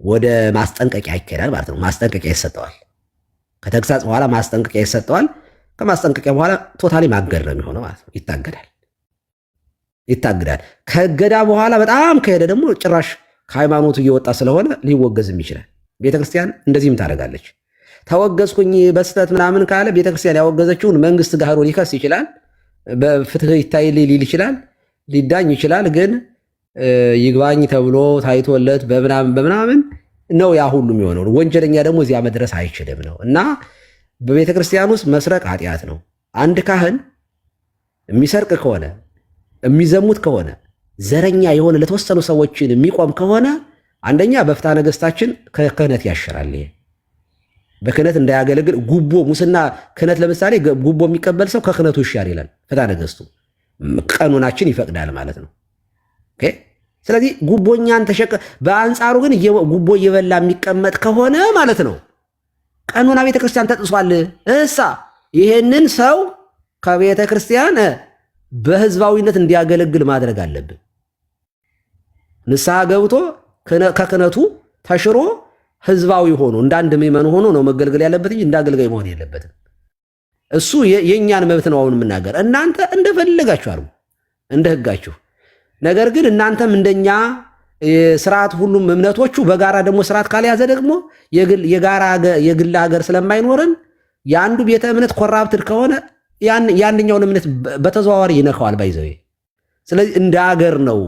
ወደ ማስጠንቀቂያ ይከዳል ማለት ነው። ማስጠንቀቂያ ይሰጠዋል። ከተግሳጽ በኋላ ማስጠንቀቂያ ይሰጠዋል። ከማስጠንቀቂያ በኋላ ቶታሊ ማገድ ነው የሚሆነው ማለት ነው። ይታገዳል። ከእገዳ በኋላ በጣም ከሄደ ደግሞ ጭራሽ ከሃይማኖቱ እየወጣ ስለሆነ ሊወገዝም ይችላል። ቤተክርስቲያን እንደዚህም ታደርጋለች። ተወገዝኩኝ በስተት ምናምን ካለ ቤተክርስቲያን ያወገዘችውን መንግስት ጋር ሄዶ ሊከስ ይችላል። በፍትህ ይታይ ሊል ይችላል፣ ሊዳኝ ይችላል። ግን ይግባኝ ተብሎ ታይቶለት በምናምን ነው ያ ሁሉ የሚሆነው። ወንጀለኛ ደግሞ እዚያ መድረስ አይችልም ነው እና በቤተክርስቲያን ውስጥ መስረቅ ኃጢአት ነው። አንድ ካህን የሚሰርቅ ከሆነ የሚዘሙት ከሆነ ዘረኛ የሆነ ለተወሰኑ ሰዎችን የሚቆም ከሆነ አንደኛ በፍትሐ ነገሥታችን ከክህነት ያሸራል። በክህነት እንዳያገለግል ጉቦ፣ ሙስና፣ ክህነት ለምሳሌ ጉቦ የሚቀበል ሰው ከክህነቱ ይሻር ይላል ፍትሐ ነገሥቱ። ቀኖናችን ይፈቅዳል ማለት ነው። ስለዚህ ጉቦኛን በአንጻሩ ግን ጉቦ እየበላ የሚቀመጥ ከሆነ ማለት ነው ቀኖና ቤተክርስቲያን ተጥሷል። ይሄንን ሰው ከቤተክርስቲያን በህዝባዊነት እንዲያገለግል ማድረግ አለብን። ንስሐ ገብቶ ከክህነቱ ተሽሮ ህዝባዊ ሆኖ እንደ አንድ ምዕመን ሆኖ ነው መገልገል ያለበት እንጂ እንዳገልጋይ መሆን የለበትም። እሱ የእኛን መብት ነው አሁን የምናገር። እናንተ እንደፈለጋችሁ አርጉ እንደ ህጋችሁ። ነገር ግን እናንተም እንደኛ ስርዓት ሁሉም እምነቶቹ በጋራ ደግሞ ስርዓት ካልያዘ ደግሞ የግል ሀገር ስለማይኖረን የአንዱ ቤተ እምነት ኮራፕትድ ከሆነ ያንኛውን እምነት በተዘዋዋሪ ይነካዋል ባይዘው። ስለዚህ እንደ ሀገር ነው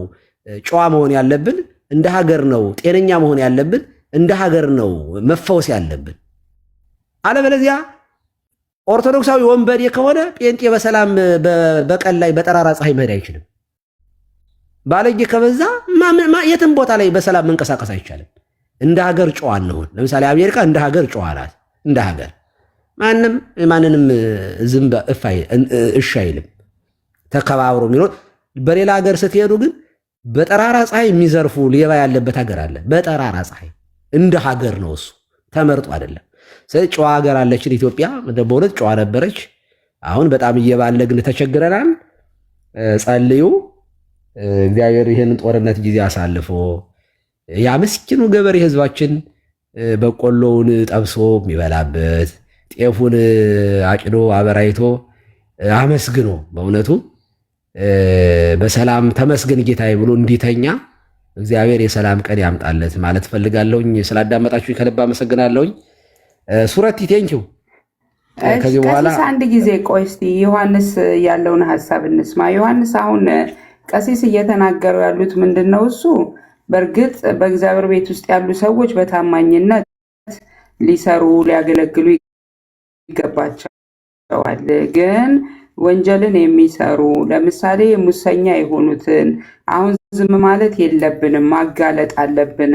ጨዋ መሆን ያለብን፣ እንደ ሀገር ነው ጤነኛ መሆን ያለብን፣ እንደ ሀገር ነው መፈወስ ያለብን። አለበለዚያ ኦርቶዶክሳዊ ወንበዴ ከሆነ ጴንጤ በሰላም በቀን ላይ በጠራራ ፀሐይ መሄድ አይችልም። ባለጌ ከበዛ የትም ቦታ ላይ በሰላም መንቀሳቀስ አይቻልም። እንደ ሀገር ጨዋ እንሆን። ለምሳሌ አሜሪካ እንደ ሀገር ጨዋ ናት። እንደ ሀገር ማንንም ዝም እሺ አይልም፣ ተከባብሮ የሚኖር። በሌላ ሀገር ስትሄዱ ግን በጠራራ ፀሐይ የሚዘርፉ ሌባ ያለበት ሀገር አለ። በጠራራ ፀሐይ እንደ ሀገር ነው እሱ፣ ተመርጦ አይደለም። ስለዚህ ጨዋ ሀገር አለችን ኢትዮጵያ። በእውነት ጨዋ ነበረች። አሁን በጣም እየባለግን ተቸግረናል። ጸልዩ፣ እግዚአብሔር ይህን ጦርነት ጊዜ አሳልፎ ያ ምስኪኑ ገበሬ ህዝባችን በቆሎውን ጠብሶ የሚበላበት፣ ጤፉን አጭዶ አበራይቶ አመስግኖ በእውነቱ በሰላም ተመስገን ጌታዬ ብሎ እንዲተኛ እግዚአብሔር የሰላም ቀን ያምጣለት ማለት ፈልጋለሁኝ። ስላዳመጣችሁኝ ከልብ አመሰግናለሁኝ። ሱረቲ ቴንኪው። ከዚህ በኋላ አንድ ጊዜ ቆይ እስቲ ዮሐንስ ያለውን ሀሳብ እንስማ። ዮሐንስ አሁን ቀሲስ እየተናገሩ ያሉት ምንድን ነው? እሱ በእርግጥ በእግዚአብሔር ቤት ውስጥ ያሉ ሰዎች በታማኝነት ሊሰሩ ሊያገለግሉ ይገባቸዋል። ግን ወንጀልን የሚሰሩ ለምሳሌ ሙሰኛ የሆኑትን አሁን ዝም ማለት የለብንም፣ ማጋለጥ አለብን።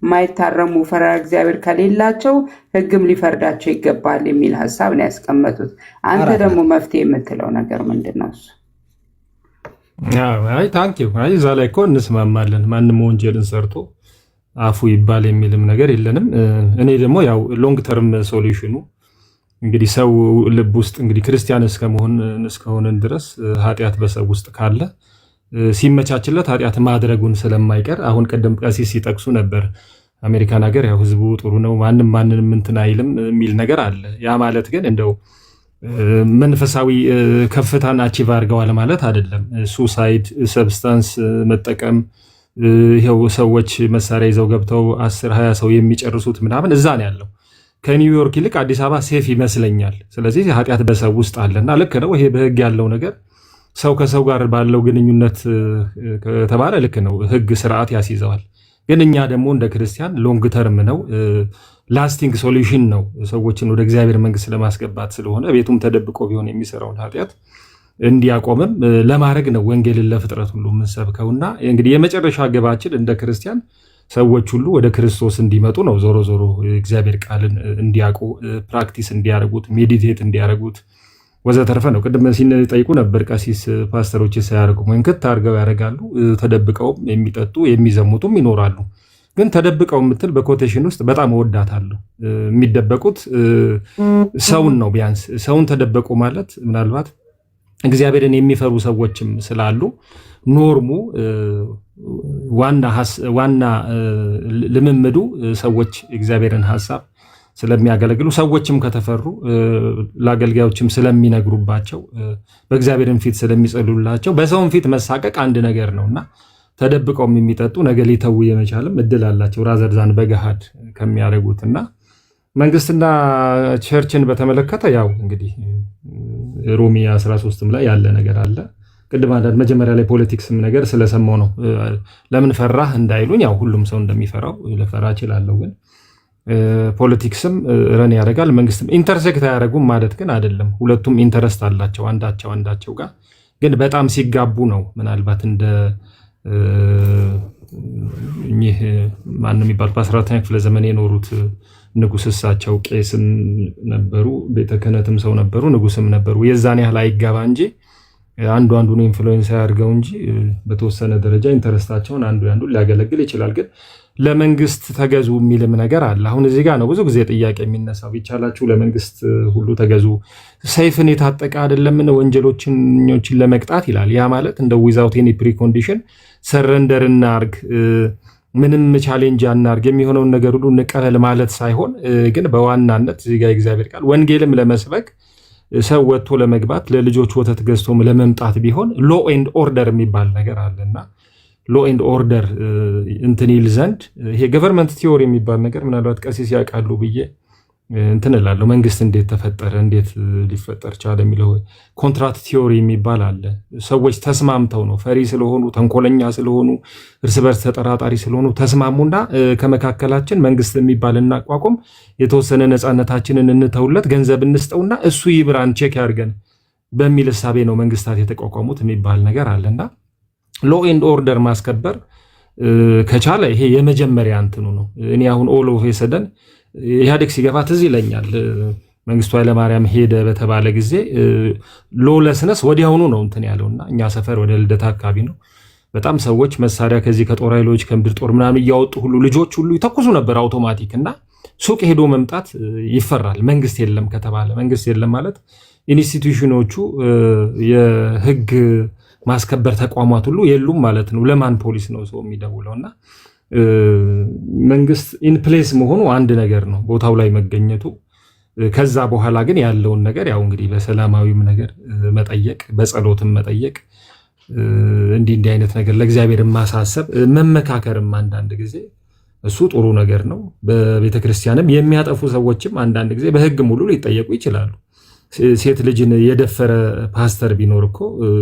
የማይታረሙ ፈሪሃ እግዚአብሔር ከሌላቸው ሕግም ሊፈርዳቸው ይገባል የሚል ሀሳብ ነው ያስቀመጡት። አንተ ደግሞ መፍትሄ የምትለው ነገር ምንድን ነው? እሱ ታንኪው። እዛ ላይ እኮ እንስማማለን። ማንም ወንጀልን ሰርቶ አፉ ይባል የሚልም ነገር የለንም። እኔ ደግሞ ያው ሎንግ ተርም ሶሉሽኑ እንግዲህ ሰው ልብ ውስጥ እንግዲህ ክርስቲያን እስከሆንን ድረስ ኃጢአት በሰው ውስጥ ካለ ሲመቻችለት ኃጢአት ማድረጉን ስለማይቀር አሁን ቀደም ቀሲስ ሲጠቅሱ ነበር። አሜሪካን ሀገር ያው ህዝቡ ጥሩ ነው፣ ማንንም እንትን አይልም የሚል ነገር አለ። ያ ማለት ግን እንደው መንፈሳዊ ከፍታን አቺቭ አድርገዋል ማለት አይደለም። ሱሳይድ፣ ሰብስታንስ መጠቀም፣ ይኸው ሰዎች መሳሪያ ይዘው ገብተው 10-20 ሰው የሚጨርሱት ምናምን እዛ ነው ያለው። ከኒውዮርክ ይልቅ አዲስ አበባ ሴፍ ይመስለኛል። ስለዚህ ኃጢአት በሰው ውስጥ አለና ልክ ነው። ይሄ በህግ ያለው ነገር ሰው ከሰው ጋር ባለው ግንኙነት ከተባለ ልክ ነው፣ ህግ ስርዓት ያስይዘዋል። ግን እኛ ደግሞ እንደ ክርስቲያን ሎንግ ተርም ነው፣ ላስቲንግ ሶሉሽን ነው፣ ሰዎችን ወደ እግዚአብሔር መንግስት ለማስገባት ስለሆነ ቤቱም ተደብቆ ቢሆን የሚሰራውን ኃጢአት እንዲያቆምም ለማድረግ ነው ወንጌልን ለፍጥረት ሁሉ የምንሰብከውና እንግዲህ የመጨረሻ ግባችን እንደ ክርስቲያን ሰዎች ሁሉ ወደ ክርስቶስ እንዲመጡ ነው። ዞሮ ዞሮ እግዚአብሔር ቃልን እንዲያውቁ ፕራክቲስ እንዲያደርጉት ሜዲቴት እንዲያደርጉት ወዘተርፈ ነው። ቅድም ሲጠይቁ ነበር ቀሲስ ፓስተሮች ሳያደርጉ መንክት አድርገው ያደርጋሉ። ተደብቀውም የሚጠጡ የሚዘሙቱም ይኖራሉ። ግን ተደብቀው የምትል በኮቴሽን ውስጥ በጣም እወዳታለሁ። የሚደበቁት ሰውን ነው። ቢያንስ ሰውን ተደበቁ ማለት ምናልባት እግዚአብሔርን የሚፈሩ ሰዎችም ስላሉ ኖርሙ ዋና ልምምዱ ሰዎች እግዚአብሔርን ሐሳብ ስለሚያገለግሉ ሰዎችም ከተፈሩ ለአገልጋዮችም ስለሚነግሩባቸው በእግዚአብሔርን ፊት ስለሚጸልዩላቸው በሰውን ፊት መሳቀቅ አንድ ነገር ነውና ተደብቀውም የሚጠጡ ነገ ሊተው የመቻልም እድል አላቸው ራዘርዛን በገሃድ ከሚያደርጉትና መንግስትና ቸርችን በተመለከተ ያው እንግዲህ ሮሚ 13ም ላይ ያለ ነገር አለ። ቅድም አንዳንድ መጀመሪያ ላይ ፖለቲክስም ነገር ስለሰማው ነው ለምን ፈራህ እንዳይሉኝ፣ ያው ሁሉም ሰው እንደሚፈራው ለፈራ እችላለሁ። ግን ፖለቲክስም ረን ያደርጋል፣ መንግስትም ኢንተርሴክት አያደርጉም ማለት ግን አይደለም። ሁለቱም ኢንተረስት አላቸው አንዳቸው ጋር፣ ግን በጣም ሲጋቡ ነው ምናልባት እንደ እኚህ ማነው የሚባል በ14ኛ ክፍለ ዘመን የኖሩት ንጉስ እሳቸው ቄስም ነበሩ፣ ቤተ ክህነትም ሰው ነበሩ፣ ንጉስም ነበሩ። የዛን ያህል አይጋባ እንጂ አንዱን ኢንፍሉዌንስ ያድርገው እንጂ በተወሰነ ደረጃ ኢንተረስታቸውን አንዱን ሊያገለግል ይችላል። ግን ለመንግስት ተገዙ የሚልም ነገር አለ። አሁን እዚህ ጋር ነው ብዙ ጊዜ ጥያቄ የሚነሳው። ቢቻላችሁ ለመንግስት ሁሉ ተገዙ፣ ሰይፍን የታጠቀ አይደለምን ወንጀሎችን ለመቅጣት ይላል። ያ ማለት እንደ ዊዛውት ኤኒ ፕሪኮንዲሽን ሰረንደር እናርግ፣ ምንም ቻሌንጅ አናርግ፣ የሚሆነውን ነገር ሁሉ እንቀበል ማለት ሳይሆን ግን በዋናነት እዚህ ጋር እግዚአብሔር ቃል ወንጌልም ለመስበክ ሰው ወጥቶ ለመግባት ለልጆች ወተት ገዝቶም ለመምጣት ቢሆን ሎ ኤንድ ኦርደር የሚባል ነገር አለና ሎ ኤንድ ኦርደር እንትን ይል ዘንድ ይሄ ገቨርንመንት ቲዮሪ የሚባል ነገር ምናልባት ቀሲስ ያውቃሉ ብዬ እንትን እላለሁ። መንግስት እንዴት ተፈጠረ፣ እንዴት ሊፈጠር ቻለ የሚለው ኮንትራክት ቲዮሪ የሚባል አለ። ሰዎች ተስማምተው ነው፣ ፈሪ ስለሆኑ፣ ተንኮለኛ ስለሆኑ፣ እርስ በርስ ተጠራጣሪ ስለሆኑ ተስማሙና ከመካከላችን መንግስት የሚባል እናቋቁም፣ የተወሰነ ነፃነታችንን እንተውለት፣ ገንዘብ እንስጠውና እሱ ይብራን ቼክ ያድርገን በሚል እሳቤ ነው መንግስታት የተቋቋሙት የሚባል ነገር አለና ሎ ኤንድ ኦርደር ማስከበር ከቻለ ይሄ የመጀመሪያ እንትኑ ነው። እኔ አሁን ኦል ኦፍ ሰደን ኢህአዴግ ሲገባ ትዝ ይለኛል። መንግስቱ ኃይለማርያም ሄደ በተባለ ጊዜ ሎለስነስ ወዲያውኑ ነው እንትን ያለውና እኛ ሰፈር ወደ ልደታ አካባቢ ነው። በጣም ሰዎች መሳሪያ ከዚህ ከጦር ኃይሎች ከምድር ጦር ምናምን እያወጡ ሁሉ ልጆች ሁሉ ይተኩሱ ነበር አውቶማቲክ። እና ሱቅ ሄዶ መምጣት ይፈራል መንግስት የለም ከተባለ። መንግስት የለም ማለት ኢንስቲትዩሽኖቹ የህግ ማስከበር ተቋማት ሁሉ የሉም ማለት ነው። ለማን ፖሊስ ነው ሰው የሚደውለውና መንግስት ኢንፕሌስ መሆኑ አንድ ነገር ነው፣ ቦታው ላይ መገኘቱ። ከዛ በኋላ ግን ያለውን ነገር ያው እንግዲህ በሰላማዊም ነገር መጠየቅ፣ በጸሎትም መጠየቅ፣ እንዲህ አይነት ነገር ለእግዚአብሔር ማሳሰብ፣ መመካከርም አንዳንድ ጊዜ እሱ ጥሩ ነገር ነው። በቤተክርስቲያንም የሚያጠፉ ሰዎችም አንዳንድ ጊዜ በህግ ሙሉ ሊጠየቁ ይችላሉ። ሴት ልጅን የደፈረ ፓስተር ቢኖር እኮ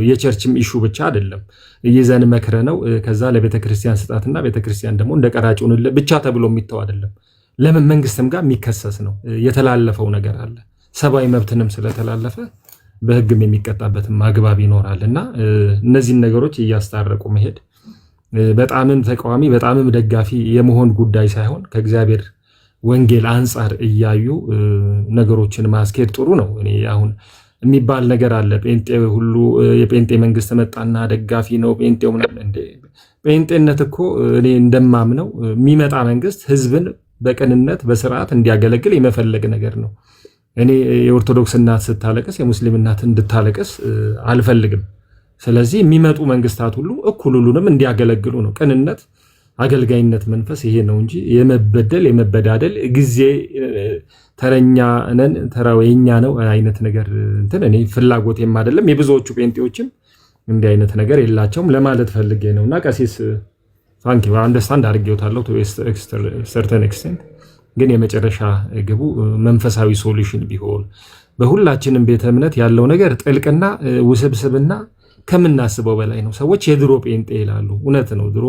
የቸርችም ኢሹ ብቻ አይደለም፣ ይዘን መክረ ነው ከዛ ለቤተክርስቲያን ስጣትና ቤተክርስቲያን ደግሞ እንደ ቀራጩን ብቻ ተብሎ የሚተው አይደለም። ለምን መንግስትም ጋር የሚከሰስ ነው። የተላለፈው ነገር አለ። ሰብአዊ መብትንም ስለተላለፈ በህግም የሚቀጣበትም አግባብ ይኖራልና እነዚህን ነገሮች እያስታረቁ መሄድ በጣምም ተቃዋሚ በጣምም ደጋፊ የመሆን ጉዳይ ሳይሆን ከእግዚአብሔር ወንጌል አንጻር እያዩ ነገሮችን ማስኬድ ጥሩ ነው። እኔ አሁን የሚባል ነገር አለ። ጴንጤ ሁሉ የጴንጤ መንግስት መጣና ደጋፊ ነው ጴንጤው ምናምን። እንደ ጴንጤነት እኮ እኔ እንደማምነው የሚመጣ መንግስት ህዝብን በቅንነት በስርዓት እንዲያገለግል የመፈለግ ነገር ነው። እኔ የኦርቶዶክስ እናት ስታለቅስ የሙስሊም እናት እንድታለቅስ አልፈልግም። ስለዚህ የሚመጡ መንግስታት ሁሉ እኩል ሁሉንም እንዲያገለግሉ ነው። ቅንነት አገልጋይነት መንፈስ ይሄ ነው እንጂ የመበደል የመበዳደል ጊዜ ተረኛ ነን ተራው የኛ ነው አይነት ነገር እንትን እኔ ፍላጎቴም አይደለም። የብዙዎቹ ጴንጤዎችም እንዲህ አይነት ነገር የላቸውም ለማለት ፈልጌ ነውና ቀሲስ ታንክ ዩ አንደርስታንድ አድርጌውታለሁ ቱ ሰርተን ኤክስቴንት። ግን የመጨረሻ ግቡ መንፈሳዊ ሶሉሽን ቢሆን በሁላችንም ቤተ እምነት ያለው ነገር ጥልቅና ውስብስብና ከምናስበው በላይ ነው። ሰዎች የድሮ ጴንጤ ይላሉ። እውነት ነው። ድሮ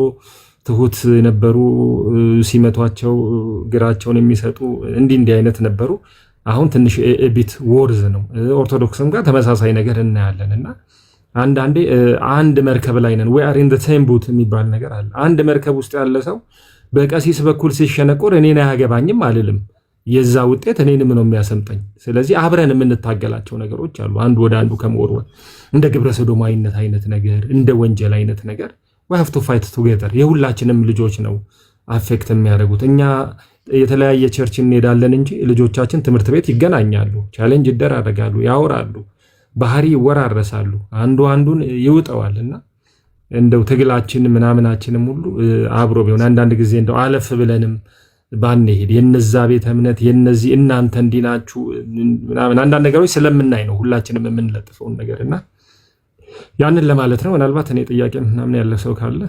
ትሁት የነበሩ ሲመቷቸው ግራቸውን የሚሰጡ እንዲህ አይነት ነበሩ። አሁን ትንሽ ቢት ወርዝ ነው። ኦርቶዶክስም ጋር ተመሳሳይ ነገር እናያለን እና አንዳንዴ አንድ መርከብ ላይ ነን we are in the same boat የሚባል ነገር አለ። አንድ መርከብ ውስጥ ያለ ሰው በቀሲስ በኩል ሲሸነቆር እኔን አያገባኝም አልልም። የዛ ውጤት እኔንም ነው የሚያሰምጠኝ። ስለዚህ አብረን የምንታገላቸው ነገሮች አሉ። አንዱ ወደ አንዱ ከመወርወር እንደ ግብረ ሰዶማዊነት አይነት ነገር፣ እንደ ወንጀል አይነት ነገር we have to fight together። የሁላችንም ልጆች ነው አፌክት የሚያደርጉት። እኛ የተለያየ ቸርች እንሄዳለን እንጂ ልጆቻችን ትምህርት ቤት ይገናኛሉ፣ ቻሌንጅ ይደራረጋሉ፣ ያወራሉ፣ ባህሪ ይወራረሳሉ፣ አንዱ አንዱን ይውጠዋልና እንደው ትግላችን ምናምናችንም ሁሉ አብሮ ቢሆን አንዳንድ ጊዜ እንደው አለፍ ብለንም ባንሄድ የነዛ ቤተ እምነት የነዚህ እናንተ እንዲናችሁ ምናምን አንዳንድ ነገሮች ስለምናይ ነው ሁላችንም የምንለጥፈውን ነገርና ያንን ለማለት ነው። ምናልባት እኔ ጥያቄ ምናምን ያለ ሰው ካለ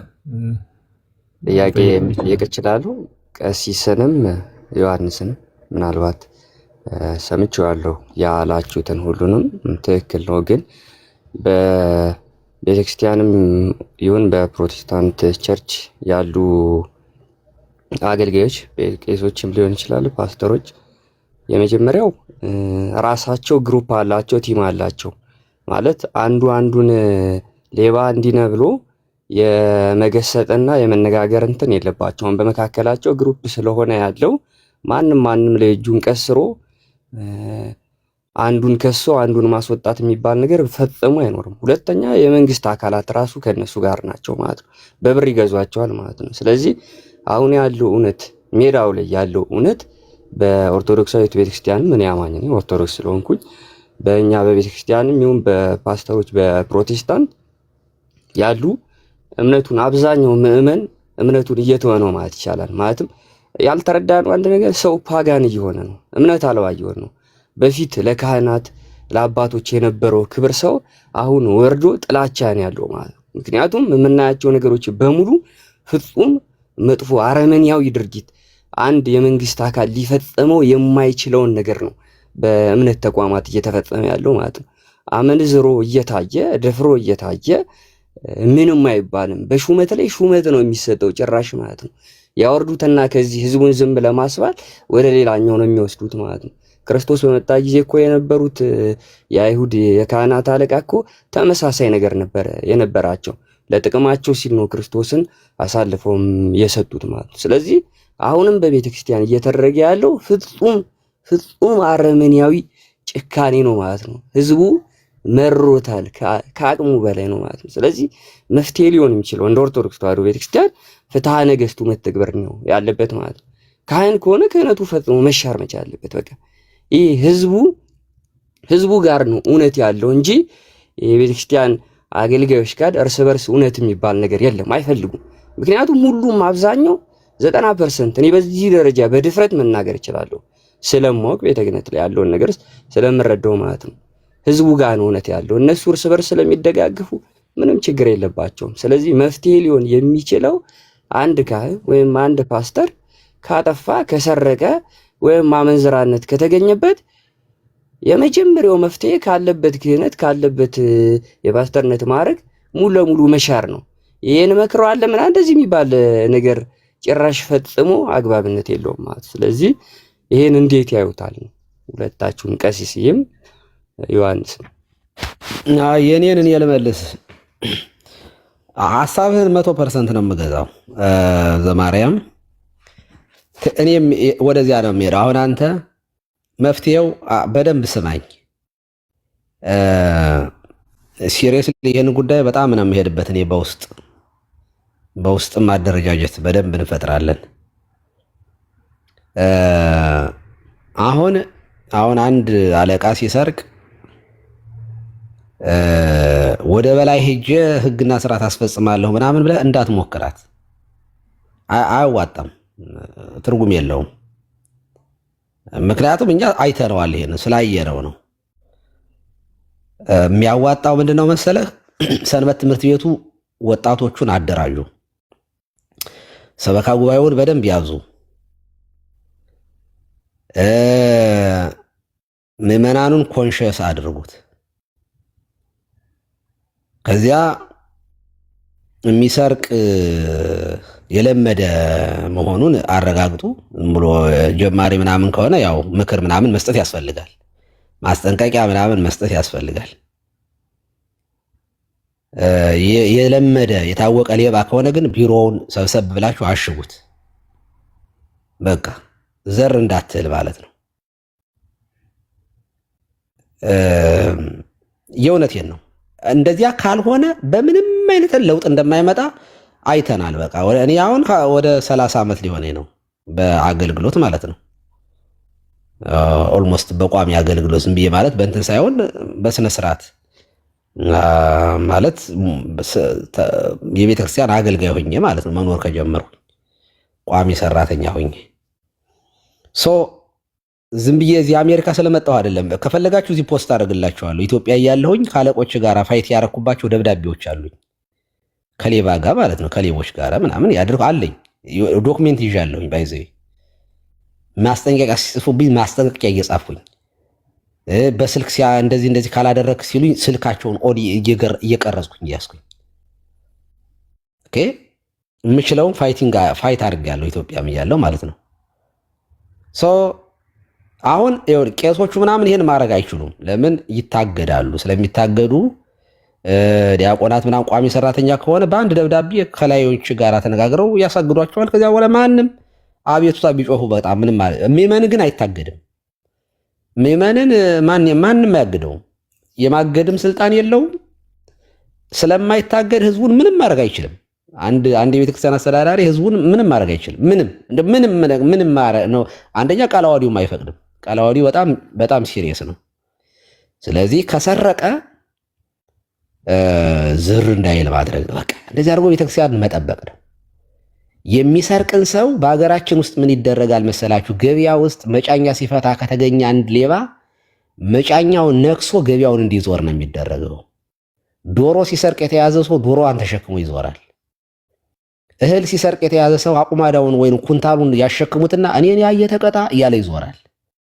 ጥያቄ መጠየቅ ይችላሉ። ቀሲስንም ዮሐንስንም ምናልባት ሰምቼዋለሁ ያላችሁትን ሁሉንም ትክክል ነው። ግን በቤተክርስቲያንም ይሁን በፕሮቴስታንት ቸርች ያሉ አገልጋዮች ቄሶችም ሊሆን ይችላሉ፣ ፓስተሮች የመጀመሪያው ራሳቸው ግሩፕ አላቸው፣ ቲም አላቸው። ማለት አንዱ አንዱን ሌባ እንዲነ ብሎ የመገሰጥና የመነጋገር እንትን የለባቸውም። በመካከላቸው ግሩፕ ስለሆነ ያለው ማንም ለእጁን ቀስሮ አንዱን ከሶ አንዱን ማስወጣት የሚባል ነገር ፈጽሞ አይኖርም። ሁለተኛ የመንግስት አካላት ራሱ ከነሱ ጋር ናቸው ማለት ነው። በብር ይገዟቸዋል ማለት ነው። ስለዚህ አሁን ያለው እውነት ሜዳው ላይ ያለው እውነት በኦርቶዶክሳዊት ቤተክርስቲያን ምን ያማኝ ነው ኦርቶዶክስ ስለሆንኩኝ በእኛ በቤተክርስቲያንም ይሁን በፓስተሮች በፕሮቴስታንት ያሉ እምነቱን አብዛኛው ምዕመን እምነቱን እየተወ ነው ማለት ይቻላል። ማለትም ያልተረዳነው አንድ ነገር ሰው ፓጋን እየሆነ ነው፣ እምነት አልባ እየሆነ ነው። በፊት ለካህናት ለአባቶች የነበረው ክብር ሰው አሁን ወርዶ ጥላቻን ያለው ማለት ነው። ምክንያቱም የምናያቸው ነገሮች በሙሉ ፍጹም መጥፎ አረመኔያዊ ድርጊት አንድ የመንግስት አካል ሊፈጽመው የማይችለውን ነገር ነው በእምነት ተቋማት እየተፈጸመ ያለው ማለት ነው። አመንዝሮ እየታየ ደፍሮ እየታየ ምንም አይባልም። በሹመት ላይ ሹመት ነው የሚሰጠው ጭራሽ ማለት ነው። ያወርዱትና ከዚህ ህዝቡን ዝም ለማስባል ወደ ሌላኛው ነው የሚወስዱት ማለት ነው። ክርስቶስ በመጣ ጊዜ እኮ የነበሩት የአይሁድ የካህናት አለቃ እኮ ተመሳሳይ ነገር ነበር የነበራቸው። ለጥቅማቸው ሲል ነው ክርስቶስን አሳልፈውም የሰጡት ማለት ነው። ስለዚህ አሁንም በቤተ ክርስቲያን እየተደረገ ያለው ፍጹም አረመኔያዊ ጭካኔ ነው ማለት ነው። ህዝቡ መሮታል፣ ከአቅሙ በላይ ነው ማለት ነው። ስለዚህ መፍትሄ ሊሆን የሚችለው እንደ ኦርቶዶክስ ተዋሕዶ ቤተክርስቲያን ፍትሐ ነገሥቱ መተግበር ነው ያለበት ማለት ነው። ካህን ከሆነ ክህነቱ ፈጽሞ መሻር መቻል አለበት። በቃ ይህ ህዝቡ ጋር ነው እውነት ያለው እንጂ የቤተክርስቲያን አገልጋዮች ጋር እርስ በርስ እውነት የሚባል ነገር የለም፣ አይፈልጉም። ምክንያቱም ሁሉም አብዛኛው 90% እኔ በዚህ ደረጃ በድፍረት መናገር እችላለሁ ስለማወቅ ቤተ ክህነት ላይ ያለውን ነገር ስለምረዳው ማለት ነው። ህዝቡ ጋር ነው እውነት ያለው። እነሱ እርስ በርስ ስለሚደጋግፉ ምንም ችግር የለባቸውም። ስለዚህ መፍትሄ ሊሆን የሚችለው አንድ ካህን ወይም አንድ ፓስተር ካጠፋ ከሰረቀ ወይም ማመንዝራነት ከተገኘበት የመጀመሪያው መፍትሄ ካለበት ክህነት ካለበት የፓስተርነት ማዕረግ ሙሉ ለሙሉ መሻር ነው። ይሄን መክረዋል ለምን እንደዚህ የሚባል ነገር ጭራሽ ፈጽሞ አግባብነት የለውም ማለት። ስለዚህ ይሄን እንዴት ያዩታል ሁለታችሁም ቀሲስም ዮሐንስ? የኔን እኔ ልመልስ። ሐሳብህን 100% ነው የምገዛው ዘማርያም። እኔም ወደዚያ ነው የምሄደው። አሁን አንተ መፍትሄው በደንብ ስማኝ ሲሪየስሊ፣ ይህን ጉዳይ በጣም ነው የምሄድበት። እኔ በውስጥም አደረጃጀት በደንብ እንፈጥራለን። አሁን አንድ አለቃ ሲሰርቅ ወደ በላይ ሄጄ ህግና ስርዓት አስፈጽማለሁ ምናምን ብለህ እንዳትሞክራት፣ አያዋጣም፣ ትርጉም የለውም። ምክንያቱም እኛ አይተነዋል፣ ይሄን ስላየነው ነው። የሚያዋጣው ምንድነው መሰለህ? ሰንበት ትምህርት ቤቱ ወጣቶቹን አደራጁ፣ ሰበካ ጉባኤውን በደንብ ያዙ፣ ምዕመናኑን ኮንሽስ አድርጉት። ከዚያ የሚሰርቅ የለመደ መሆኑን አረጋግጡ። ብሎ ጀማሪ ምናምን ከሆነ ያው ምክር ምናምን መስጠት ያስፈልጋል። ማስጠንቀቂያ ምናምን መስጠት ያስፈልጋል። የለመደ የታወቀ ሌባ ከሆነ ግን ቢሮውን ሰብሰብ ብላችሁ አሽጉት። በቃ ዘር እንዳትል ማለት ነው። የእውነቴን ነው። እንደዚያ ካልሆነ በምንም አይነት ለውጥ እንደማይመጣ አይተናል። በቃ እኔ አሁን ወደ 30 ዓመት ሊሆነኝ ነው በአገልግሎት ማለት ነው። ኦልሞስት በቋሚ አገልግሎት ዝም ብዬ ማለት በእንትን ሳይሆን በስነ ስርዓት ማለት የቤተክርስቲያን አገልጋይ ሆኜ ማለት ነው መኖር ከጀመርኩ ቋሚ ሰራተኛ ሆኜ ዝም ብዬ እዚህ አሜሪካ ስለመጣሁ አይደለም። ከፈለጋችሁ እዚህ ፖስት አደርግላችኋለሁ። ኢትዮጵያ እያለሁኝ ካለቆች ጋር ፋይት ያረኩባቸው ደብዳቤዎች አሉኝ ከሌባ ጋር ማለት ነው ከሌቦች ጋር ምናምን ያድርኩ አለኝ። ዶክሜንት ይዣለሁኝ። ባይዘ ማስጠንቀቂያ ሲጽፉብኝ ማስጠንቀቂያ እየጻፍኩኝ በስልክ እንደዚህ ካላደረክ ሲሉኝ ስልካቸውን ኦዲ እየቀረጽኩኝ እያስኩኝ ኦኬ የምችለውን ፋይት አድርጌያለሁ ኢትዮጵያም እያለሁ ማለት ነው። አሁን ቄሶቹ ምናምን ይሄን ማድረግ አይችሉም። ለምን? ይታገዳሉ። ስለሚታገዱ ዲያቆናት ምናምን ቋሚ ሰራተኛ ከሆነ በአንድ ደብዳቤ ከላዮች ጋር ተነጋግረው ያሳግዷቸዋል። ከዚያ በኋላ ማንም አቤቱታ ቢጮሁ በጣም ምንም ማለት ምዕመን ግን አይታገድም። ምዕመንን ማንም አያግደውም። የማገድም ስልጣን የለውም። ስለማይታገድ ህዝቡን ምንም ማድረግ አይችልም። አንድ የቤተክርስቲያን አስተዳዳሪ ህዝቡን ምንም ማድረግ አይችልም። ምንም ነው። አንደኛ ቃለ ዓዋዲውም አይፈቅድም። ቃለ ዓዋዲው በጣም ሲሪየስ ነው። ስለዚህ ከሰረቀ ዝር እንዳይል ማድረግ ነው። በቃ እንደዚህ አድርጎ ቤተክርስቲያን መጠበቅ ነው። የሚሰርቅን ሰው በሀገራችን ውስጥ ምን ይደረጋል መሰላችሁ? ገበያ ውስጥ መጫኛ ሲፈታ ከተገኘ አንድ ሌባ መጫኛውን ነክሶ ገበያውን እንዲዞር ነው የሚደረገው። ዶሮ ሲሰርቅ የተያዘ ሰው ዶሮዋን ተሸክሞ ይዞራል። እህል ሲሰርቅ የተያዘ ሰው አቁማዳውን ወይም ኩንታሉን ያሸክሙትና እኔን ያየ ተቀጣ እያለ ይዞራል።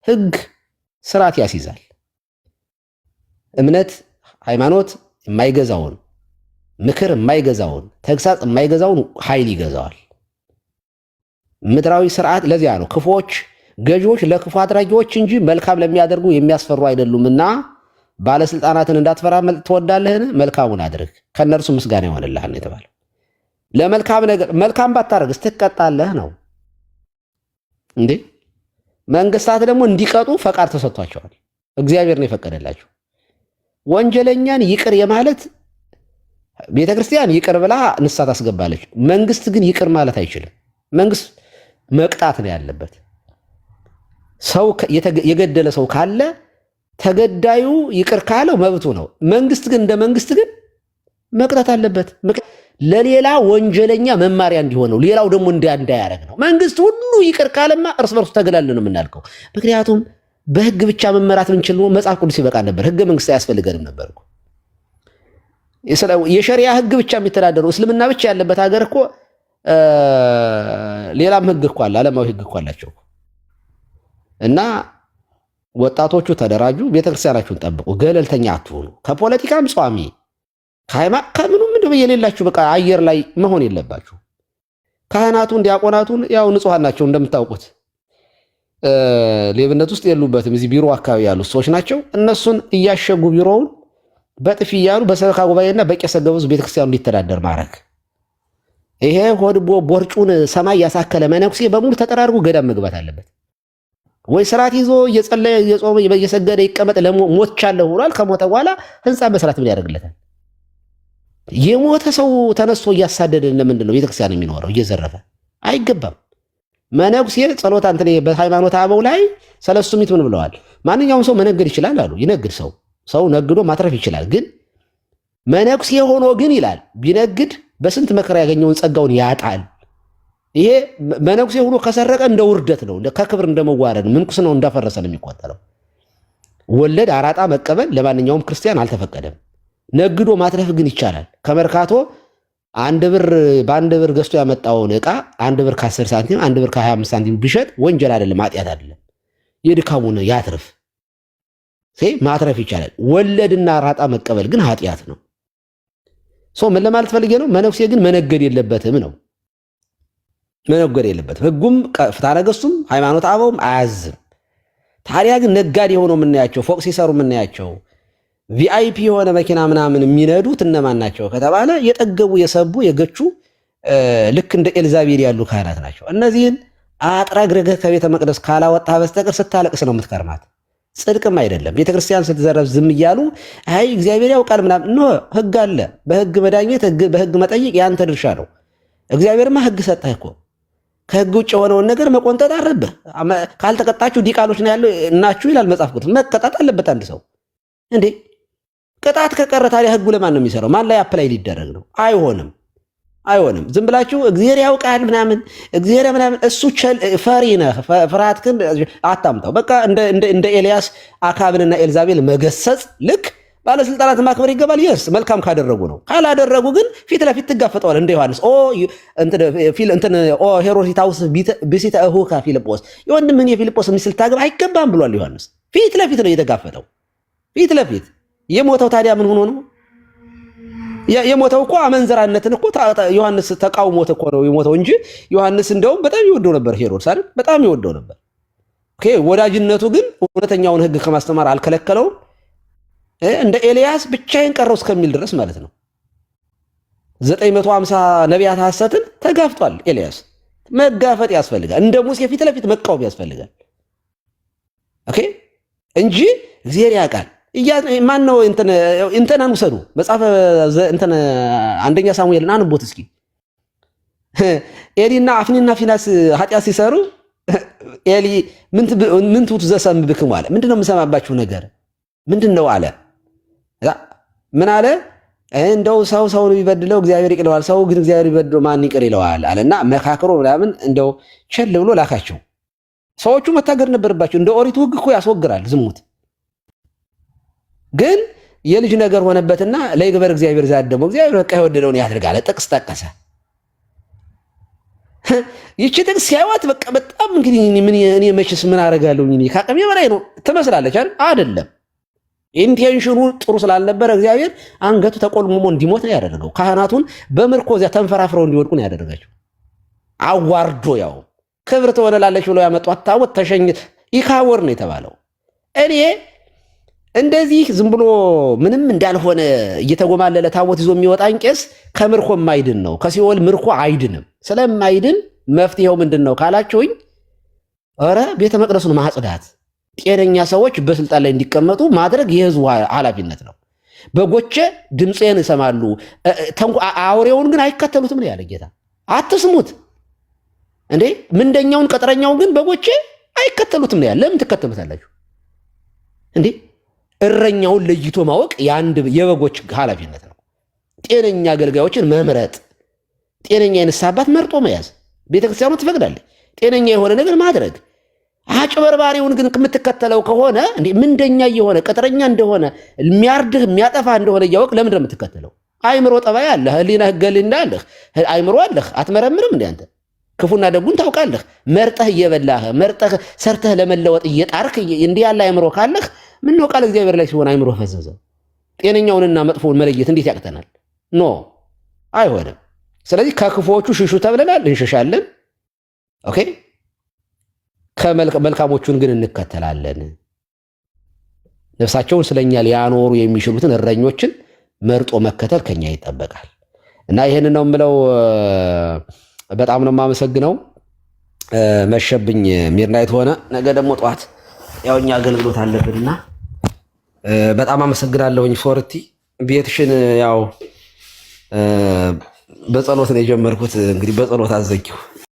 ህግ ስርዓት ያስይዛል። እምነት ሃይማኖት የማይገዛውን ምክር የማይገዛውን ተግሳጽ የማይገዛውን ኃይል ይገዛዋል። ምድራዊ ስርዓት ለዚያ ነው ክፉዎች ገዢዎች ለክፉ አድራጊዎች እንጂ መልካም ለሚያደርጉ የሚያስፈሩ አይደሉምና ባለስልጣናትን እንዳትፈራ ትወዳለህን? መልካሙን አድርግ ከነርሱ ምስጋና ይሆንልሃል ነው የተባለው። ለመልካም ነገር መልካም ባታረግ ስትቀጣለህ ነው እንዴ። መንግስታት ደግሞ እንዲቀጡ ፈቃድ ተሰጥቷቸዋል። እግዚአብሔር ነው የፈቀደላቸው። ወንጀለኛን ይቅር የማለት ቤተክርስቲያን ይቅር ብላ ንስሐ ታስገባለች። መንግስት ግን ይቅር ማለት አይችልም። መንግስት መቅጣት ነው ያለበት። ሰው የገደለ ሰው ካለ ተገዳዩ ይቅር ካለው መብቱ ነው። መንግስት ግን እንደ መንግስት ግን መቅጣት አለበት። ለሌላ ወንጀለኛ መማሪያ እንዲሆነው ሌላው ደግሞ እንዳያረግ ነው። መንግስት ሁሉ ይቅር ካለማ እርስ በርሱ ተገላል ነው የምናልከው። ምክንያቱም በህግ ብቻ መመራት ብንችል ነው መጽሐፍ ቅዱስ ይበቃ ነበር። ህገ መንግስት አያስፈልገንም ነበር እኮ። የሸሪያ ህግ ብቻ የሚተዳደሩ እስልምና ብቻ ያለበት ሀገር እኮ ሌላም ህግ እኮ አለ፣ ዓለማዊ ህግ እኮ አላቸው። እና ወጣቶቹ ተደራጁ፣ ቤተክርስቲያናችሁን ጠብቁ፣ ገለልተኛ አትሆኑ። ከፖለቲካም ጿሚ ከምኑም ምንድን የሌላችሁ በቃ አየር ላይ መሆን የለባችሁ። ካህናቱን ዲያቆናቱን ያው ንጹሐን ናቸው እንደምታውቁት፣ ሌብነት ውስጥ የሉበትም። እዚህ ቢሮ አካባቢ ያሉት ሰዎች ናቸው። እነሱን እያሸጉ ቢሮውን በጥፊ እያሉ በሰበካ ጉባኤና በቄሰ ገበዙ ቤተክርስቲያኑ እንዲተዳደር ማድረግ። ይሄ ሆድቦ ቦርጩን ሰማይ ያሳከለ መነኩሴ በሙሉ ተጠራርጎ ገዳም መግባት አለበት። ወይ ስርዓት ይዞ እየጸለየ እየጾመ እየሰገደ ይቀመጥ። ሞቻለሁ ብሏል። ከሞተ በኋላ ህንፃ መስራት ምን ያደርግለታል? የሞተ ሰው ተነስቶ እያሳደደ ለምንድን ነው ቤተክርስቲያን የሚኖረው? እየዘረፈ አይገባም። መነኩሴ ጸሎት አንተ በሃይማኖት አበው ላይ ሰለስቱ ምዕት ምን ብለዋል? ማንኛውም ሰው መነገድ ይችላል አሉ። ይነግድ ሰው ነግዶ ማትረፍ ይችላል። ግን መነኩሴ ሆኖ ግን ይላል ቢነግድ በስንት መከራ ያገኘውን ጸጋውን ያጣል። ይሄ መነኩሴ ሆኖ ከሰረቀ እንደ ውርደት ነው፣ ከክብር እንደመዋረድ ምንኩስ ነው፣ እንዳፈረሰ ነው የሚቆጠረው። ወለድ አራጣ መቀበል ለማንኛውም ክርስቲያን አልተፈቀደም። ነግዶ ማትረፍ ግን ይቻላል። ከመርካቶ በአንድ ብር ገዝቶ ያመጣውን ዕቃ 1 ብር ከ10 ሳንቲም 1 ብር ከ25 ሳንቲም ቢሸጥ ወንጀል አይደለም፣ ኃጢአት አይደለም። የድካሙን ያትርፍ ማትረፍ ይቻላል። ወለድና አራጣ መቀበል ግን ኃጢአት ነው። ምን ለማለት ፈልጌ ነው? መነኩሴ ግን መነገድ የለበትም ነው። መነገድ የለበትም። ህጉም ፍትሐ ነገሥቱም ሃይማኖት አበውም አያዝም። ታዲያ ግን ነጋዴ ሆነው የምናያቸው ፎቅ ሲሰሩ የምናያቸው ቪአይፒ የሆነ መኪና ምናምን የሚነዱት እነማን ናቸው ከተባለ የጠገቡ የሰቡ የገቹ ልክ እንደ ኤልዛቤል ያሉ ካህናት ናቸው። እነዚህን አጥረግረገህ ከቤተ መቅደስ ካላወጣህ በስተቀር ስታለቅስ ነው የምትከርማት። ጽድቅም አይደለም። ቤተክርስቲያን ስትዘረፍ ዝም እያሉ አይ እግዚአብሔር ያውቃል ምናምን ኖ፣ ህግ አለ። በህግ መዳኘት፣ በህግ መጠየቅ ያንተ ድርሻ ነው። እግዚአብሔርማ ህግ ሰጠህ እኮ። ከህግ ውጭ የሆነውን ነገር መቆንጠጥ አለብህ። ካልተቀጣችሁ ዲቃሎች ነው ያለው እናችሁ ይላል መጽሐፍ ቅዱስ። መቀጣት አለበት አንድ ሰው እንዴ። ቅጣት ከቀረ ታዲያ ህጉ ለማን ነው የሚሰራው? ማን ላይ አፕላይ ሊደረግ ነው? አይሆንም፣ አይሆንም። ዝም ብላችሁ እግዚአብሔር ያውቃል ምናምን እግዚአብሔር ምናምን እሱ ፈሪ ነህ። ፍርሃት ግን አታምጣው። በቃ እንደ ኤልያስ አካብንና ኤልዛቤል መገሰጽ ልክ ባለስልጣናት ማክበር ይገባል። የስ መልካም ካደረጉ ነው። ካላደረጉ ግን ፊት ለፊት ትጋፈጠዋል። እንደ ዮሐንስ ሄሮሲታውስ ብእሲተ እሁከ ፊልጶስ፣ የወንድምህን የፊልጶስ ሚስት ልታገባ አይገባም ብሏል ዮሐንስ። ፊት ለፊት ነው የተጋፈጠው፣ ፊት ለፊት። የሞተው ታዲያ ምን ሆኖ ነው የሞተው? እኮ አመንዝራነትን እኮ ዮሐንስ ተቃውሞት እኮ ነው የሞተው እንጂ ዮሐንስ እንደውም በጣም ይወደው ነበር ሄሮድስ አይደል? በጣም ይወደው ነበር። ኦኬ፣ ወዳጅነቱ ግን እውነተኛውን ህግ ከማስተማር አልከለከለውም። እንደ ኤልያስ ብቻዬን ቀረው እስከሚል ድረስ ማለት ነው። 950 ነቢያት ሐሰትን ተጋፍቷል ኤልያስ። መጋፈጥ ያስፈልጋል። እንደ ሙሴ ፊት ለፊት መቃወም ያስፈልጋል። ኦኬ፣ እንጂ እግዚአብሔር ያውቃል። ማን ነው እንትናን ውሰዱ። መጽሐፈ አንደኛ ሳሙኤልን አንቦት እስኪ። ኤሊና አፍኒና ፊናስ ኃጢአት ሲሰሩ ኤሊ ምን ትውት ዘሰምብክሙ አለ። ምንድነው የምሰማባችሁ ነገር ምንድነው አለ። ምን አለ? እንደው ሰውን ቢበድለው እግዚአብሔር ይቅር ይለዋል፣ ሰው ግን እግዚአብሔር ቢበድለው ማን ይቅር ይለዋል አለና መካከሮ ምናምን እንደው ቸል ብሎ ላካቸው። ሰዎቹ መታገር ነበረባቸው። እንደ ኦሪቱ ህግ እኮ ያስወግራል ዝሙት። ግን የልጅ ነገር ሆነበትና ለይግበር እግዚአብሔር ዛደሞ እግዚአብሔር በቃ የወደደውን ያድርጋል። ጥቅስ ጠቀሰ። ይቺ ጥቅስ ሲያዩት በቃ በጣም እንግዲህ እኔ መችስ ምን አደርጋለሁ ከአቅሜ በላይ ነው ትመስላለች አይደለም። ኢንቴንሽኑ ጥሩ ስላልነበረ እግዚአብሔር አንገቱ ተቆልሙሞ እንዲሞት ነው ያደረገው። ካህናቱን በምርኮ እዚያ ተንፈራፍረው እንዲወድቁ ነው ያደረጋቸው። አዋርዶ ያው ክብር ትወለላለች ብለው ያመጧት ታቦት ተሸኝ ኢካወር ነው የተባለው። እኔ እንደዚህ ዝም ብሎ ምንም እንዳልሆነ እየተጎማለለ ታቦት ይዞ የሚወጣን ቄስ ከምርኮ ማይድን ነው። ከሲኦል ምርኮ አይድንም። ስለማይድን መፍትሄው ምንድን ነው ካላችሁኝ፣ ኧረ ቤተ መቅደሱን ማጽዳት፣ ጤነኛ ሰዎች በስልጣን ላይ እንዲቀመጡ ማድረግ የህዝቡ ኃላፊነት ነው። በጎቼ ድምፄን ይሰማሉ፣ አውሬውን ግን አይከተሉትም ነው ያለ ጌታ። አትስሙት እንዴ! ምንደኛውን ቀጥረኛውን ግን በጎቼ አይከተሉትም ነው ያለ። ለምን ትከተሉታላችሁ እንዴ? እረኛውን ለይቶ ማወቅ የበጎች ኃላፊነት ነው። ጤነኛ አገልጋዮችን መምረጥ፣ ጤነኛ የንስሐ አባት መርጦ መያዝ ቤተክርስቲያኑ ትፈቅዳለች። ጤነኛ የሆነ ነገር ማድረግ። አጭበርባሪውን ግን የምትከተለው ከሆነ እንዴ ምንደኛ የሆነ ቀጥረኛ እንደሆነ የሚያርድህ የሚያጠፋ እንደሆነ እያወቅ ለምንድን ነው የምትከተለው? አይምሮ ጠባይ አለህ፣ ህሊና ህገልና አለህ፣ አይምሮ አለህ። አትመረምርም እንዴ አንተ? ክፉና ደጉን ታውቃለህ። መርጠህ እየበላህ መርጠህ ሰርተህ ለመለወጥ እየጣርክ እንዲህ ያለ አይምሮ ካለህ ምን ነው ቃል እግዚአብሔር ላይ ሲሆን አይምሮ ፈዘዘ። ጤነኛውንና መጥፎውን መለየት እንዴት ያቅተናል? ኖ አይሆንም። ስለዚህ ከክፉዎቹ ሽሹ ተብለናል፣ እንሸሻለን። ኦኬ፣ ከመልካሞቹን ግን እንከተላለን። ነፍሳቸውን ስለኛ ሊያኖሩ የሚችሉትን እረኞችን መርጦ መከተል ከኛ ይጠበቃል። እና ይሄንን ነው የምለው። በጣም ነው የማመሰግነው። መሸብኝ፣ ሚድናይት ሆነ። ነገ ደግሞ ጠዋት ያው እኛ አገልግሎት አለብንና በጣም አመሰግናለሁኝ። ፎርቲ ቤትሽን ያው በጸሎት ነው የጀመርኩት። እንግዲህ በጸሎት አዘጊው።